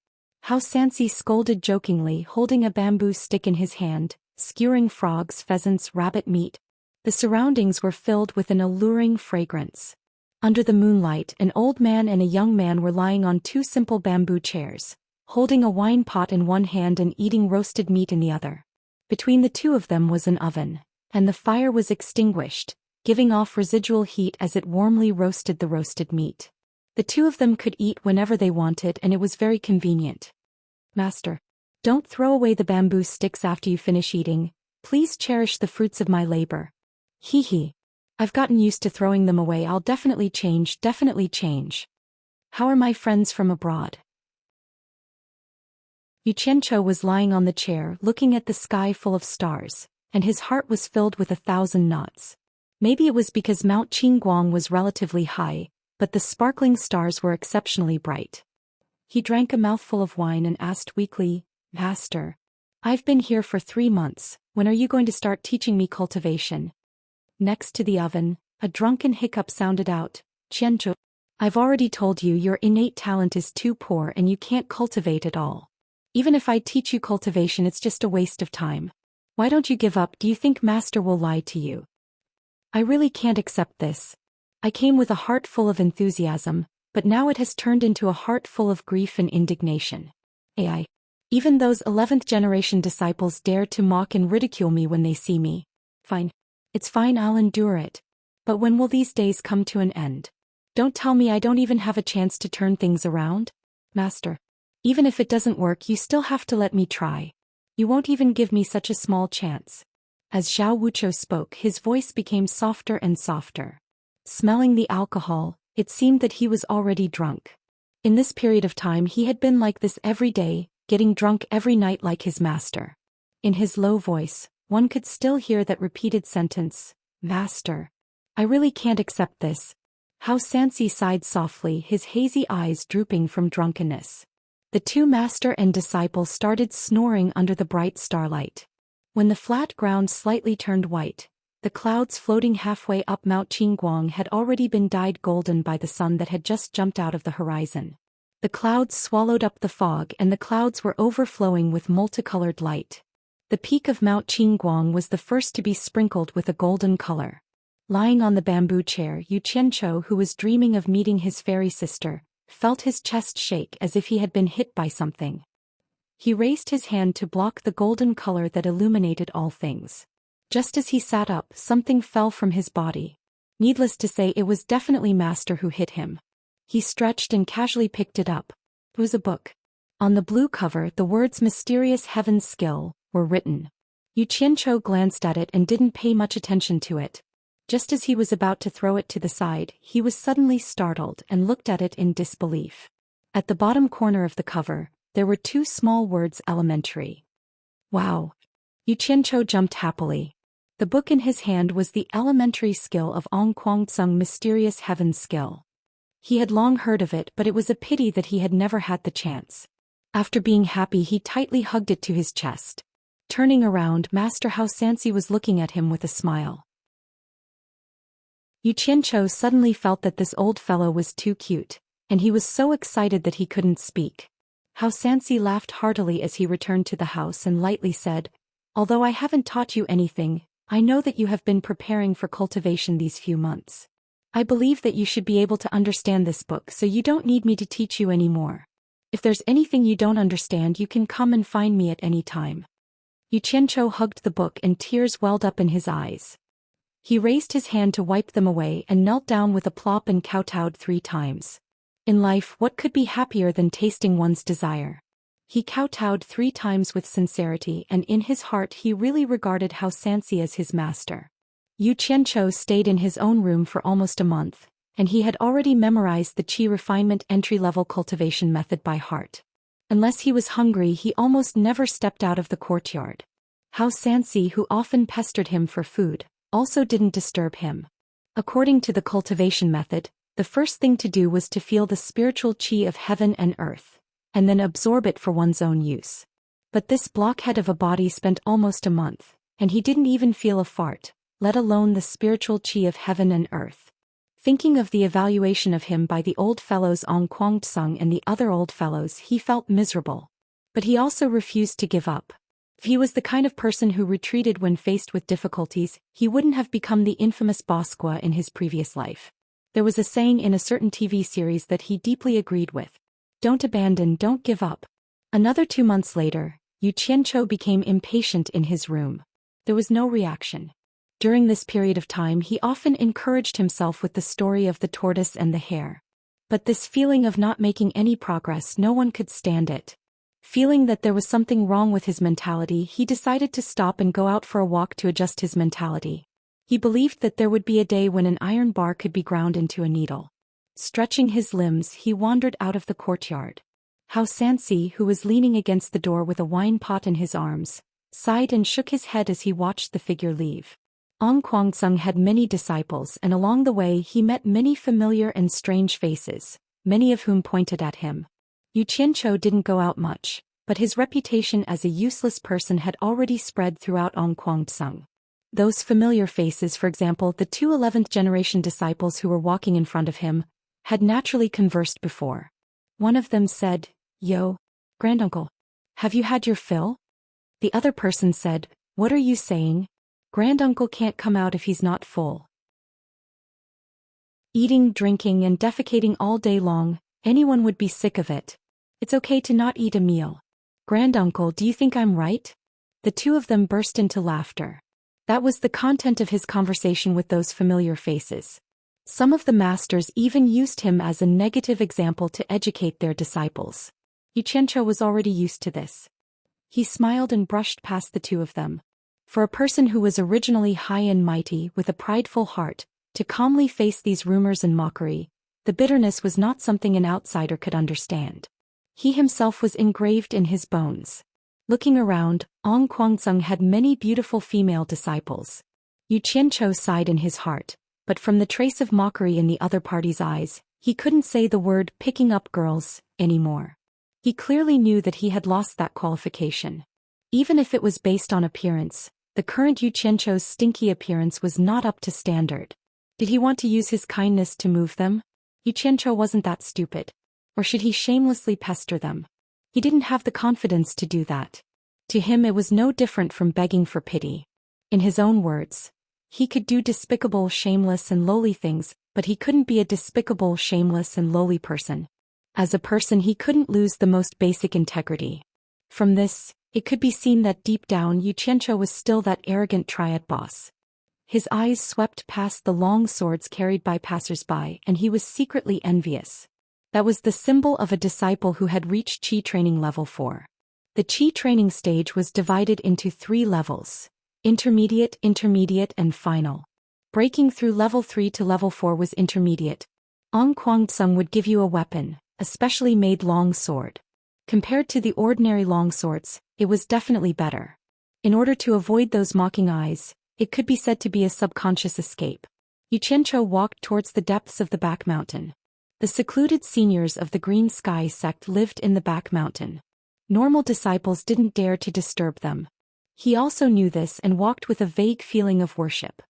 Xianxia scolded jokingly, holding a bamboo stick in his hand, skewering frogs, pheasants, rabbit meat. The surroundings were filled with an alluring fragrance. Under the moonlight, an old man and a young man were lying on two simple bamboo chairs, holding a wine pot in one hand and eating roasted meat in the other. Between the two of them was an oven, and the fire was extinguished, giving off residual heat as it warmly roasted the roasted meat. The two of them could eat whenever they wanted and it was very convenient. "Master, don't throw away the bamboo sticks after you finish eating. Please cherish the fruits of my labor." "Hee. I've gotten used to throwing them away. I'll definitely change. How are my friends from abroad?" Xianxia was lying on the chair looking at the sky full of stars, and his heart was filled with 1,000 knots. Maybe it was because Mount Qingguang was relatively high, but the sparkling stars were exceptionally bright. He drank a mouthful of wine and asked weakly, "Master, I've been here for 3 months, when are you going to start teaching me cultivation?" Next to the oven, a drunken hiccup sounded out, "Xianxia, I've already told you your innate talent is too poor and you can't cultivate at all. Even if I teach you cultivation, it's just a waste of time. Why don't you give up? Do you think master will lie to you? I really can't accept this. I came with a heart full of enthusiasm, but now it has turned into a heart full of grief and indignation. AI. Even those 11th generation disciples dare to mock and ridicule me when they see me. Fine. It's fine, I'll endure it. But when will these days come to an end? Don't tell me I don't even have a chance to turn things around? Master. Even if it doesn't work, you still have to let me try. You won't even give me such a small chance. As Zhao Wuchou spoke, his voice became softer and softer. Smelling the alcohol, it seemed that he was already drunk. In this period of time he had been like this every day, getting drunk every night like his master. In his low voice, one could still hear that repeated sentence, "Master. I really can't accept this." Xianxia sighed softly, his hazy eyes drooping from drunkenness. The two master and disciple started snoring under the bright starlight. When the flat ground slightly turned white, the clouds floating halfway up Mount Qingguang had already been dyed golden by the sun that had just jumped out of the horizon. The clouds swallowed up the fog and the clouds were overflowing with multicolored light. The peak of Mount Qingguang was the first to be sprinkled with a golden color. Lying on the bamboo chair, Yu Qianchou, who was dreaming of meeting his fairy sister, felt his chest shake as if he had been hit by something. He raised his hand to block the golden color that illuminated all things. Just as he sat up, something fell from his body. Needless to say, it was definitely Master who hit him. He stretched and casually picked it up. It was a book. On the blue cover, the words "Mysterious Heaven's Skill" were written. Yu Qianchou glanced at it and didn't pay much attention to it. Just as he was about to throw it to the side, he was suddenly startled and looked at it in disbelief. At the bottom corner of the cover, there were two small words: elementary. Wow! Yu Qianchou jumped happily. The book in his hand was the elementary skill of Ong Kwangtsung, Mysterious Heaven's Skill. He had long heard of it, but it was a pity that he had never had the chance. After being happy, he tightly hugged it to his chest. Turning around, Master Xianxia was looking at him with a smile. Yu Qianchou suddenly felt that this old fellow was too cute, and he was so excited that he couldn't speak. Xianxia laughed heartily as he returned to the house and lightly said, "Although I haven't taught you anything, I know that you have been preparing for cultivation these few months. I believe that you should be able to understand this book, so you don't need me to teach you anymore. If there's anything you don't understand, you can come and find me at any time." Yu Qianchou hugged the book and tears welled up in his eyes. He raised his hand to wipe them away and knelt down with a plop and kowtowed 3 times. In life, what could be happier than tasting one's desire? He kowtowed 3 times with sincerity, and in his heart he really regarded Xianxia as his master. Yu Qianchou stayed in his own room for almost a month, and he had already memorized the Qi refinement entry-level cultivation method by heart. Unless he was hungry, he almost never stepped out of the courtyard. Xianxia, who often pestered him for food, also didn't disturb him. According to the cultivation method, the first thing to do was to feel the spiritual qi of heaven and earth, and then absorb it for one's own use. But this blockhead of a body spent almost a month, and he didn't even feel a fart, let alone the spiritual qi of heaven and earth. Thinking of the evaluation of him by the old fellows Ong Kwangtsung and the other old fellows, he felt miserable. But he also refused to give up. If he was the kind of person who retreated when faced with difficulties, he wouldn't have become the infamous Bosqua in his previous life. There was a saying in a certain TV series that he deeply agreed with. Don't abandon, don't give up. Another 2 months later, Yu Qianchou became impatient in his room. There was no reaction. During this period of time he often encouraged himself with the story of the tortoise and the hare. But this feeling of not making any progress, no one could stand it. Feeling that there was something wrong with his mentality, he decided to stop and go out for a walk to adjust his mentality. He believed that there would be a day when an iron bar could be ground into a needle. Stretching his limbs, he wandered out of the courtyard. Xianxia, who was leaning against the door with a wine pot in his arms, sighed and shook his head as he watched the figure leave. Ong Kwangtsung had many disciples, and along the way he met many familiar and strange faces, many of whom pointed at him. Yu Qianchou didn't go out much, but his reputation as a useless person had already spread throughout Ong Kwangtsung. Those familiar faces, for example the 2 11th generation disciples who were walking in front of him, had naturally conversed before. One of them said, "Yo, granduncle, have you had your fill?" The other person said, "What are you saying? Granduncle can't come out if he's not full. Eating, drinking and defecating all day long, anyone would be sick of it. It's okay to not eat a meal. Granduncle, do you think I'm right?" The 2 of them burst into laughter. That was the content of his conversation with those familiar faces. Some of the masters even used him as a negative example to educate their disciples. Xianxia was already used to this. He smiled and brushed past the two of them. For a person who was originally high and mighty with a prideful heart, to calmly face these rumors and mockery, the bitterness was not something an outsider could understand. He himself was engraved in his bones. Looking around, Ong Guangzheng had many beautiful female disciples. Xianxia sighed in his heart, but from the trace of mockery in the other party's eyes, he couldn't say the word picking up girls anymore. He clearly knew that he had lost that qualification. Even if it was based on appearance, the current Xianxia's stinky appearance was not up to standard. Did he want to use his kindness to move them? Xianxia wasn't that stupid. Or should he shamelessly pester them? He didn't have the confidence to do that. To him it was no different from begging for pity. In his own words, he could do despicable, shameless and lowly things, but he couldn't be a despicable, shameless and lowly person. As a person he couldn't lose the most basic integrity. From this, it could be seen that deep down Xianxia was still that arrogant triad boss. His eyes swept past the long swords carried by passers-by and he was secretly envious. That was the symbol of a disciple who had reached Qi training level 4. The Qi training stage was divided into 3 levels. Intermediate, and final. Breaking through level 3 to level 4 was intermediate. Ong Guangzheng would give you a weapon, a specially made long sword. Compared to the ordinary long swords, it was definitely better. In order to avoid those mocking eyes, it could be said to be a subconscious escape. Xianxia walked towards the depths of the back mountain. The secluded seniors of the Green Sky sect lived in the back mountain. Normal disciples didn't dare to disturb them. He also knew this and walked with a vague feeling of worship.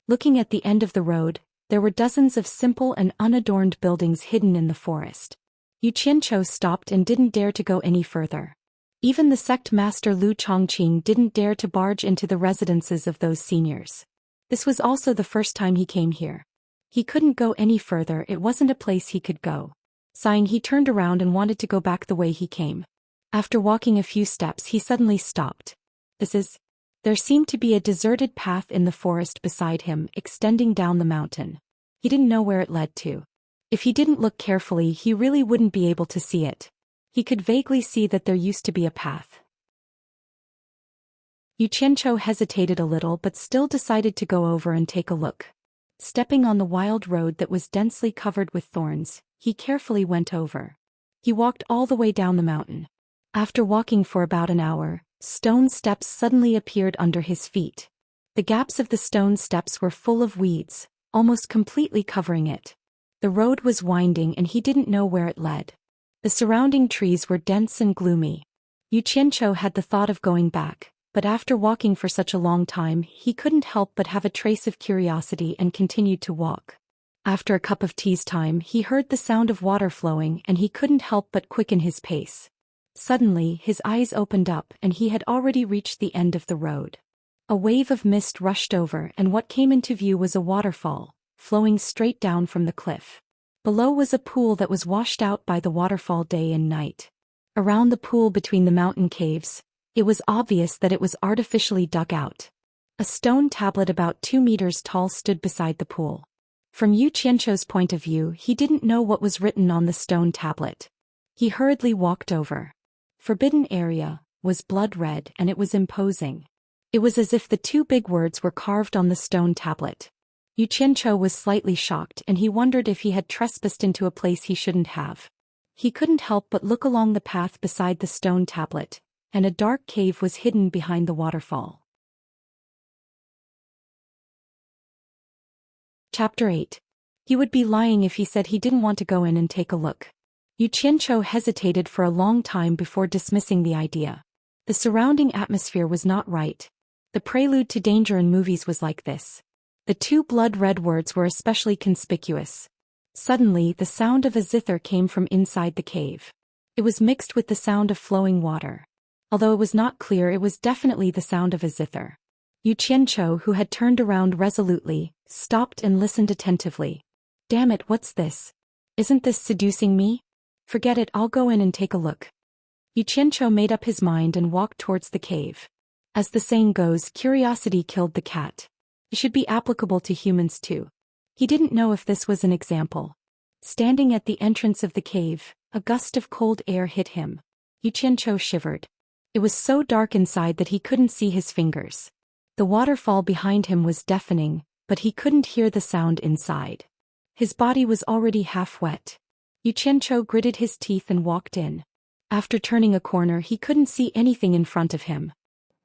Looking at the end of the road, there were dozens of simple and unadorned buildings hidden in the forest. Xianxia stopped and didn't dare to go any further. Even the sect master Lu Chongqing didn't dare to barge into the residences of those seniors. This was also the first time he came here. He couldn't go any further, it wasn't a place he could go. Sighing, he turned around and wanted to go back the way he came. After walking a few steps he suddenly stopped. There seemed to be a deserted path in the forest beside him, extending down the mountain. He didn't know where it led to. If he didn't look carefully he really wouldn't be able to see it. He could vaguely see that there used to be a path. Xianxia hesitated a little but still decided to go over and take a look. Stepping on the wild road that was densely covered with thorns, he carefully went over. He walked all the way down the mountain. After walking for about an hour, stone steps suddenly appeared under his feet. The gaps of the stone steps were full of weeds, almost completely covering it. The road was winding and he didn't know where it led. The surrounding trees were dense and gloomy. Xianxia had the thought of going back, but after walking for such a long time he couldn't help but have a trace of curiosity and continued to walk. After a cup of tea's time he heard the sound of water flowing and he couldn't help but quicken his pace. Suddenly his eyes opened up and he had already reached the end of the road. A wave of mist rushed over and what came into view was a waterfall, flowing straight down from the cliff. Below was a pool that was washed out by the waterfall day and night. Around the pool between the mountain caves, it was obvious that it was artificially dug out. A stone tablet about 2 meters tall stood beside the pool. From Xianxia's point of view he didn't know what was written on the stone tablet. He hurriedly walked over. Forbidden area was blood red and it was imposing. It was as if the 2 big words were carved on the stone tablet. Xianxia was slightly shocked and he wondered if he had trespassed into a place he shouldn't have. He couldn't help but look along the path beside the stone tablet, and a dark cave was hidden behind the waterfall. Chapter 8. He would be lying if he said he didn't want to go in and take a look. Xianxia hesitated for a long time before dismissing the idea. The surrounding atmosphere was not right. The prelude to danger in movies was like this. The 2 blood-red words were especially conspicuous. Suddenly the sound of a zither came from inside the cave. It was mixed with the sound of flowing water. Although it was not clear, it was definitely the sound of a zither. Xianxia, who had turned around resolutely, stopped and listened attentively. Damn it, what's this? Isn't this seducing me? Forget it, I'll go in and take a look. Xianxia made up his mind and walked towards the cave. As the saying goes, curiosity killed the cat. It should be applicable to humans too. He didn't know if this was an example. Standing at the entrance of the cave, a gust of cold air hit him. Xianxia shivered. It was so dark inside that he couldn't see his fingers. The waterfall behind him was deafening, but he couldn't hear the sound inside. His body was already half wet. Xianxia gritted his teeth and walked in. After turning a corner, he couldn't see anything in front of him.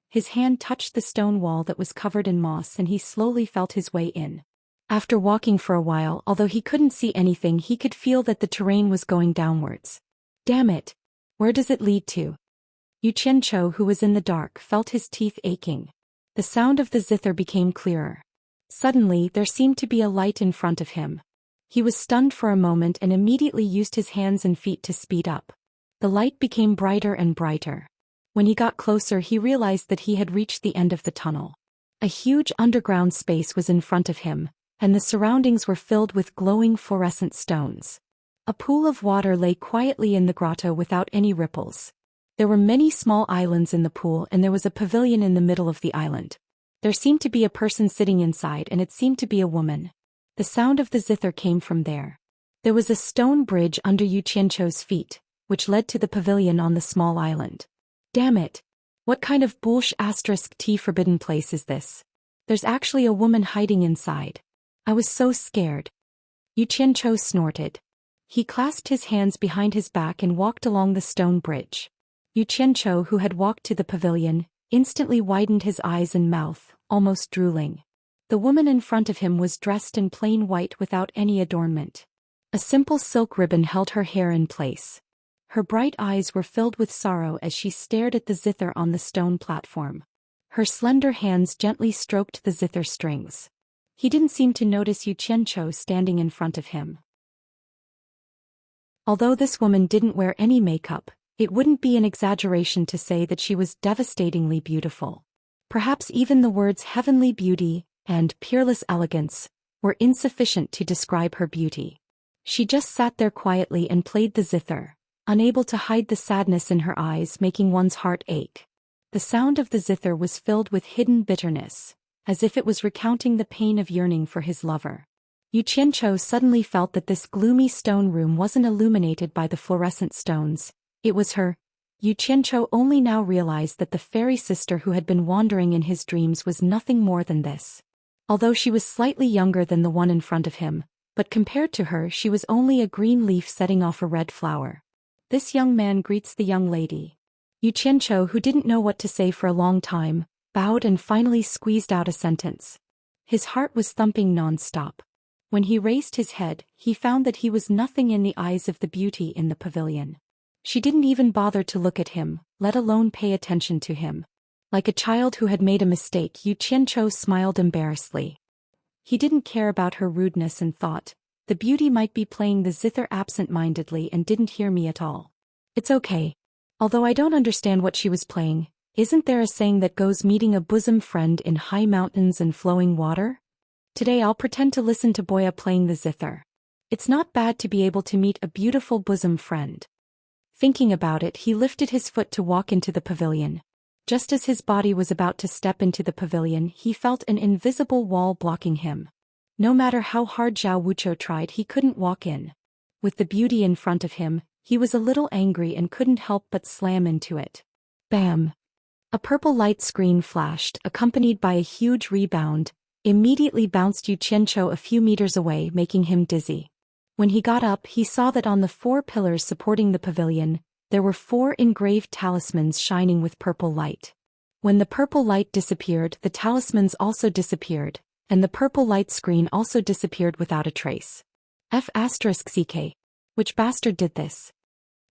His hand touched the stone wall that was covered in moss and he slowly felt his way in. After walking for a while, although he couldn't see anything, he could feel that the terrain was going downwards. Damn it! Where does it lead to? Xianxia, who was in the dark, felt his teeth aching. The sound of the zither became clearer. Suddenly, there seemed to be a light in front of him. He was stunned for a moment and immediately used his hands and feet to speed up. The light became brighter and brighter. When he got closer, he realized that he had reached the end of the tunnel. A huge underground space was in front of him, and the surroundings were filled with glowing fluorescent stones. A pool of water lay quietly in the grotto without any ripples. There were many small islands in the pool and there was a pavilion in the middle of the island. There seemed to be a person sitting inside and it seemed to be a woman. The sound of the zither came from there. There was a stone bridge under Xianxia's feet, which led to the pavilion on the small island. Damn it! What kind of *T forbidden place is this? There's actually a woman hiding inside. I was so scared. Xianxia snorted. He clasped his hands behind his back and walked along the stone bridge. Xianxia, who had walked to the pavilion, instantly widened his eyes and mouth, almost drooling. The woman in front of him was dressed in plain white without any adornment. A simple silk ribbon held her hair in place. Her bright eyes were filled with sorrow as she stared at the zither on the stone platform. Her slender hands gently stroked the zither strings. He didn't seem to notice Xianxia standing in front of him. Although this woman didn't wear any makeup, it wouldn't be an exaggeration to say that she was devastatingly beautiful. Perhaps even the words heavenly beauty and peerless elegance were insufficient to describe her beauty. She just sat there quietly and played the zither, unable to hide the sadness in her eyes, making one's heart ache. The sound of the zither was filled with hidden bitterness, as if it was recounting the pain of yearning for his lover. Xianxia suddenly felt that this gloomy stone room wasn't illuminated by the fluorescent stones. It was her. Xianxia only now realized that the fairy sister who had been wandering in his dreams was nothing more than this. Although she was slightly younger than the one in front of him, but compared to her she was only a green leaf setting off a red flower. This young man greets the young lady. Xianxia, who didn't know what to say for a long time, bowed and finally squeezed out a sentence. His heart was thumping non-stop. When he raised his head, he found that he was nothing in the eyes of the beauty in the pavilion. She didn't even bother to look at him, let alone pay attention to him. Like a child who had made a mistake, Xianxia smiled embarrassedly. He didn't care about her rudeness and thought, the beauty might be playing the zither absent-mindedly and didn't hear me at all. It's okay. Although I don't understand what she was playing, isn't there a saying that goes meeting a bosom friend in high mountains and flowing water? Today I'll pretend to listen to Boya playing the zither. It's not bad to be able to meet a beautiful bosom friend. Thinking about it, he lifted his foot to walk into the pavilion. Just as his body was about to step into the pavilion, he felt an invisible wall blocking him. No matter how hard Zhao Wuxia tried, he couldn't walk in. With the beauty in front of him, he was a little angry and couldn't help but slam into it. Bam! A purple light screen flashed, accompanied by a huge rebound, immediately bounced Xianxia a few meters away, making him dizzy. When he got up, he saw that on the 4 pillars supporting the pavilion, there were 4 engraved talismans shining with purple light. When the purple light disappeared, the talismans also disappeared, and the purple light screen also disappeared without a trace. F***ck. Which bastard did this?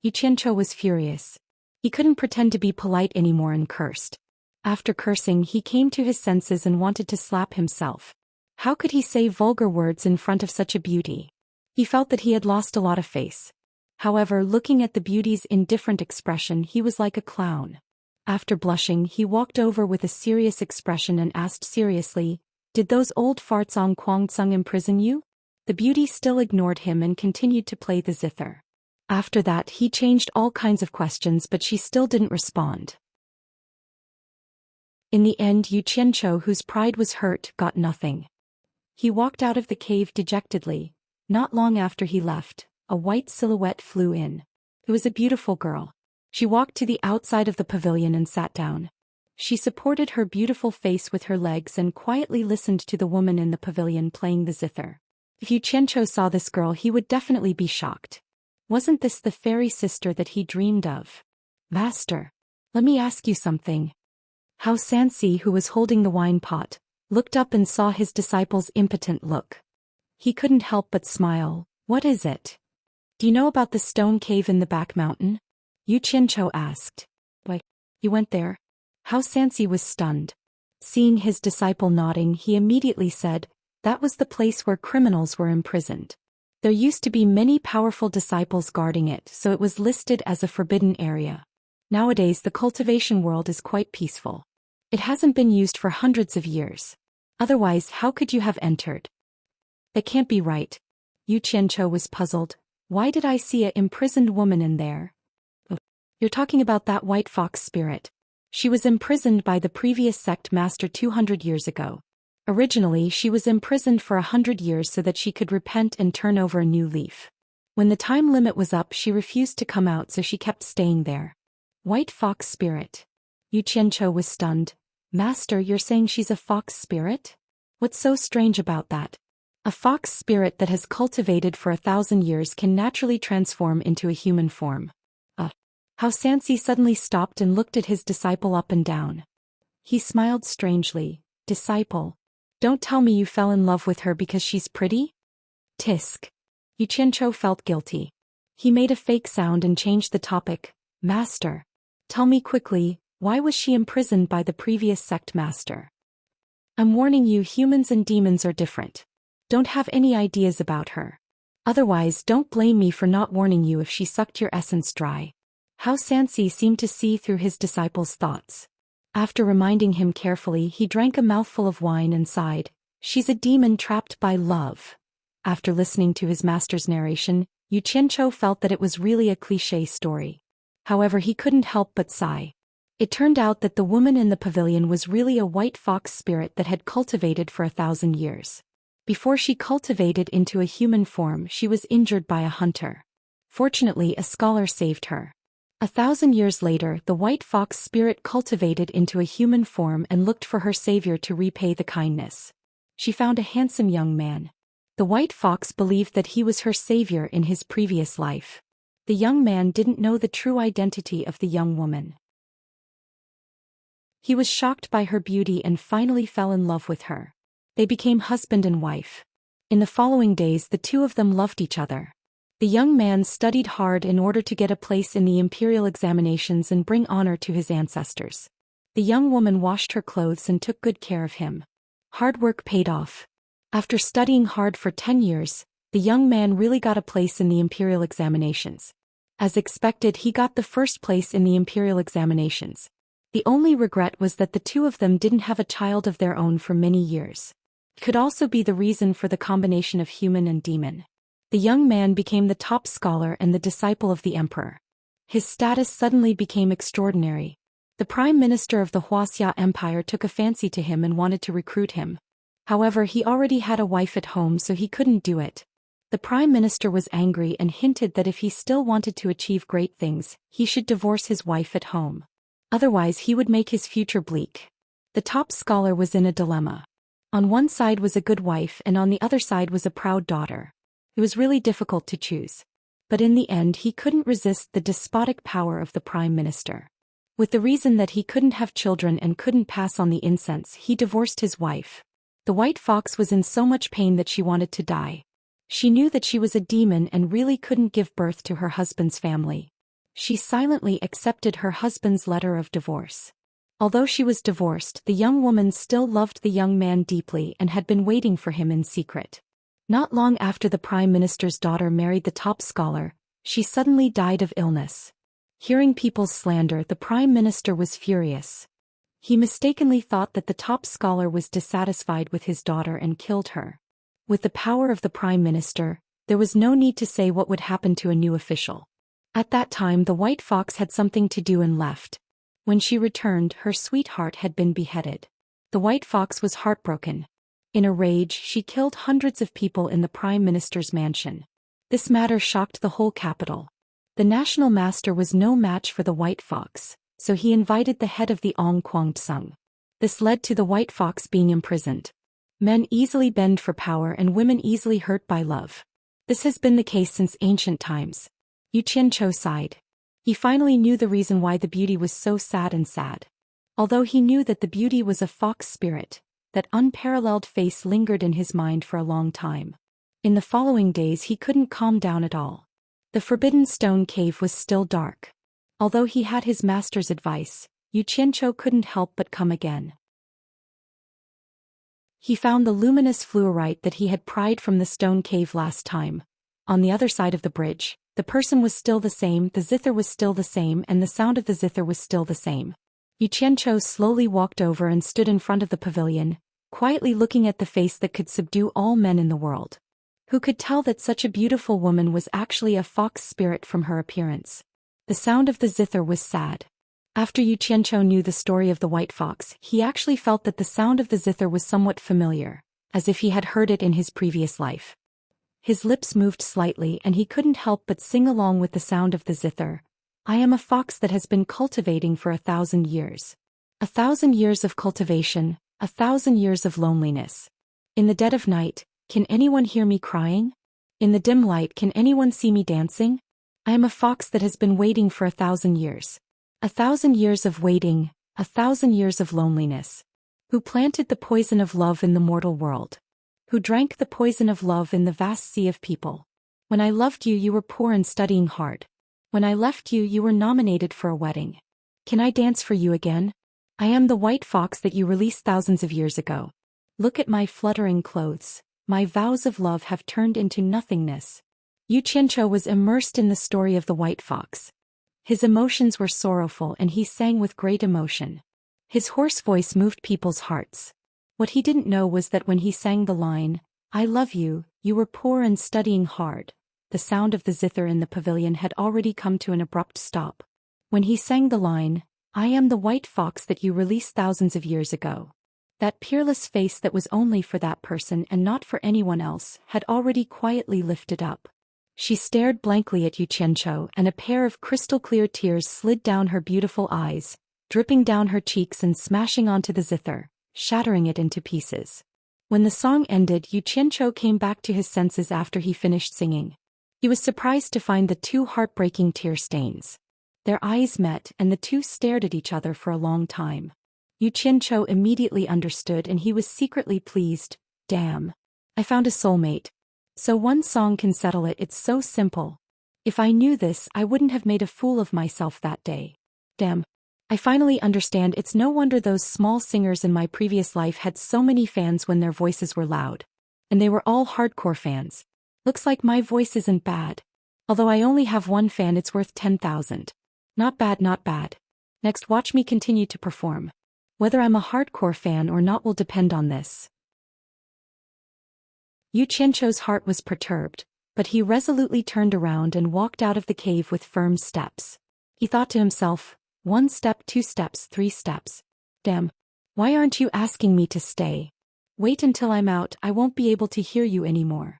Xianxia was furious. He couldn't pretend to be polite anymore and cursed. After cursing, he came to his senses and wanted to slap himself. How could he say vulgar words in front of such a beauty? He felt that he had lost a lot of face. However, looking at the beauty's indifferent expression, he was like a clown. After blushing, he walked over with a serious expression and asked seriously, "Did those old farts on Guangzhong imprison you?" The beauty still ignored him and continued to play the zither. After that, he changed all kinds of questions, but she still didn't respond. In the end, Xianxia, whose pride was hurt, got nothing. He walked out of the cave dejectedly. Not long after he left, a white silhouette flew in. It was a beautiful girl. She walked to the outside of the pavilion and sat down. She supported her beautiful face with her legs and quietly listened to the woman in the pavilion playing the zither. If Xianxia saw this girl, he would definitely be shocked. Wasn't this the fairy sister that he dreamed of? Master, let me ask you something. Xianxia, who was holding the wine pot, looked up and saw his disciple's impotent look. He couldn't help but smile. What is it? Do you know about the stone cave in the back mountain? Xianxia asked. Why, you went there? Xianxia was stunned. Seeing his disciple nodding, he immediately said, that was the place where criminals were imprisoned. There used to be many powerful disciples guarding it, so it was listed as a forbidden area. Nowadays the cultivation world is quite peaceful. It hasn't been used for hundreds of years. Otherwise, how could you have entered? That can't be right. Xianxia was puzzled. Why did I see an imprisoned woman in there? Oh, you're talking about that white fox spirit. She was imprisoned by the previous sect master 200 years ago. Originally, she was imprisoned for 100 years so that she could repent and turn over a new leaf. When the time limit was up, she refused to come out, so she kept staying there. White fox spirit. Xianxia was stunned. Master, you're saying she's a fox spirit? What's so strange about that? A fox spirit that has cultivated for 1,000 years can naturally transform into a human form. Xianxia suddenly stopped and looked at his disciple up and down. He smiled strangely. Disciple, don't tell me you fell in love with her because she's pretty? Tisk. Xianxia felt guilty. He made a fake sound and changed the topic. Master, tell me quickly, why was she imprisoned by the previous sect master? I'm warning you, humans and demons are different. Don't have any ideas about her. Otherwise, don't blame me for not warning you if she sucked your essence dry. Xianxia seemed to see through his disciple's thoughts. After reminding him carefully, he drank a mouthful of wine and sighed. She's a demon trapped by love. After listening to his master's narration, Xianxia felt that it was really a cliché story. However, he couldn't help but sigh. It turned out that the woman in the pavilion was really a white fox spirit that had cultivated for 1,000 years. Before she cultivated into a human form, she was injured by a hunter. Fortunately, a scholar saved her. 1,000 years later, the white fox spirit cultivated into a human form and looked for her savior to repay the kindness. She found a handsome young man. The white fox believed that he was her savior in his previous life. The young man didn't know the true identity of the young woman. He was shocked by her beauty and finally fell in love with her. They became husband and wife. In the following days, the two of them loved each other. The young man studied hard in order to get a place in the imperial examinations and bring honor to his ancestors. The young woman washed her clothes and took good care of him. Hard work paid off. After studying hard for 10 years, the young man really got a place in the imperial examinations. As expected, he got the first place in the imperial examinations. The only regret was that the two of them didn't have a child of their own for many years. It could also be the reason for the combination of human and demon. The young man became the top scholar and the disciple of the emperor. His status suddenly became extraordinary. The prime minister of the Wuxia Empire took a fancy to him and wanted to recruit him. However, he already had a wife at home, so he couldn't do it. The prime minister was angry and hinted that if he still wanted to achieve great things, he should divorce his wife at home. Otherwise, he would make his future bleak. The top scholar was in a dilemma. On one side was a good wife and on the other side was a proud daughter. It was really difficult to choose. But in the end, he couldn't resist the despotic power of the prime minister. With the reason that he couldn't have children and couldn't pass on the incense, he divorced his wife. The white fox was in so much pain that she wanted to die. She knew that she was a demon and really couldn't give birth to her husband's family. She silently accepted her husband's letter of divorce. Although she was divorced, the young woman still loved the young man deeply and had been waiting for him in secret. Not long after the prime minister's daughter married the top scholar, she suddenly died of illness. Hearing people's slander, the prime minister was furious. He mistakenly thought that the top scholar was dissatisfied with his daughter and killed her. With the power of the prime minister, there was no need to say what would happen to a new official. At that time, the white fox had something to do and left. When she returned, her sweetheart had been beheaded. The white fox was heartbroken. In a rage, she killed hundreds of people in the prime minister's mansion. This matter shocked the whole capital. The national master was no match for the white fox, so he invited the head of the Ong Kwang Tsung. This led to the white fox being imprisoned. Men easily bend for power and women easily hurt by love. This has been the case since ancient times. Yu Qianzhou sighed. He finally knew the reason why the beauty was so sad and sad. Although he knew that the beauty was a fox spirit, that unparalleled face lingered in his mind for a long time. In the following days he couldn't calm down at all. The forbidden stone cave was still dark. Although he had his master's advice, Yu Qianzhou couldn't help but come again. He found the luminous fluorite that he had pried from the stone cave last time. On the other side of the bridge, the person was still the same, the zither was still the same, and the sound of the zither was still the same. Yu Qianzhou slowly walked over and stood in front of the pavilion, quietly looking at the face that could subdue all men in the world. Who could tell that such a beautiful woman was actually a fox spirit from her appearance? The sound of the zither was sad. After Yu Qianzhou knew the story of the white fox, he actually felt that the sound of the zither was somewhat familiar, as if he had heard it in his previous life. His lips moved slightly and he couldn't help but sing along with the sound of the zither. I am a fox that has been cultivating for 1,000 years. 1,000 years of cultivation, 1,000 years of loneliness. In the dead of night, can anyone hear me crying? In the dim light, can anyone see me dancing? I am a fox that has been waiting for 1,000 years. 1,000 years of waiting, 1,000 years of loneliness. Who planted the poison of love in the mortal world? Who drank the poison of love in the vast sea of people? When I loved you, you were poor and studying hard. When I left you, you were nominated for a wedding. Can I dance for you again? I am the white fox that you released thousands of years ago. Look at my fluttering clothes. My vows of love have turned into nothingness. Yu Qianzhou was immersed in the story of the white fox. His emotions were sorrowful and he sang with great emotion. His hoarse voice moved people's hearts. What he didn't know was that when he sang the line, I love you, you were poor and studying hard, the sound of the zither in the pavilion had already come to an abrupt stop. When he sang the line, I am the white fox that you released thousands of years ago. That peerless face that was only for that person and not for anyone else had already quietly lifted up. She stared blankly at Yu Qianzhou and a pair of crystal-clear tears slid down her beautiful eyes, dripping down her cheeks and smashing onto the zither, shattering it into pieces. When the song ended, Yu Qianzhou came back to his senses after he finished singing. He was surprised to find the two heartbreaking tear stains. Their eyes met and the two stared at each other for a long time. Yu Qianzhou immediately understood and he was secretly pleased. Damn. I found a soulmate. So one song can settle it, it's so simple. If I knew this, I wouldn't have made a fool of myself that day. Damn. I finally understand, it's no wonder those small singers in my previous life had so many fans when their voices were loud. And they were all hardcore fans. Looks like my voice isn't bad. Although I only have one fan, it's worth 10,000. Not bad, not bad. Next, watch me continue to perform. Whether I'm a hardcore fan or not will depend on this. Yu Qianzhou's heart was perturbed, but he resolutely turned around and walked out of the cave with firm steps. He thought to himself, 1 step, 2 steps, 3 steps. Damn. Why aren't you asking me to stay? Wait until I'm out, I won't be able to hear you anymore.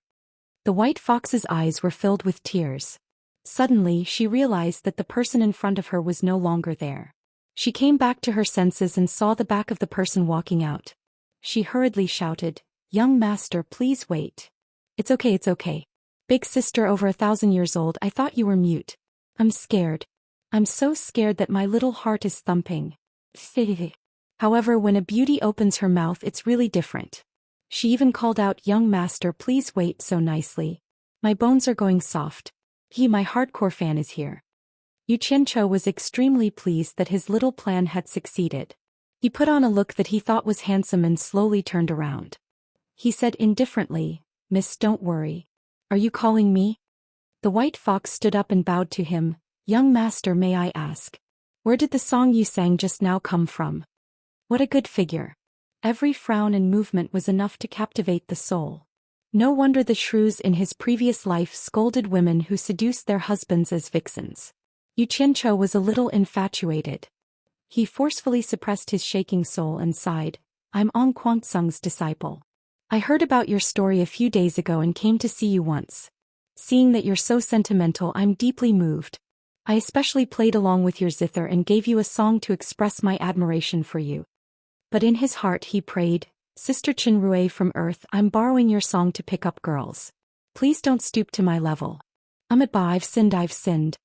The white fox's eyes were filled with tears. Suddenly, she realized that the person in front of her was no longer there. She came back to her senses and saw the back of the person walking out. She hurriedly shouted, Young master, please wait. It's okay, it's okay. Big sister over 1,000 years old, I thought you were mute. I'm scared. I'm so scared that my little heart is thumping. However, when a beauty opens her mouth, it's really different. She even called out, Young master, please wait, so nicely. My bones are going soft. My hardcore fan is here. Yu Qianzhou was extremely pleased that his little plan had succeeded. He put on a look that he thought was handsome and slowly turned around. He said indifferently, Miss, don't worry. Are you calling me? The white fox stood up and bowed to him. Young master, may I ask? Where did the song you sang just now come from? What a good figure. Every frown and movement was enough to captivate the soul. No wonder the shrews in his previous life scolded women who seduced their husbands as vixens. Yu Qianzhou was a little infatuated. He forcefully suppressed his shaking soul and sighed, I'm Ong Kwang Tsung's disciple. I heard about your story a few days ago and came to see you once. Seeing that you're so sentimental, I'm deeply moved. I especially played along with your zither and gave you a song to express my admiration for you. But in his heart he prayed, Sister Chenrue from Earth, I'm borrowing your song to pick up girls. Please don't stoop to my level. I've sinned.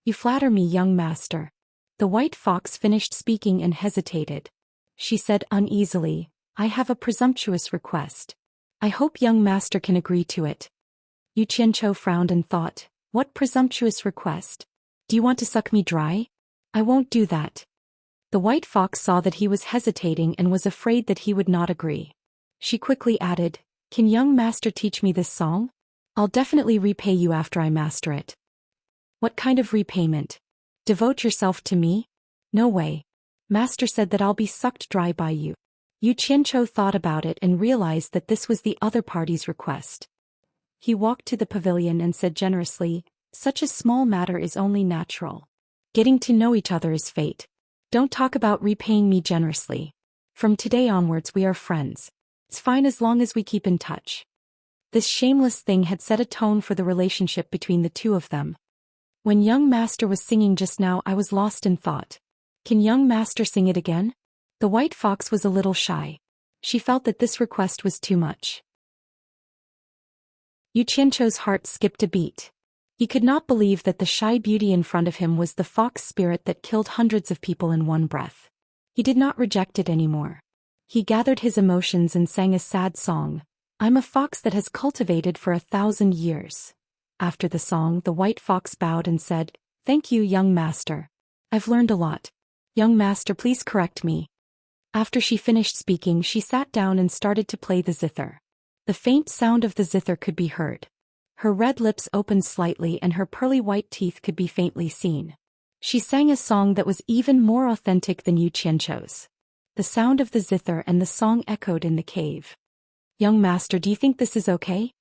You flatter me, young master. The white fox finished speaking and hesitated. She said uneasily, I have a presumptuous request. I hope young master can agree to it. Yu Qianzhou frowned and thought, what presumptuous request? Do you want to suck me dry? I won't do that. The white fox saw that he was hesitating and was afraid that he would not agree. She quickly added, can young master teach me this song? I'll definitely repay you after I master it. What kind of repayment? Devote yourself to me? No way. Master said that I'll be sucked dry by you. Yu Qianzhou thought about it and realized that this was the other party's request. He walked to the pavilion and said generously, such a small matter is only natural. Getting to know each other is fate. Don't talk about repaying me generously. From today onwards we are friends. It's fine as long as we keep in touch. This shameless thing had set a tone for the relationship between the two of them. When young master was singing just now, I was lost in thought. Can young master sing it again? The white fox was a little shy. She felt that this request was too much. Yu Qianzhou's heart skipped a beat. He could not believe that the shy beauty in front of him was the fox spirit that killed hundreds of people in one breath. He did not reject it anymore. He gathered his emotions and sang a sad song. I'm a fox that has cultivated for 1,000 years. After the song, the white fox bowed and said, thank you, young master. I've learned a lot. Young master, please correct me. After she finished speaking, she sat down and started to play the zither. The faint sound of the zither could be heard. Her red lips opened slightly and her pearly white teeth could be faintly seen. She sang a song that was even more authentic than Yu Qianzhou's. The sound of the zither and the song echoed in the cave. Young master, do you think this is okay?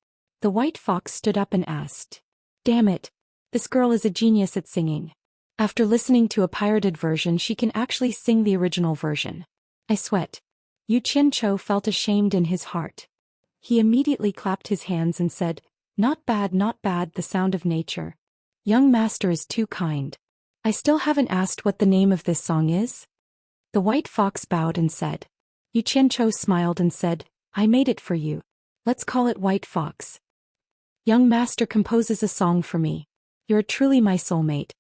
The white fox stood up and asked. Damn it. This girl is a genius at singing. After listening to a pirated version, she can actually sing the original version. I sweat. Yu Qianzhou felt ashamed in his heart. He immediately clapped his hands and said, not bad, the sound of nature. Young master is too kind. I still haven't asked what the name of this song is. The white fox bowed and said. Yu Qianzhou smiled and said, I made it for you. Let's call it White Fox. Young master composes a song for me. You're truly my soulmate.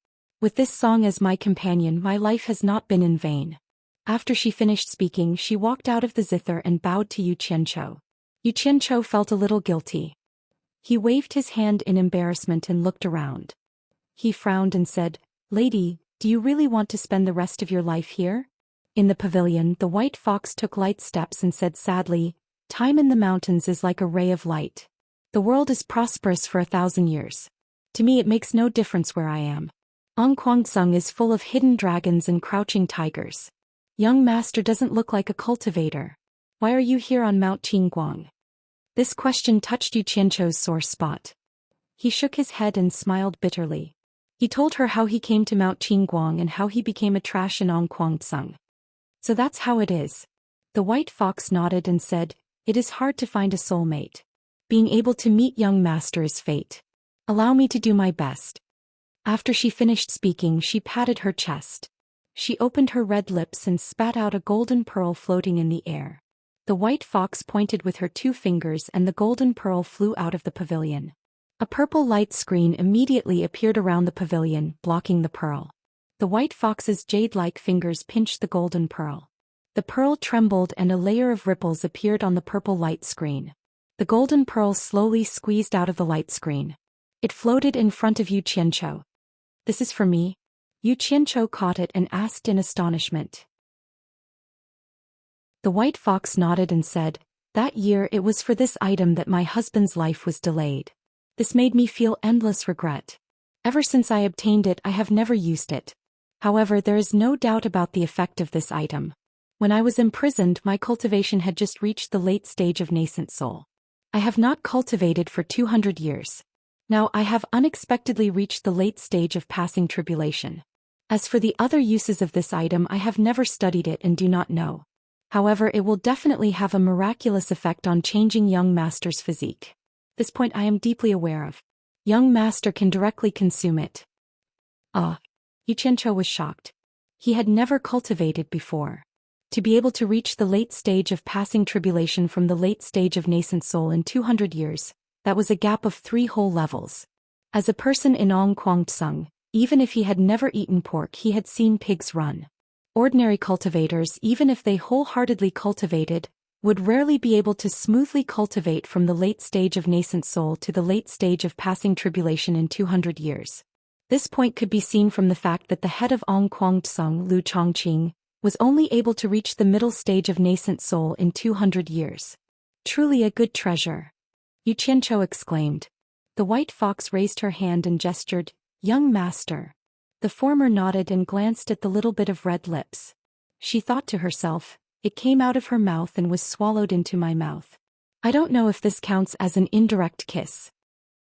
With this song as my companion, my life has not been in vain. After she finished speaking, she walked out of the zither and bowed to Yu Qianzhou. Yu Qianzhou felt a little guilty. He waved his hand in embarrassment and looked around. He frowned and said, Lady, do you really want to spend the rest of your life here? In the pavilion, the white fox took light steps and said sadly, time in the mountains is like a ray of light. The world is prosperous for 1,000 years. To me it makes no difference where I am. Angquangsung is full of hidden dragons and crouching tigers. Young master doesn't look like a cultivator. Why are you here on Mount Qingguang? This question touched Yu Qianzhou's sore spot. He shook his head and smiled bitterly. He told her how he came to Mount Qingguang and how he became a trash in Angquangsung. So that's how it is. The white fox nodded and said, it is hard to find a soulmate. Being able to meet young master is fate. Allow me to do my best. After she finished speaking, she patted her chest. She opened her red lips and spat out a golden pearl floating in the air. The white fox pointed with her 2 fingers and the golden pearl flew out of the pavilion. A purple light screen immediately appeared around the pavilion, blocking the pearl. The white fox's jade-like fingers pinched the golden pearl. The pearl trembled and a layer of ripples appeared on the purple light screen. The golden pearl slowly squeezed out of the light screen. It floated in front of Yu Qianzhou. This is for me? Yu Qianzhou caught it and asked in astonishment. The white fox nodded and said, that year it was for this item that my husband's life was delayed. This made me feel endless regret. Ever since I obtained it, I have never used it. However, there is no doubt about the effect of this item. When I was imprisoned, my cultivation had just reached the late stage of nascent soul. I have not cultivated for 200 years. Now I have unexpectedly reached the late stage of passing tribulation. As for the other uses of this item, I have never studied it and do not know. However, it will definitely have a miraculous effect on changing young master's physique. This point I am deeply aware of. Young master can directly consume it. Xianxia was shocked. He had never cultivated before. To be able to reach the late stage of passing tribulation from the late stage of nascent soul in 200 years, that was a gap of 3 whole levels. As a person in Ong Kwang Tsung, even if he had never eaten pork, he had seen pigs run. Ordinary cultivators, even if they wholeheartedly cultivated, would rarely be able to smoothly cultivate from the late stage of nascent soul to the late stage of passing tribulation in 200 years. This point could be seen from the fact that the head of Ong Kwang Tsung, Lu Chongqing, was only able to reach the middle stage of nascent soul in 200 years. Truly a good treasure. Xianxia exclaimed. The white fox raised her hand and gestured, "Young master." The former nodded and glanced at the little bit of red lips. She thought to herself, "It came out of her mouth and was swallowed into my mouth. I don't know if this counts as an indirect kiss."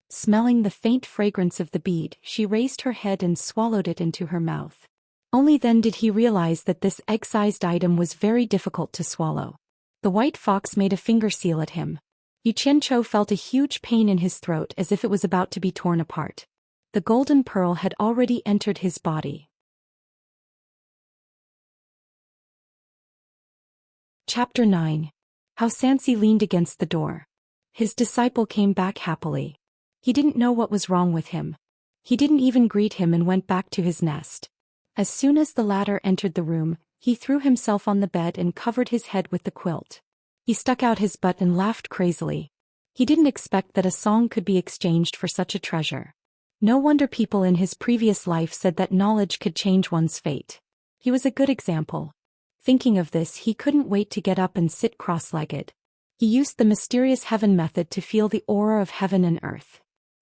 Smelling the faint fragrance of the bead, she raised her head and swallowed it into her mouth. Only then did he realize that this egg-sized item was very difficult to swallow. The white fox made a finger seal at him. Xianxia felt a huge pain in his throat as if it was about to be torn apart. The golden pearl had already entered his body. Chapter 9. How Xianxia leaned against the door. His disciple came back happily. He didn't know what was wrong with him. He didn't even greet him and went back to his nest. As soon as the latter entered the room, he threw himself on the bed and covered his head with the quilt. He stuck out his butt and laughed crazily. He didn't expect that a song could be exchanged for such a treasure. No wonder people in his previous life said that knowledge could change one's fate. He was a good example. Thinking of this, he couldn't wait to get up and sit cross-legged. He used the mysterious heaven method to feel the aura of heaven and earth.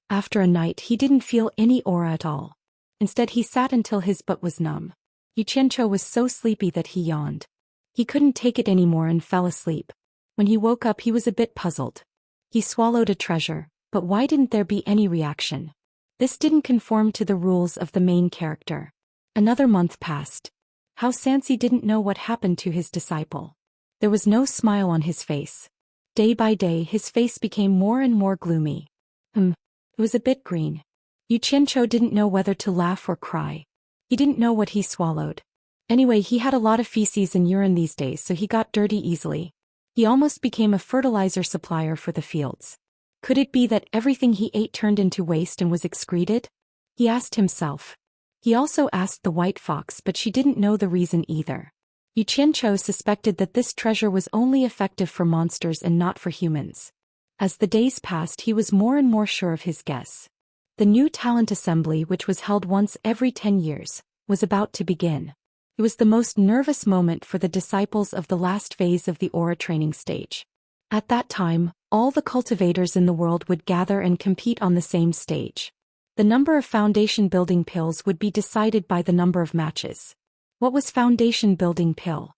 After a night, he didn't feel any aura at all. Instead, he sat until his butt was numb. Xianxia was so sleepy that he yawned. He couldn't take it anymore and fell asleep. When he woke up, he was a bit puzzled. He swallowed a treasure, but why didn't there be any reaction? This didn't conform to the rules of the main character. Another month passed. How Xianxia didn't know what happened to his disciple. There was no smile on his face. Day by day, his face became more and more gloomy. It was a bit green. Xianxia didn't know whether to laugh or cry. He didn't know what he swallowed. Anyway, he had a lot of feces and urine these days, so he got dirty easily. He almost became a fertilizer supplier for the fields. Could it be that everything he ate turned into waste and was excreted? He asked himself. He also asked the white fox, but she didn't know the reason either. Xianxia suspected that this treasure was only effective for monsters and not for humans. As the days passed, he was more and more sure of his guess. The new talent assembly, which was held once every 10 years, was about to begin. It was the most nervous moment for the disciples of the last phase of the aura training stage. At that time, all the cultivators in the world would gather and compete on the same stage. The number of foundation building pills would be decided by the number of matches. What was foundation building pill?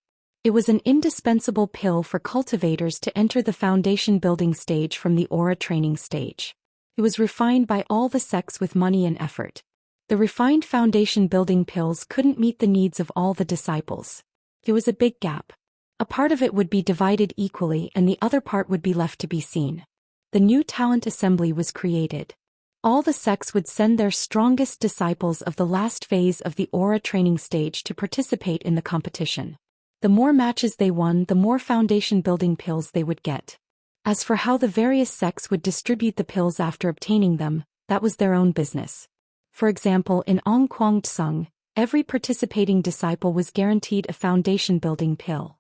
It was an indispensable pill for cultivators to enter the foundation building stage from the aura training stage. It was refined by all the sects with money and effort. The refined foundation building pills couldn't meet the needs of all the disciples. There was a big gap. A part of it would be divided equally and the other part would be left to be seen. The new talent assembly was created. All the sects would send their strongest disciples of the last phase of the aura training stage to participate in the competition. The more matches they won, the more foundation building pills they would get. As for how the various sects would distribute the pills after obtaining them, that was their own business. For example, in Ong Kwang Tsung, every participating disciple was guaranteed a foundation building pill.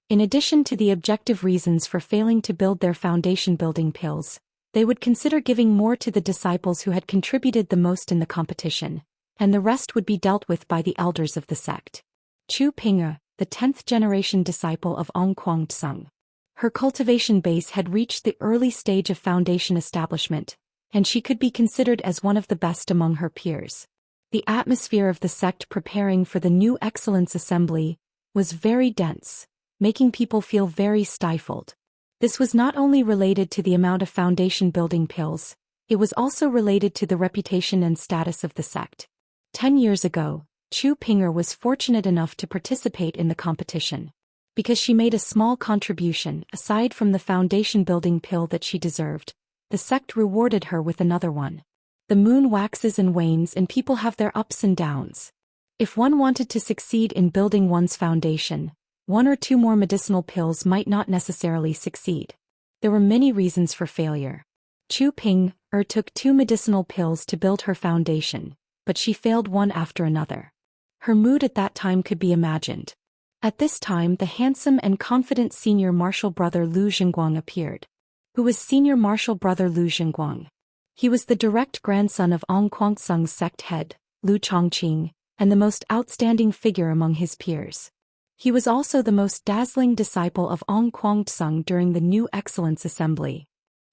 In addition to the objective reasons for failing to build their foundation building pills, they would consider giving more to the disciples who had contributed the most in the competition, and the rest would be dealt with by the elders of the sect. Chu Ping'e, the 10th generation disciple of Ong Kwang Tsung. Her cultivation base had reached the early stage of foundation establishment, and she could be considered as one of the best among her peers. The atmosphere of the sect preparing for the new excellence assembly was very dense, making people feel very stifled. This was not only related to the amount of foundation building pills, it was also related to the reputation and status of the sect. 10 years ago, Chu Ping'er was fortunate enough to participate in the competition. Because she made a small contribution, aside from the foundation-building pill that she deserved, the sect rewarded her with another one. The moon waxes and wanes and people have their ups and downs. If one wanted to succeed in building one's foundation, 1 or 2 more medicinal pills might not necessarily succeed. There were many reasons for failure. Chu Ping'er took 2 medicinal pills to build her foundation, but she failed one after another. Her mood at that time could be imagined. At this time the handsome and confident senior martial brother Lu Zhenguang appeared. Who was senior martial brother Lu Zhenguang? He was the direct grandson of Ong Kuangsung's sect head, Lu Chongqing, and the most outstanding figure among his peers. He was also the most dazzling disciple of Ong Kuangsung during the New Excellence Assembly.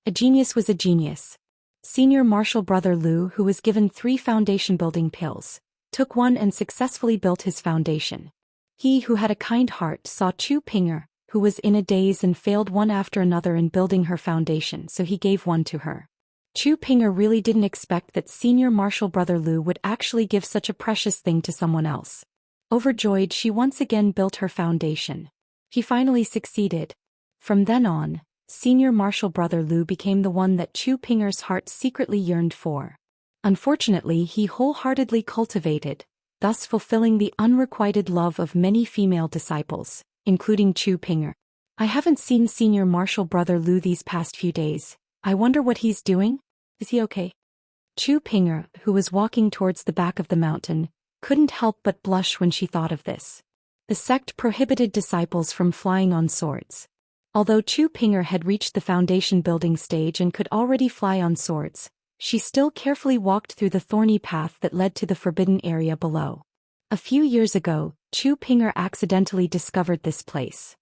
A genius was a genius. Senior martial brother Lu, who was given 3 foundation-building pills, took one and successfully built his foundation. He who had a kind heart saw Chu Ping'er, who was in a daze and failed one after another in building her foundation, so he gave one to her. Chu Ping'er really didn't expect that senior martial brother Lu would actually give such a precious thing to someone else. Overjoyed, she once again built her foundation. He finally succeeded. From then on, senior martial brother Lu became the one that Chu Ping'er's heart secretly yearned for. Unfortunately, he wholeheartedly cultivated, thus fulfilling the unrequited love of many female disciples, including Chu Ping'er. I haven't seen senior martial brother Lu these past few days. I wonder what he's doing? Is he okay? Chu Ping'er, who was walking towards the back of the mountain, couldn't help but blush when she thought of this. The sect prohibited disciples from flying on swords. Although Chu Ping'er had reached the foundation building stage and could already fly on swords, she still carefully walked through the thorny path that led to the forbidden area below. A few years ago, Chu Ping'er accidentally discovered this place.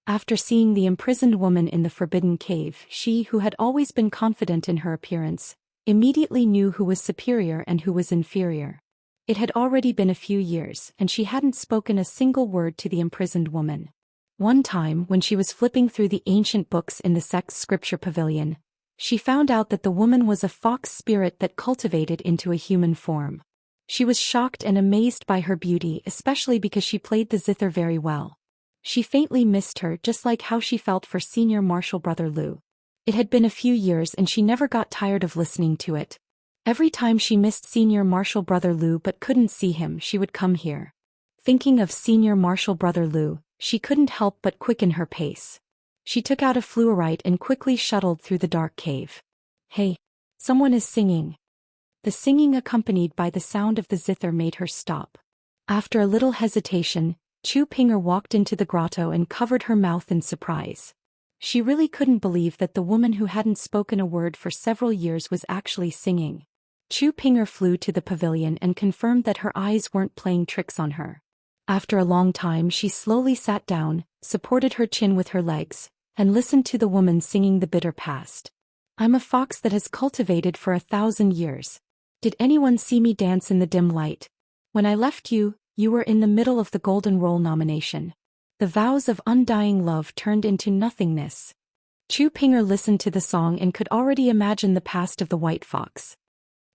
After seeing the imprisoned woman in the forbidden cave, she, who had always been confident in her appearance, immediately knew who was superior and who was inferior. It had already been a few years, and she hadn't spoken a single word to the imprisoned woman. One time, when she was flipping through the ancient books in the sect's scripture pavilion, she found out that the woman was a fox spirit that cultivated into a human form. She was shocked and amazed by her beauty, especially because she played the zither very well. She faintly missed her, just like how she felt for senior martial brother Lu. It had been a few years and she never got tired of listening to it. Every time she missed senior martial brother Lu but couldn't see him, she would come here. Thinking of senior martial brother Lu, she couldn't help but quicken her pace. She took out a fluorite and quickly shuttled through the dark cave. Hey! Someone is singing. The singing, accompanied by the sound of the zither, made her stop. After a little hesitation, Chu Ping'er walked into the grotto and covered her mouth in surprise. She really couldn't believe that the woman who hadn't spoken a word for several years was actually singing. Chu Ping'er flew to the pavilion and confirmed that her eyes weren't playing tricks on her. After a long time, she slowly sat down, supported her chin with her legs, and listened to the woman singing the bitter past. I'm a fox that has cultivated for 1,000 years. Did anyone see me dance in the dim light? When I left you, you were in the middle of the Golden Roll nomination. The vows of undying love turned into nothingness. Chu Ping'er listened to the song and could already imagine the past of the white fox.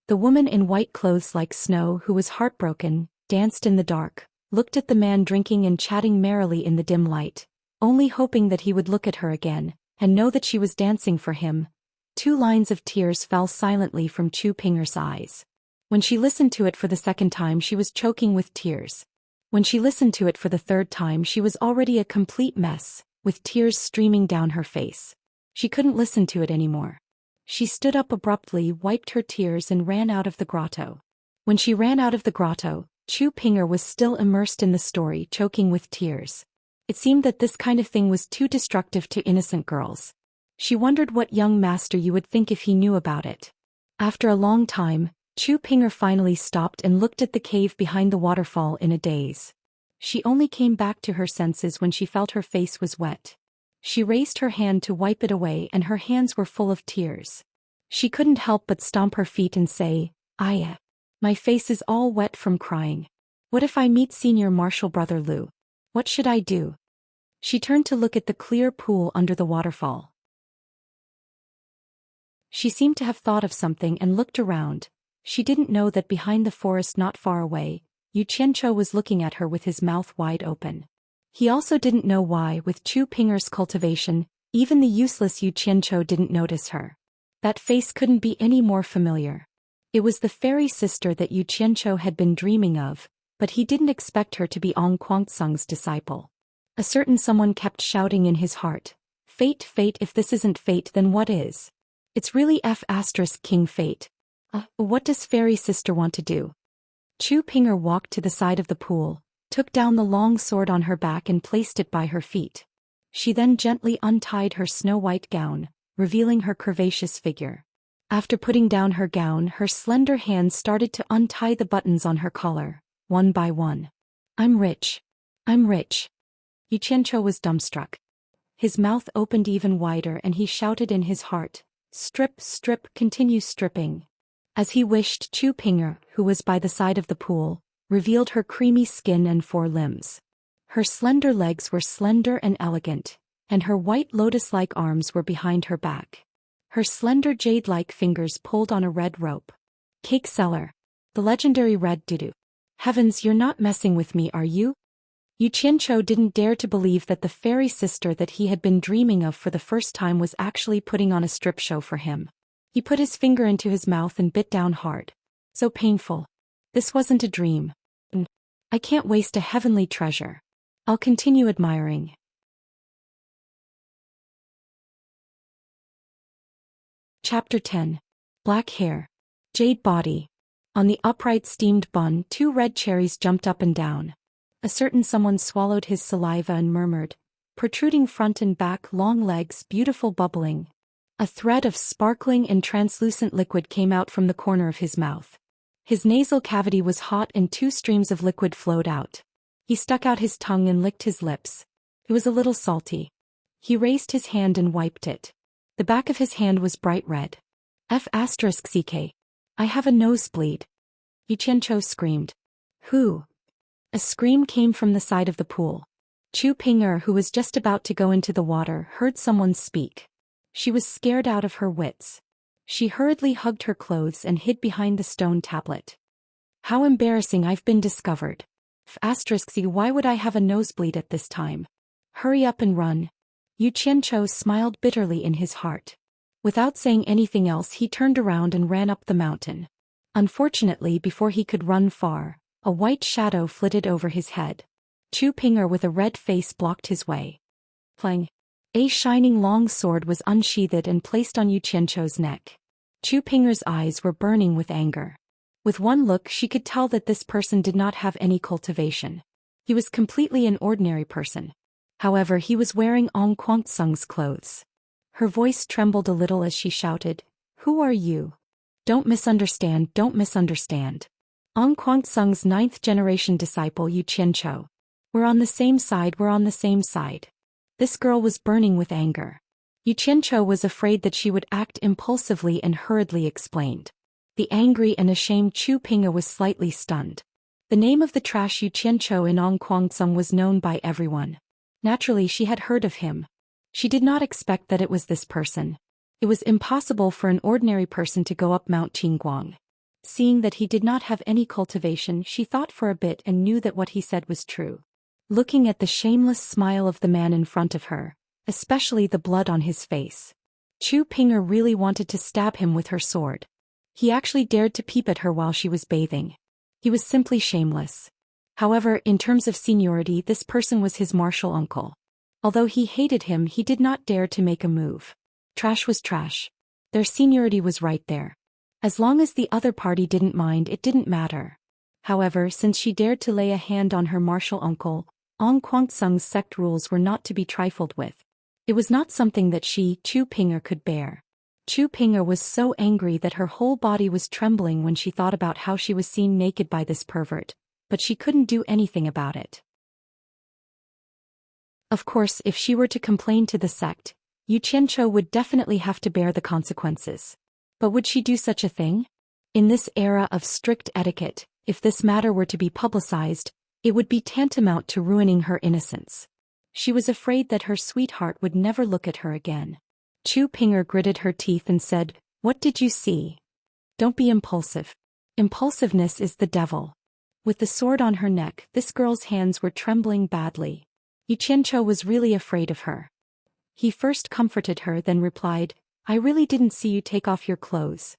The woman in white clothes like snow, who was heartbroken, danced in the dark, looked at the man drinking and chatting merrily in the dim light, only hoping that he would look at her again, and know that she was dancing for him. 2 lines of tears fell silently from Chu Ping'er's eyes. When she listened to it for the second time, she was choking with tears. When she listened to it for the third time, she was already a complete mess, with tears streaming down her face. She couldn't listen to it anymore. She stood up abruptly, wiped her tears and ran out of the grotto. When she ran out of the grotto, Chu Ping'er was still immersed in the story, choking with tears. It seemed that this kind of thing was too destructive to innocent girls. She wondered what young master you would think if he knew about it. After a long time, Chu Ping'er finally stopped and looked at the cave behind the waterfall in a daze. She only came back to her senses when she felt her face was wet. She raised her hand to wipe it away and her hands were full of tears. She couldn't help but stomp her feet and say, my face is all wet from crying. What if I meet senior martial brother Lu? What should I do? She turned to look at the clear pool under the waterfall. She seemed to have thought of something and looked around, She didn't know that behind the forest not far away, Yu Qianzhou was looking at her with his mouth wide open. He also didn't know why, with Chu Pinger's cultivation, even the useless Yu Qianzhou didn't notice her. That face couldn't be any more familiar. It was the fairy sister that Yu Qianzhou had been dreaming of, but he didn't expect her to be Ong Kuangsung's disciple. A certain someone kept shouting in his heart, "Fate, fate, if this isn't fate then what is? It's really King Fate. What does fairy sister want to do?" Chu Pinger walked to the side of the pool, took down the long sword on her back and placed it by her feet. She then gently untied her snow-white gown, revealing her curvaceous figure. After putting down her gown, her slender hands started to untie the buttons on her collar, one by one. I'm rich. I'm rich." Yu Qianzhou was dumbstruck. His mouth opened even wider and he shouted in his heart, "Strip, strip, continue stripping." As he wished, Chu Pinger, who was by the side of the pool, revealed her creamy skin and 4 limbs. Her slender legs were slender and elegant, and her white lotus-like arms were behind her back. Her slender jade-like fingers pulled on a red rope. Cake seller. The legendary red dudu. Heavens, you're not messing with me, are you? Yu Qianzhou didn't dare to believe that the fairy sister that he had been dreaming of for the first time was actually putting on a strip show for him. He put his finger into his mouth and bit down hard. So painful. This wasn't a dream. I can't waste a heavenly treasure. I'll continue admiring. Chapter 10. Black hair. Jade body. On the upright steamed bun, 2 red cherries jumped up and down. A certain someone swallowed his saliva and murmured, "Protruding front and back, long legs, beautiful bubbling." A thread of sparkling and translucent liquid came out from the corner of his mouth. His nasal cavity was hot and 2 streams of liquid flowed out. He stuck out his tongue and licked his lips. It was a little salty. He raised his hand and wiped it. The back of his hand was bright red. F***ck. I have a nosebleed. Yu Qianzhou screamed. Who? A scream came from the side of the pool. Chu Pinger, who was just about to go into the water, heard someone speak. She was scared out of her wits. She hurriedly hugged her clothes and hid behind the stone tablet. How embarrassing, I've been discovered. F***c, why would I have a nosebleed at this time? Hurry up and run. Yu Qianzhou smiled bitterly in his heart. Without saying anything else, he turned around and ran up the mountain. Unfortunately, before he could run far, a white shadow flitted over his head. Chu Pinger with a red face blocked his way. Clang. A shining long sword was unsheathed and placed on Yu Qianzhou's neck. Chu Pinger's eyes were burning with anger. With one look she could tell that this person did not have any cultivation. He was completely an ordinary person. However, he was wearing Ong Kuangsung's clothes. Her voice trembled a little as she shouted, "Who are you? Don't misunderstand, don't misunderstand. Ong Kuangsung's 9th-generation disciple Yu Qianzhou. We're on the same side, we're on the same side." This girl was burning with anger. Yu Qianzhou was afraid that she would act impulsively and hurriedly explained. The angry and ashamed Chu Pinger was slightly stunned. The name of the trash Yu Qianzhou in Ong Kuangsung was known by everyone. Naturally, she had heard of him. She did not expect that it was this person. It was impossible for an ordinary person to go up Mount Qingguang. Seeing that he did not have any cultivation, she thought for a bit and knew that what he said was true. Looking at the shameless smile of the man in front of her, especially the blood on his face, Chu Pinger really wanted to stab him with her sword. He actually dared to peep at her while she was bathing. He was simply shameless. However, in terms of seniority, this person was his martial uncle. Although he hated him, he did not dare to make a move. Trash was trash. Their seniority was right there. As long as the other party didn't mind, it didn't matter. However, since she dared to lay a hand on her martial uncle, Ong Kuangsung's sect rules were not to be trifled with. It was not something that she, Chu Pinger, could bear. Chu Pinger was so angry that her whole body was trembling when she thought about how she was seen naked by this pervert, but she couldn't do anything about it. Of course, if she were to complain to the sect, Yu Qianzhou would definitely have to bear the consequences. But would she do such a thing? In this era of strict etiquette, if this matter were to be publicized, it would be tantamount to ruining her innocence. She was afraid that her sweetheart would never look at her again. Chu Pinger gritted her teeth and said, "What did you see? Don't be impulsive. Impulsiveness is the devil. With the sword on her neck, this girl's hands were trembling badly. Xianxia was really afraid of her. He first comforted her, then replied, I really didn't see you take off your clothes.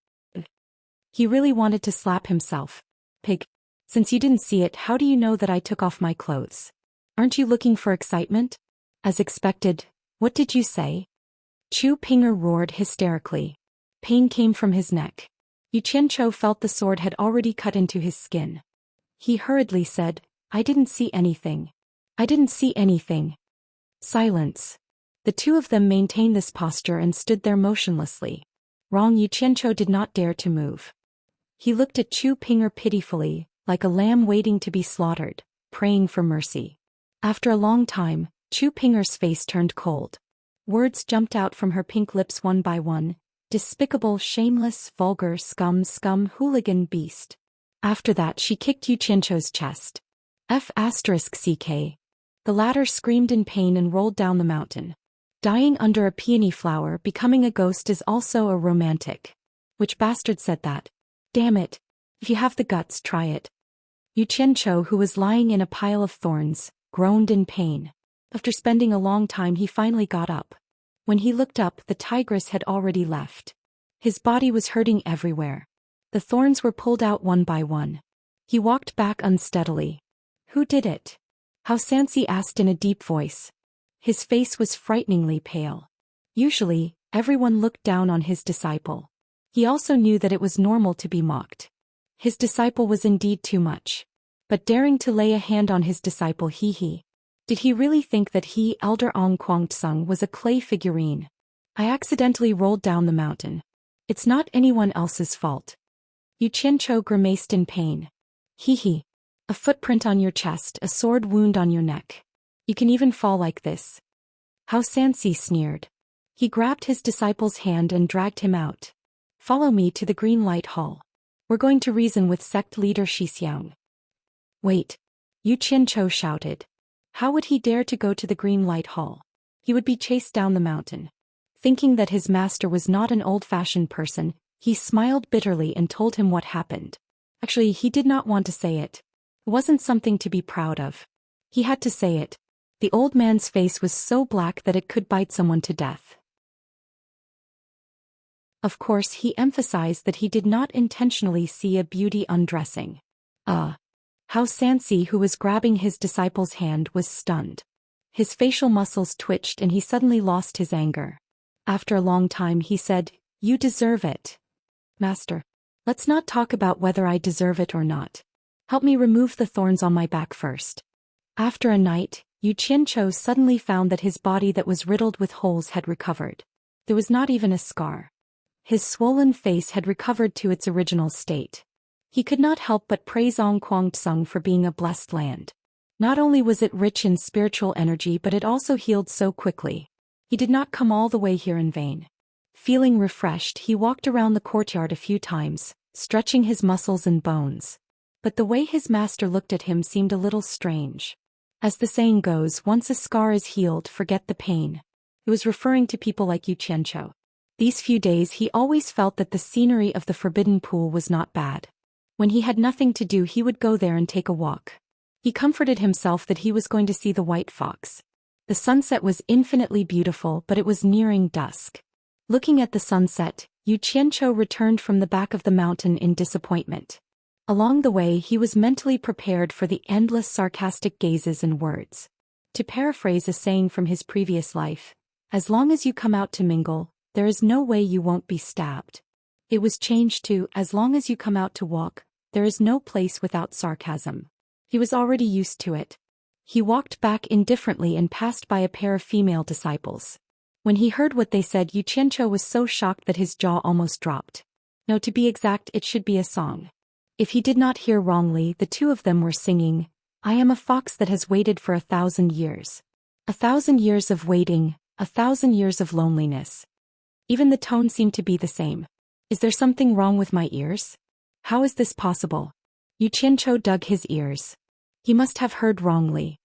He really wanted to slap himself. Pig. Since you didn't see it, how do you know that I took off my clothes? Aren't you looking for excitement? As expected. What did you say? Chu Pinger roared hysterically. Pain came from his neck. Xianxia felt the sword had already cut into his skin. He hurriedly said, I didn't see anything. I didn't see anything. Silence. The two of them maintained this posture and stood there motionlessly. Wrong. Xianxia did not dare to move. He looked at Chu Pinger pitifully, like a lamb waiting to be slaughtered, praying for mercy. After a long time, Chu Pinger's face turned cold. Words jumped out from her pink lips one by one. Despicable, shameless, vulgar, scum, hooligan beast. After that she kicked Xianxia's chest. F***ck. The latter screamed in pain and rolled down the mountain. Dying under a peony flower, becoming a ghost is also a romantic. Which bastard said that? Damn it. If you have the guts, try it. Xianxia, who was lying in a pile of thorns, groaned in pain. After spending a long time he finally got up. When he looked up, the tigress had already left. His body was hurting everywhere. The thorns were pulled out one by one. He walked back unsteadily. Who did it? Xianxia asked in a deep voice. His face was frighteningly pale. Usually, everyone looked down on his disciple. He also knew that it was normal to be mocked. His disciple was indeed too much. But daring to lay a hand on his disciple, did he really think that he, Elder Ong Kwangtsung, was a clay figurine? I accidentally rolled down the mountain. It's not anyone else's fault. Xianxia grimaced in pain. A footprint on your chest, a sword wound on your neck. You can even fall like this. Xianxia sneered. He grabbed his disciple's hand and dragged him out. Follow me to the Green Light Hall. We're going to reason with sect leader Xiang. Wait. Xianxia shouted. How would he dare to go to the Green Light Hall? He would be chased down the mountain. Thinking that his master was not an old-fashioned person, he smiled bitterly and told him what happened. Actually, he did not want to say it. It wasn't something to be proud of. He had to say it. The old man's face was so black that it could bite someone to death. Of course, he emphasized that he did not intentionally see a beauty undressing. Xianxia, who was grabbing his disciple's hand, was stunned. His facial muscles twitched and he suddenly lost his anger. After a long time he said, You deserve it. Master. Let's not talk about whether I deserve it or not. Help me remove the thorns on my back first. After a night, Xianxia suddenly found that his body that was riddled with holes had recovered. There was not even a scar. His swollen face had recovered to its original state. He could not help but praise Ong Kwangtsung for being a blessed land. Not only was it rich in spiritual energy, but it also healed so quickly. He did not come all the way here in vain. Feeling refreshed, he walked around the courtyard a few times, stretching his muscles and bones. But the way his master looked at him seemed a little strange. As the saying goes, once a scar is healed, forget the pain. It was referring to people like Xianxia. These few days he always felt that the scenery of the forbidden pool was not bad. When he had nothing to do, he would go there and take a walk. He comforted himself that he was going to see the white fox. The sunset was infinitely beautiful, but it was nearing dusk. Looking at the sunset, Xianxia returned from the back of the mountain in disappointment. Along the way he was mentally prepared for the endless sarcastic gazes and words. To paraphrase a saying from his previous life, as long as you come out to mingle, there is no way you won't be stabbed. It was changed to, as long as you come out to walk, there is no place without sarcasm. He was already used to it. He walked back indifferently and passed by a pair of female disciples. When he heard what they said, Xianxia was so shocked that his jaw almost dropped. No, to be exact, it should be a song. If he did not hear wrongly, the two of them were singing, I am a fox that has waited for 1,000 years. 1,000 years of waiting, 1,000 years of loneliness. Even the tone seemed to be the same. Is there something wrong with my ears? How is this possible? Xianxia dug his ears. He must have heard wrongly.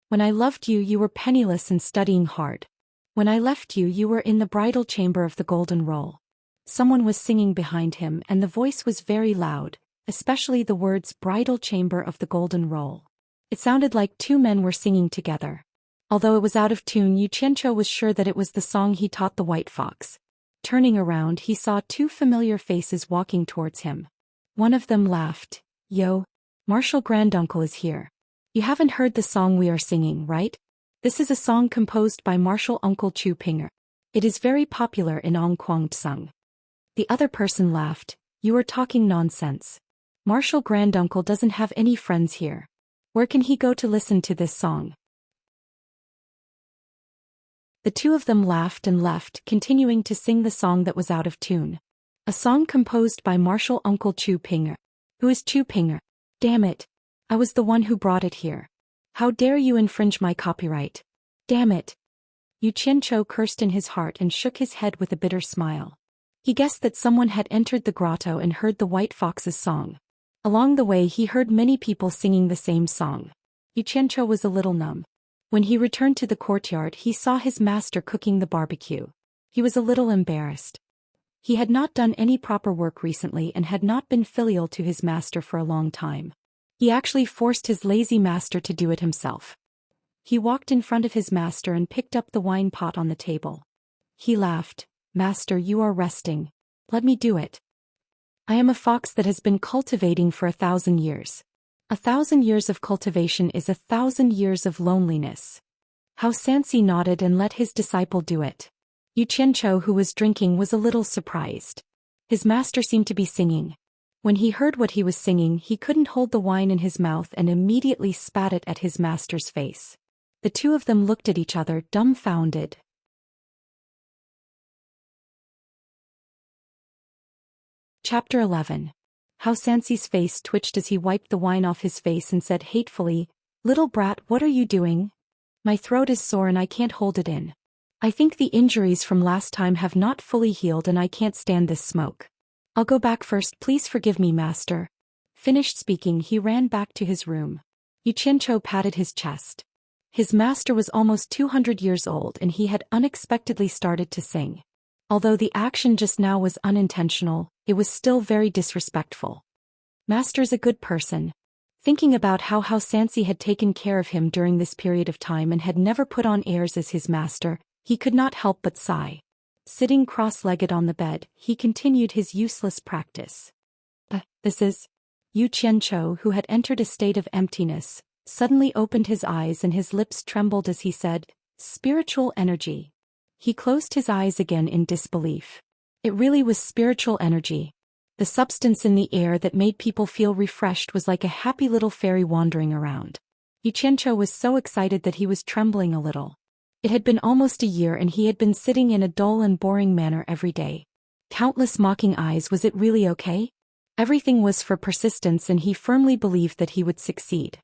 When I loved you, you were penniless and studying hard. When I left you, you were in the bridal chamber of the golden roll. Someone was singing behind him and the voice was very loud, especially the words "bridal chamber of the golden roll." It sounded like two men were singing together. Although it was out of tune, Xianxia was sure that it was the song he taught the white fox. Turning around, he saw two familiar faces walking towards him. One of them laughed. "Yo, Marshal Granduncle is here. You haven't heard the song we are singing, right? This is a song composed by Marshal Uncle Chu Pinger. It is very popular in Ongkwang. The other person laughed. "You are talking nonsense. Marshal Granduncle doesn't have any friends here. Where can he go to listen to this song?" The two of them laughed and left, continuing to sing the song that was out of tune. A song composed by Marshal Uncle Chu Pinger. Who is Chu Pinger? Damn it. I was the one who brought it here. How dare you infringe my copyright? Damn it. Yu Qianzhou cursed in his heart and shook his head with a bitter smile. He guessed that someone had entered the grotto and heard the white fox's song. Along the way he heard many people singing the same song. Yu Qianzhou was a little numb. When he returned to the courtyard, he saw his master cooking the barbecue. He was a little embarrassed. He had not done any proper work recently and had not been filial to his master for a long time. He actually forced his lazy master to do it himself. He walked in front of his master and picked up the wine pot on the table. He laughed. "Master, you are resting. Let me do it. I am a fox that has been cultivating for 1,000 years. 1,000 years of cultivation is 1,000 years of loneliness." Xianxia nodded and let his disciple do it. Yu Qianzhou, who was drinking, was a little surprised. His master seemed to be singing. When he heard what he was singing, he couldn't hold the wine in his mouth and immediately spat it at his master's face. The two of them looked at each other, dumbfounded. Chapter 11. Xianxia's face twitched as he wiped the wine off his face and said hatefully, "Little brat, what are you doing? My throat is sore and I can't hold it in. I think the injuries from last time have not fully healed and I can't stand this smoke. I'll go back first, please forgive me, master." Finished speaking, he ran back to his room. Yu Qianzhou patted his chest. His master was almost 200 years old and he had unexpectedly started to sing. Although the action just now was unintentional, it was still very disrespectful. Master's a good person. Thinking about how Xianxia had taken care of him during this period of time and had never put on airs as his master, he could not help but sigh. Sitting cross-legged on the bed, he continued his useless practice. This is... Yu Qianzhou, who had entered a state of emptiness, suddenly opened his eyes and his lips trembled as he said, "Spiritual energy." He closed his eyes again in disbelief. It really was spiritual energy. The substance in the air that made people feel refreshed was like a happy little fairy wandering around. Yu Qianzhou was so excited that he was trembling a little. It had been almost a year and he had been sitting in a dull and boring manner every day. Countless mocking eyes. Was it really okay? Everything was for persistence and he firmly believed that he would succeed.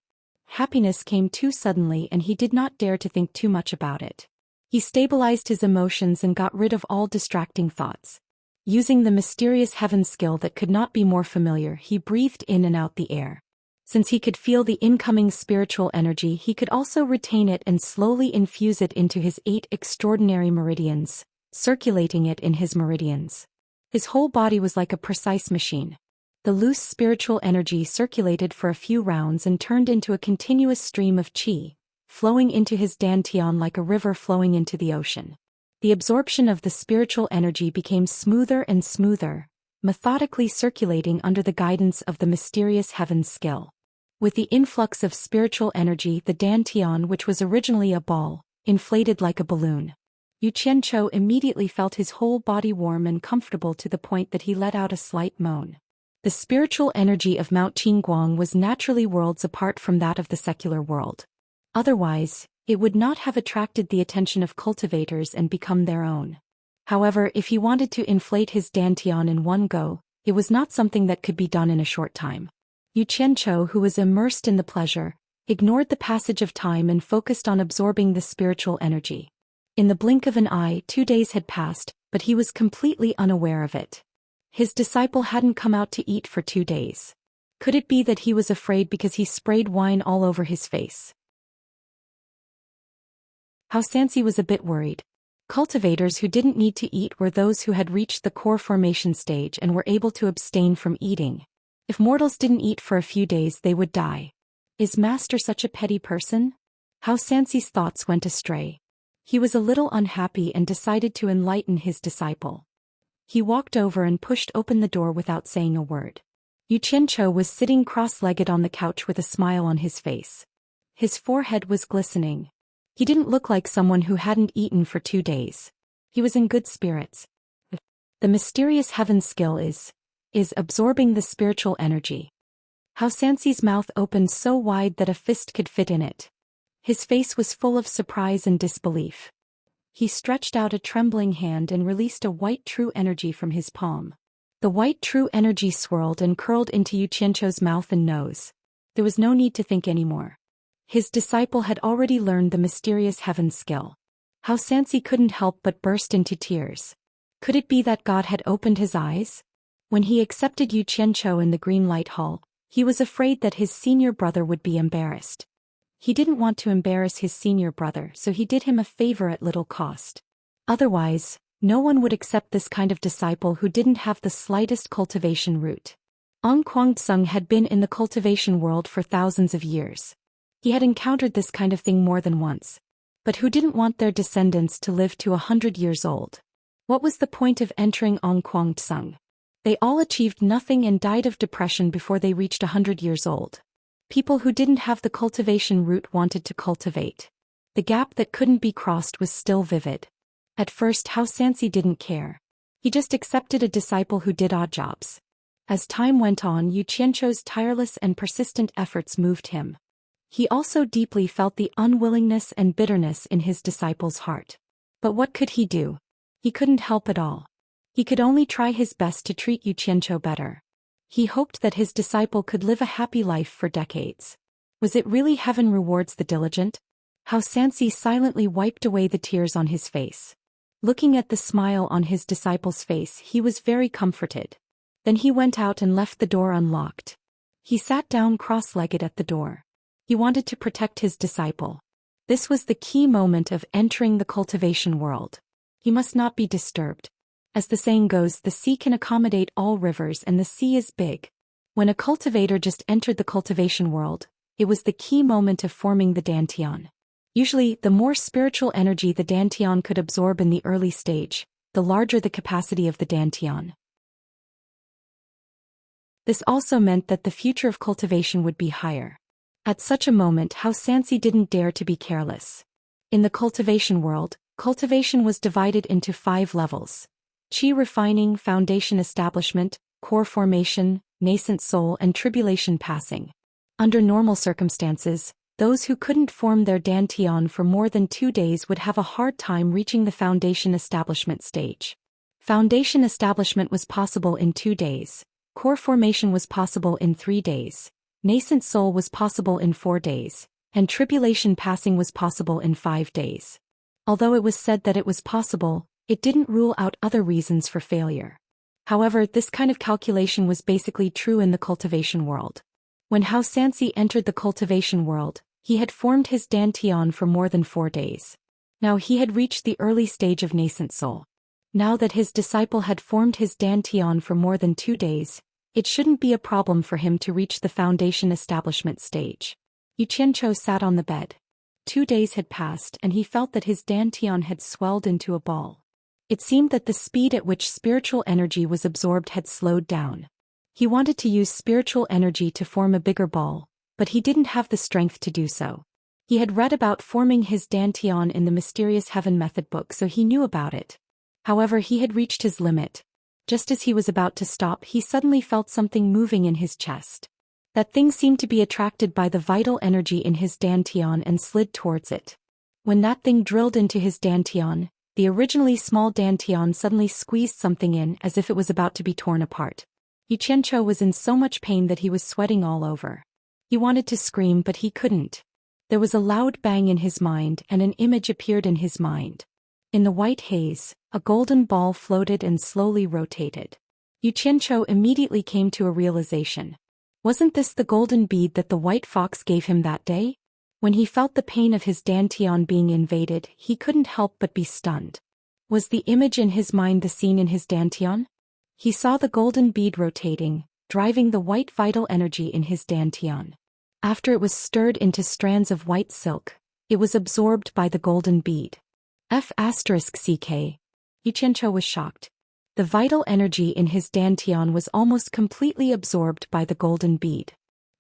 Happiness came too suddenly and he did not dare to think too much about it. He stabilized his emotions and got rid of all distracting thoughts. Using the mysterious heaven skill that could not be more familiar, he breathed in and out the air. Since he could feel the incoming spiritual energy, he could also retain it and slowly infuse it into his 8 extraordinary meridians, circulating it in his meridians. His whole body was like a precise machine. The loose spiritual energy circulated for a few rounds and turned into a continuous stream of qi, flowing into his dantian like a river flowing into the ocean. The absorption of the spiritual energy became smoother and smoother, methodically circulating under the guidance of the mysterious heaven skill. With the influx of spiritual energy, the dantian, which was originally a ball, inflated like a balloon. Yu Qianzhou immediately felt his whole body warm and comfortable to the point that he let out a slight moan. The spiritual energy of Mount Qingguang was naturally worlds apart from that of the secular world. Otherwise, it would not have attracted the attention of cultivators and become their own. However, if he wanted to inflate his dantian in one go, it was not something that could be done in a short time. Yu Qianzhou, who was immersed in the pleasure, ignored the passage of time and focused on absorbing the spiritual energy. In the blink of an eye, 2 days had passed, but he was completely unaware of it. His disciple hadn't come out to eat for 2 days. Could it be that he was afraid because he sprayed wine all over his face? Xianxia was a bit worried. Cultivators who didn't need to eat were those who had reached the core formation stage and were able to abstain from eating. If mortals didn't eat for a few days they would die. Is master such a petty person? How Xianxi's thoughts went astray. He was a little unhappy and decided to enlighten his disciple. He walked over and pushed open the door without saying a word. Xianxia was sitting cross-legged on the couch with a smile on his face. His forehead was glistening. He didn't look like someone who hadn't eaten for 2 days. He was in good spirits. The mysterious heaven skill is absorbing the spiritual energy. How Xianxi's mouth opened so wide that a fist could fit in it. His face was full of surprise and disbelief. He stretched out a trembling hand and released a white true energy from his palm. The white true energy swirled and curled into Xianxia's mouth and nose. There was no need to think anymore. His disciple had already learned the mysterious heaven skill. How Xianxi couldn't help but burst into tears. Could it be that God had opened his eyes? When he accepted Xianxia in the green light hall, he was afraid that his senior brother would be embarrassed. He didn't want to embarrass his senior brother, so he did him a favor at little cost. Otherwise, no one would accept this kind of disciple who didn't have the slightest cultivation root. Kwangtsung had been in the cultivation world for thousands of years. He had encountered this kind of thing more than once. But who didn't want their descendants to live to 100 years old? What was the point of entering Kwangtsung? They all achieved nothing and died of depression before they reached 100 years old. People who didn't have the cultivation root wanted to cultivate. The gap that couldn't be crossed was still vivid. At first Hao Xianxi didn't care. He just accepted a disciple who did odd jobs. As time went on, Xianxia's tireless and persistent efforts moved him. He also deeply felt the unwillingness and bitterness in his disciple's heart. But what could he do? He couldn't help at all. He could only try his best to treat Xianxia better. He hoped that his disciple could live a happy life for decades. Was it really heaven rewards the diligent? Hao Xianxi silently wiped away the tears on his face. Looking at the smile on his disciple's face, he was very comforted. Then he went out and left the door unlocked. He sat down cross-legged at the door. He wanted to protect his disciple. This was the key moment of entering the cultivation world. He must not be disturbed. As the saying goes, the sea can accommodate all rivers and the sea is big. When a cultivator just entered the cultivation world, it was the key moment of forming the dantian. Usually, the more spiritual energy the dantian could absorb in the early stage, the larger the capacity of the dantian. This also meant that the future of cultivation would be higher. At such a moment, Hao Xianxi didn't dare to be careless. In the cultivation world, cultivation was divided into 5 levels. Qi refining, foundation establishment, core formation, nascent soul and tribulation passing. Under normal circumstances, those who couldn't form their dantian for more than 2 days would have a hard time reaching the foundation establishment stage. Foundation establishment was possible in 2 days, core formation was possible in 3 days, nascent soul was possible in 4 days, and tribulation passing was possible in 5 days. Although it was said that it was possible, it didn't rule out other reasons for failure. However, this kind of calculation was basically true in the cultivation world. When Hao Xianxi entered the cultivation world, he had formed his dantian for more than 4 days. Now he had reached the early stage of nascent soul. Now that his disciple had formed his dantian for more than 2 days, it shouldn't be a problem for him to reach the foundation establishment stage. Xianxia sat on the bed. 2 days had passed and he felt that his dantian had swelled into a ball. It seemed that the speed at which spiritual energy was absorbed had slowed down. He wanted to use spiritual energy to form a bigger ball, but he didn't have the strength to do so. He had read about forming his dantian in the Mysterious Heaven Method book, so he knew about it. However, he had reached his limit. Just as he was about to stop, he suddenly felt something moving in his chest. That thing seemed to be attracted by the vital energy in his dantian and slid towards it. When that thing drilled into his dantian, the originally small dantian suddenly squeezed something in as if it was about to be torn apart. Xianxia was in so much pain that he was sweating all over. He wanted to scream but he couldn't. There was a loud bang in his mind and an image appeared in his mind. In the white haze, a golden ball floated and slowly rotated. Xianxia immediately came to a realization. Wasn't this the golden bead that the white fox gave him that day? When he felt the pain of his dantian being invaded, he couldn't help but be stunned. Was the image in his mind the scene in his dantian? He saw the golden bead rotating, driving the white vital energy in his dantian. After it was stirred into strands of white silk, it was absorbed by the golden bead. F***ck. Xianxia was shocked. The vital energy in his dantian was almost completely absorbed by the golden bead.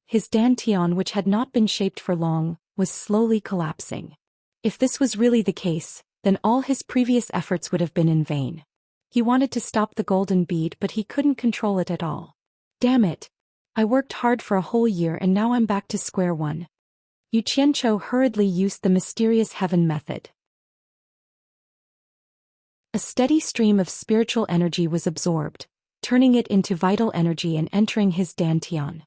His dantian, which had not been shaped for long, was slowly collapsing. If this was really the case, then all his previous efforts would have been in vain. He wanted to stop the golden bead, but he couldn't control it at all. Damn it! I worked hard for a whole year and now I'm back to square one. Xianxia hurriedly used the mysterious heaven method. A steady stream of spiritual energy was absorbed, turning it into vital energy and entering his dantian.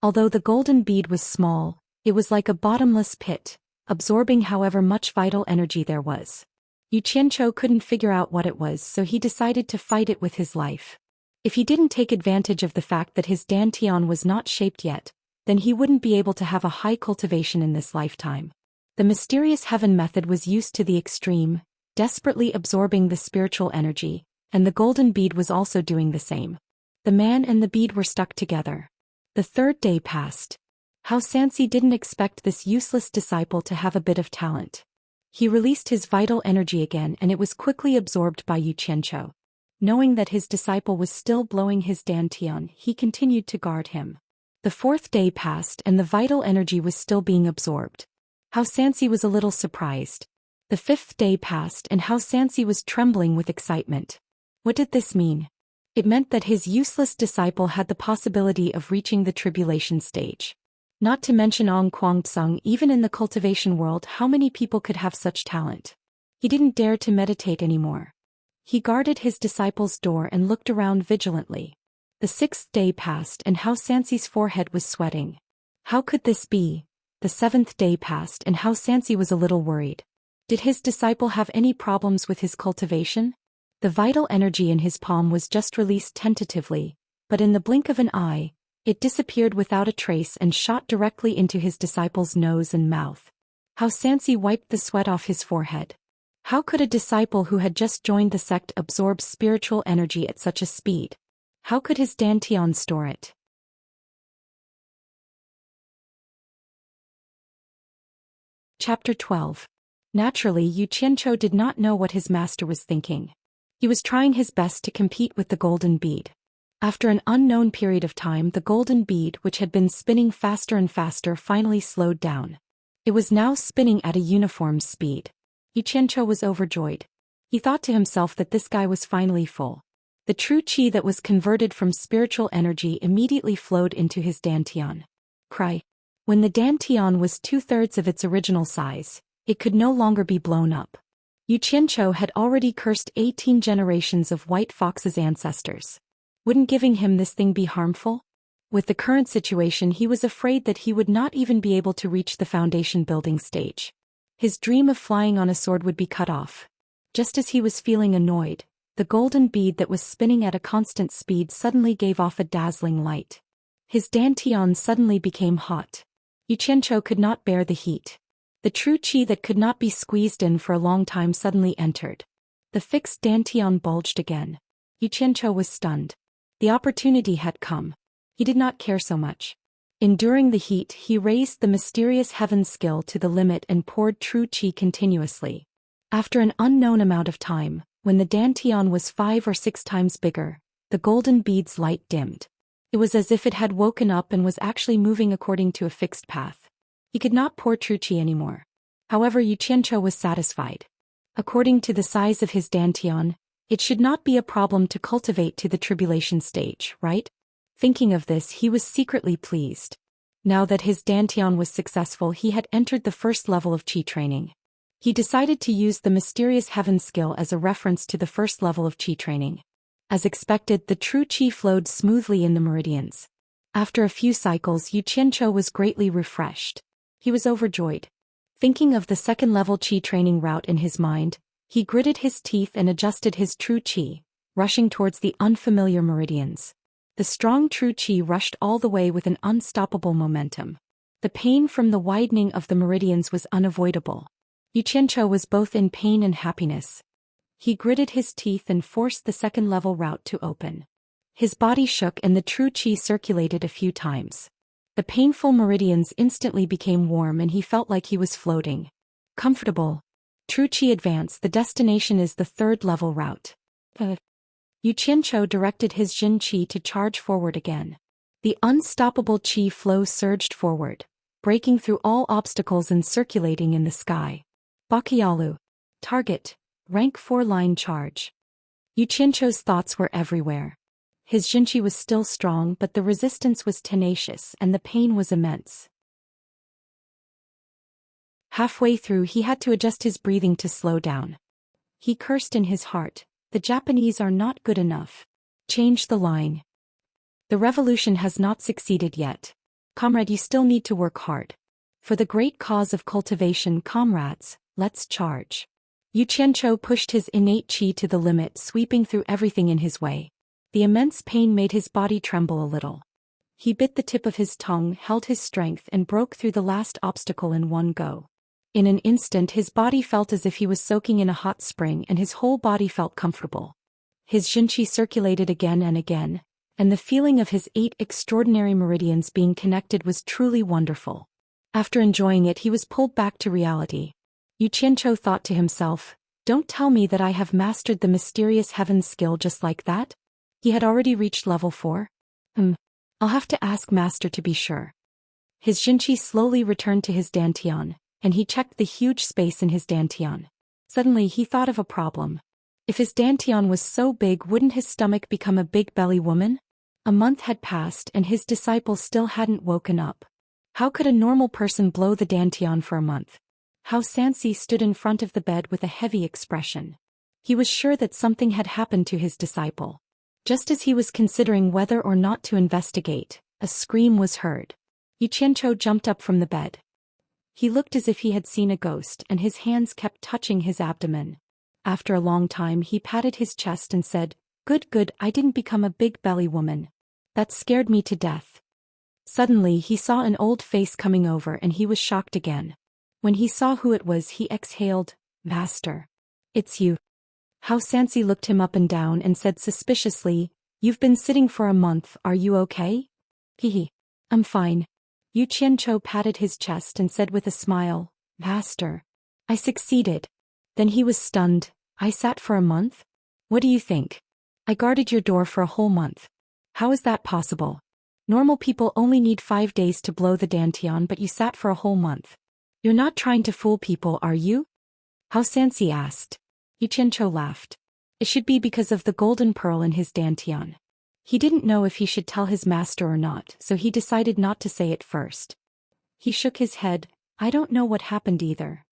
Although the golden bead was small, it was like a bottomless pit, absorbing however much vital energy there was. Xianxia couldn't figure out what it was, so he decided to fight it with his life. If he didn't take advantage of the fact that his dantian was not shaped yet, then he wouldn't be able to have a high cultivation in this lifetime. The mysterious heaven method was used to the extreme, desperately absorbing the spiritual energy, and the golden bead was also doing the same. The man and the bead were stuck together. The third day passed. Xianxia didn't expect this useless disciple to have a bit of talent. He released his vital energy again and it was quickly absorbed by Xianxia. Knowing that his disciple was still blowing his dantian, he continued to guard him. The fourth day passed and the vital energy was still being absorbed. Xianxia was a little surprised. The fifth day passed and Xianxia was trembling with excitement. What did this mean? It meant that his useless disciple had the possibility of reaching the tribulation stage. Not to mention Ong Kwang-tsung, even in the cultivation world, how many people could have such talent? He didn't dare to meditate anymore. He guarded his disciple's door and looked around vigilantly. The sixth day passed and Xianxia's forehead was sweating. How could this be? The seventh day passed and Xianxia was a little worried. Did his disciple have any problems with his cultivation? The vital energy in his palm was just released tentatively, but in the blink of an eye, it disappeared without a trace and shot directly into his disciple's nose and mouth. Xianxia wiped the sweat off his forehead. How could a disciple who had just joined the sect absorb spiritual energy at such a speed? How could his dantian store it? Chapter 12. Naturally, Xianxia did not know what his master was thinking. He was trying his best to compete with the golden bead. After an unknown period of time, the golden bead, which had been spinning faster and faster, finally slowed down. It was now spinning at a uniform speed. Xianxia was overjoyed. He thought to himself that this guy was finally full. The true qi that was converted from spiritual energy immediately flowed into his dantian. Cry. When the dantian was 2/3 of its original size, it could no longer be blown up. Xianxia had already cursed 18 generations of White Fox's ancestors. Wouldn't giving him this thing be harmful? With the current situation, he was afraid that he would not even be able to reach the foundation building stage. His dream of flying on a sword would be cut off. Just as he was feeling annoyed, the golden bead that was spinning at a constant speed suddenly gave off a dazzling light. His dantian suddenly became hot. Xianxia could not bear the heat. The true qi that could not be squeezed in for a long time suddenly entered. The fixed dantian bulged again. Xianxia was stunned. The opportunity had come. He did not care so much. Enduring the heat, he raised the mysterious heaven skill to the limit and poured true qi continuously. After an unknown amount of time, when the dantian was 5 or 6 times bigger, the golden bead's light dimmed. It was as if it had woken up and was actually moving according to a fixed path. He could not pour true qi anymore. However, Xianxia was satisfied. According to the size of his dantian, it should not be a problem to cultivate to the tribulation stage, right? Thinking of this, he was secretly pleased. Now that his dantian was successful, he had entered the first level of qi training. He decided to use the mysterious heaven skill as a reference to the first level of qi training. As expected, the true qi flowed smoothly in the meridians. After a few cycles, Xianxia was greatly refreshed. He was overjoyed. Thinking of the second level qi training route in his mind, he gritted his teeth and adjusted his true qi, rushing towards the unfamiliar meridians. The strong true qi rushed all the way with an unstoppable momentum. The pain from the widening of the meridians was unavoidable. Xianxia was both in pain and happiness. He gritted his teeth and forced the second level route to open. His body shook and the true qi circulated a few times. The painful meridians instantly became warm and he felt like he was floating. Comfortable. True qi advance, the destination is the third level route. Yu Qianqiu directed his Jin qi to charge forward again. The unstoppable qi flow surged forward, breaking through all obstacles and circulating in the sky. Baqialu. Target. Rank 4 line charge. Yu Qianqiu's thoughts were everywhere. His Jinqi was still strong but the resistance was tenacious and the pain was immense. Halfway through he had to adjust his breathing to slow down. He cursed in his heart, the Japanese are not good enough. Change the line. The revolution has not succeeded yet. Comrade, you still need to work hard. For the great cause of cultivation, comrades, let's charge. Yu Qianqiu pushed his innate qi to the limit, sweeping through everything in his way. The immense pain made his body tremble a little. He bit the tip of his tongue, held his strength and broke through the last obstacle in one go. In an instant his body felt as if he was soaking in a hot spring and his whole body felt comfortable. His Jinqi circulated again and again, and the feeling of his 8 extraordinary meridians being connected was truly wonderful. After enjoying it he was pulled back to reality. Yu Qianqiu thought to himself, don't tell me that I have mastered the mysterious heaven skill just like that? He had already reached level 4? I'll have to ask Master to be sure. His Jinqi slowly returned to his dantian, and he checked the huge space in his dantian. Suddenly he thought of a problem. If his dantian was so big, wouldn't his stomach become a big belly woman? A month had passed and his disciple still hadn't woken up. How could a normal person blow the dantian for a month? Xianxia stood in front of the bed with a heavy expression. He was sure that something had happened to his disciple. Just as he was considering whether or not to investigate, a scream was heard. Yu Qianqiu jumped up from the bed. He looked as if he had seen a ghost and his hands kept touching his abdomen. After a long time he patted his chest and said, Good, I didn't become a big belly woman. That scared me to death. Suddenly he saw an old face coming over and he was shocked again. When he saw who it was he exhaled, Master. It's you. Xianxia looked him up and down and said suspiciously, You've been sitting for a month, are you okay? Hehe. I'm fine. Yu Qianqiu patted his chest and said with a smile, Master. I succeeded. Then he was stunned. I sat for a month? What do you think? I guarded your door for a whole month. How is that possible? Normal people only need 5 days to blow the dantian, but you sat for a whole month. You're not trying to fool people, are you? Xianxia asked. Yu Qianqiu laughed. It should be because of the golden pearl in his dantian. He didn't know if he should tell his master or not, so he decided not to say it first. He shook his head. I don't know what happened either.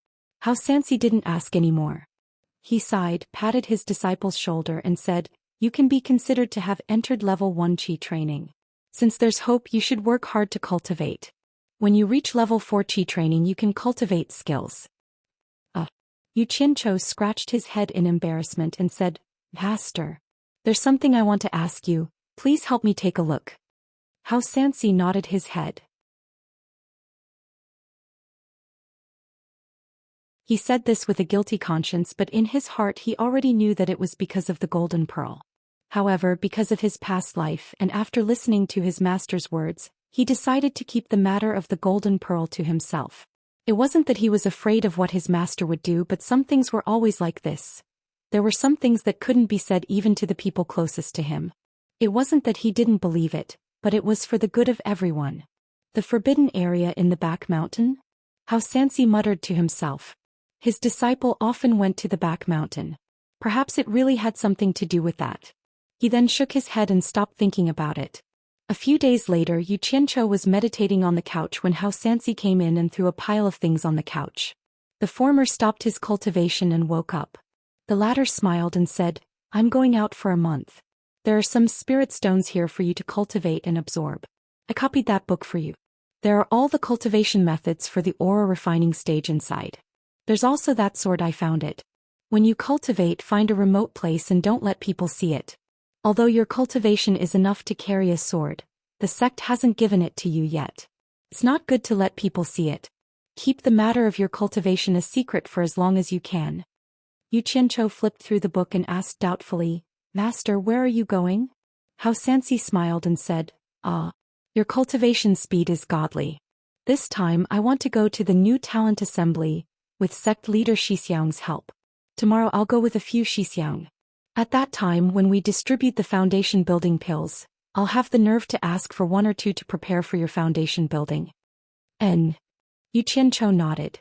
Xianxia didn't ask any more. He sighed, patted his disciple's shoulder and said, You can be considered to have entered level 1 qi training. Since there's hope, you should work hard to cultivate. When you reach level 4 qi training you can cultivate skills. Yu Qianqiu scratched his head in embarrassment and said, Master. There's something I want to ask you, please help me take a look. Xianxia nodded his head. He said this with a guilty conscience, but in his heart he already knew that it was because of the golden pearl. However, because of his past life and after listening to his master's words, he decided to keep the matter of the golden pearl to himself. It wasn't that he was afraid of what his master would do, but some things were always like this. There were some things that couldn't be said even to the people closest to him. It wasn't that he didn't believe it, but it was for the good of everyone. The forbidden area in the back mountain? Xianxia muttered to himself. His disciple often went to the back mountain. Perhaps it really had something to do with that. He then shook his head and stopped thinking about it. A few days later Yu Qianqiu was meditating on the couch when Xianxia came in and threw a pile of things on the couch. The former stopped his cultivation and woke up. The latter smiled and said, I'm going out for a month. There are some spirit stones here for you to cultivate and absorb. I copied that book for you. There are all the cultivation methods for the aura refining stage inside. There's also that sword, I found it. When you cultivate, find a remote place and don't let people see it. Although your cultivation is enough to carry a sword, the sect hasn't given it to you yet. It's not good to let people see it. Keep the matter of your cultivation a secret for as long as you can. Yu Qianqiu flipped through the book and asked doubtfully, Master, where are you going? Xianxia smiled and said, "Ah, your cultivation speed is godly. This time I want to go to the new talent assembly, with sect leader Xixiang's help. Tomorrow I'll go with a few Xixiang. At that time when we distribute the foundation building pills, I'll have the nerve to ask for 1 or 2 to prepare for your foundation building." Yu Qianqiu nodded.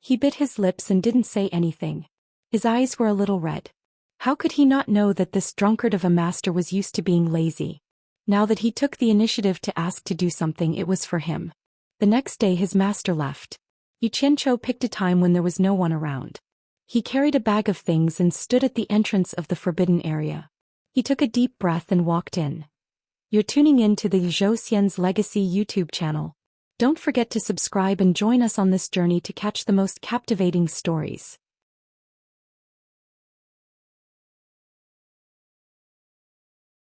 He bit his lips and didn't say anything. His eyes were a little red. How could he not know that this drunkard of a master was used to being lazy? Now that he took the initiative to ask to do something, it was for him. The next day his master left. Yu Qianqiu picked a time when there was no one around. He carried a bag of things and stood at the entrance of the forbidden area. He took a deep breath and walked in. You're tuning in to the Zhou Xian's Legacy YouTube channel. Don't forget to subscribe and join us on this journey to catch the most captivating stories.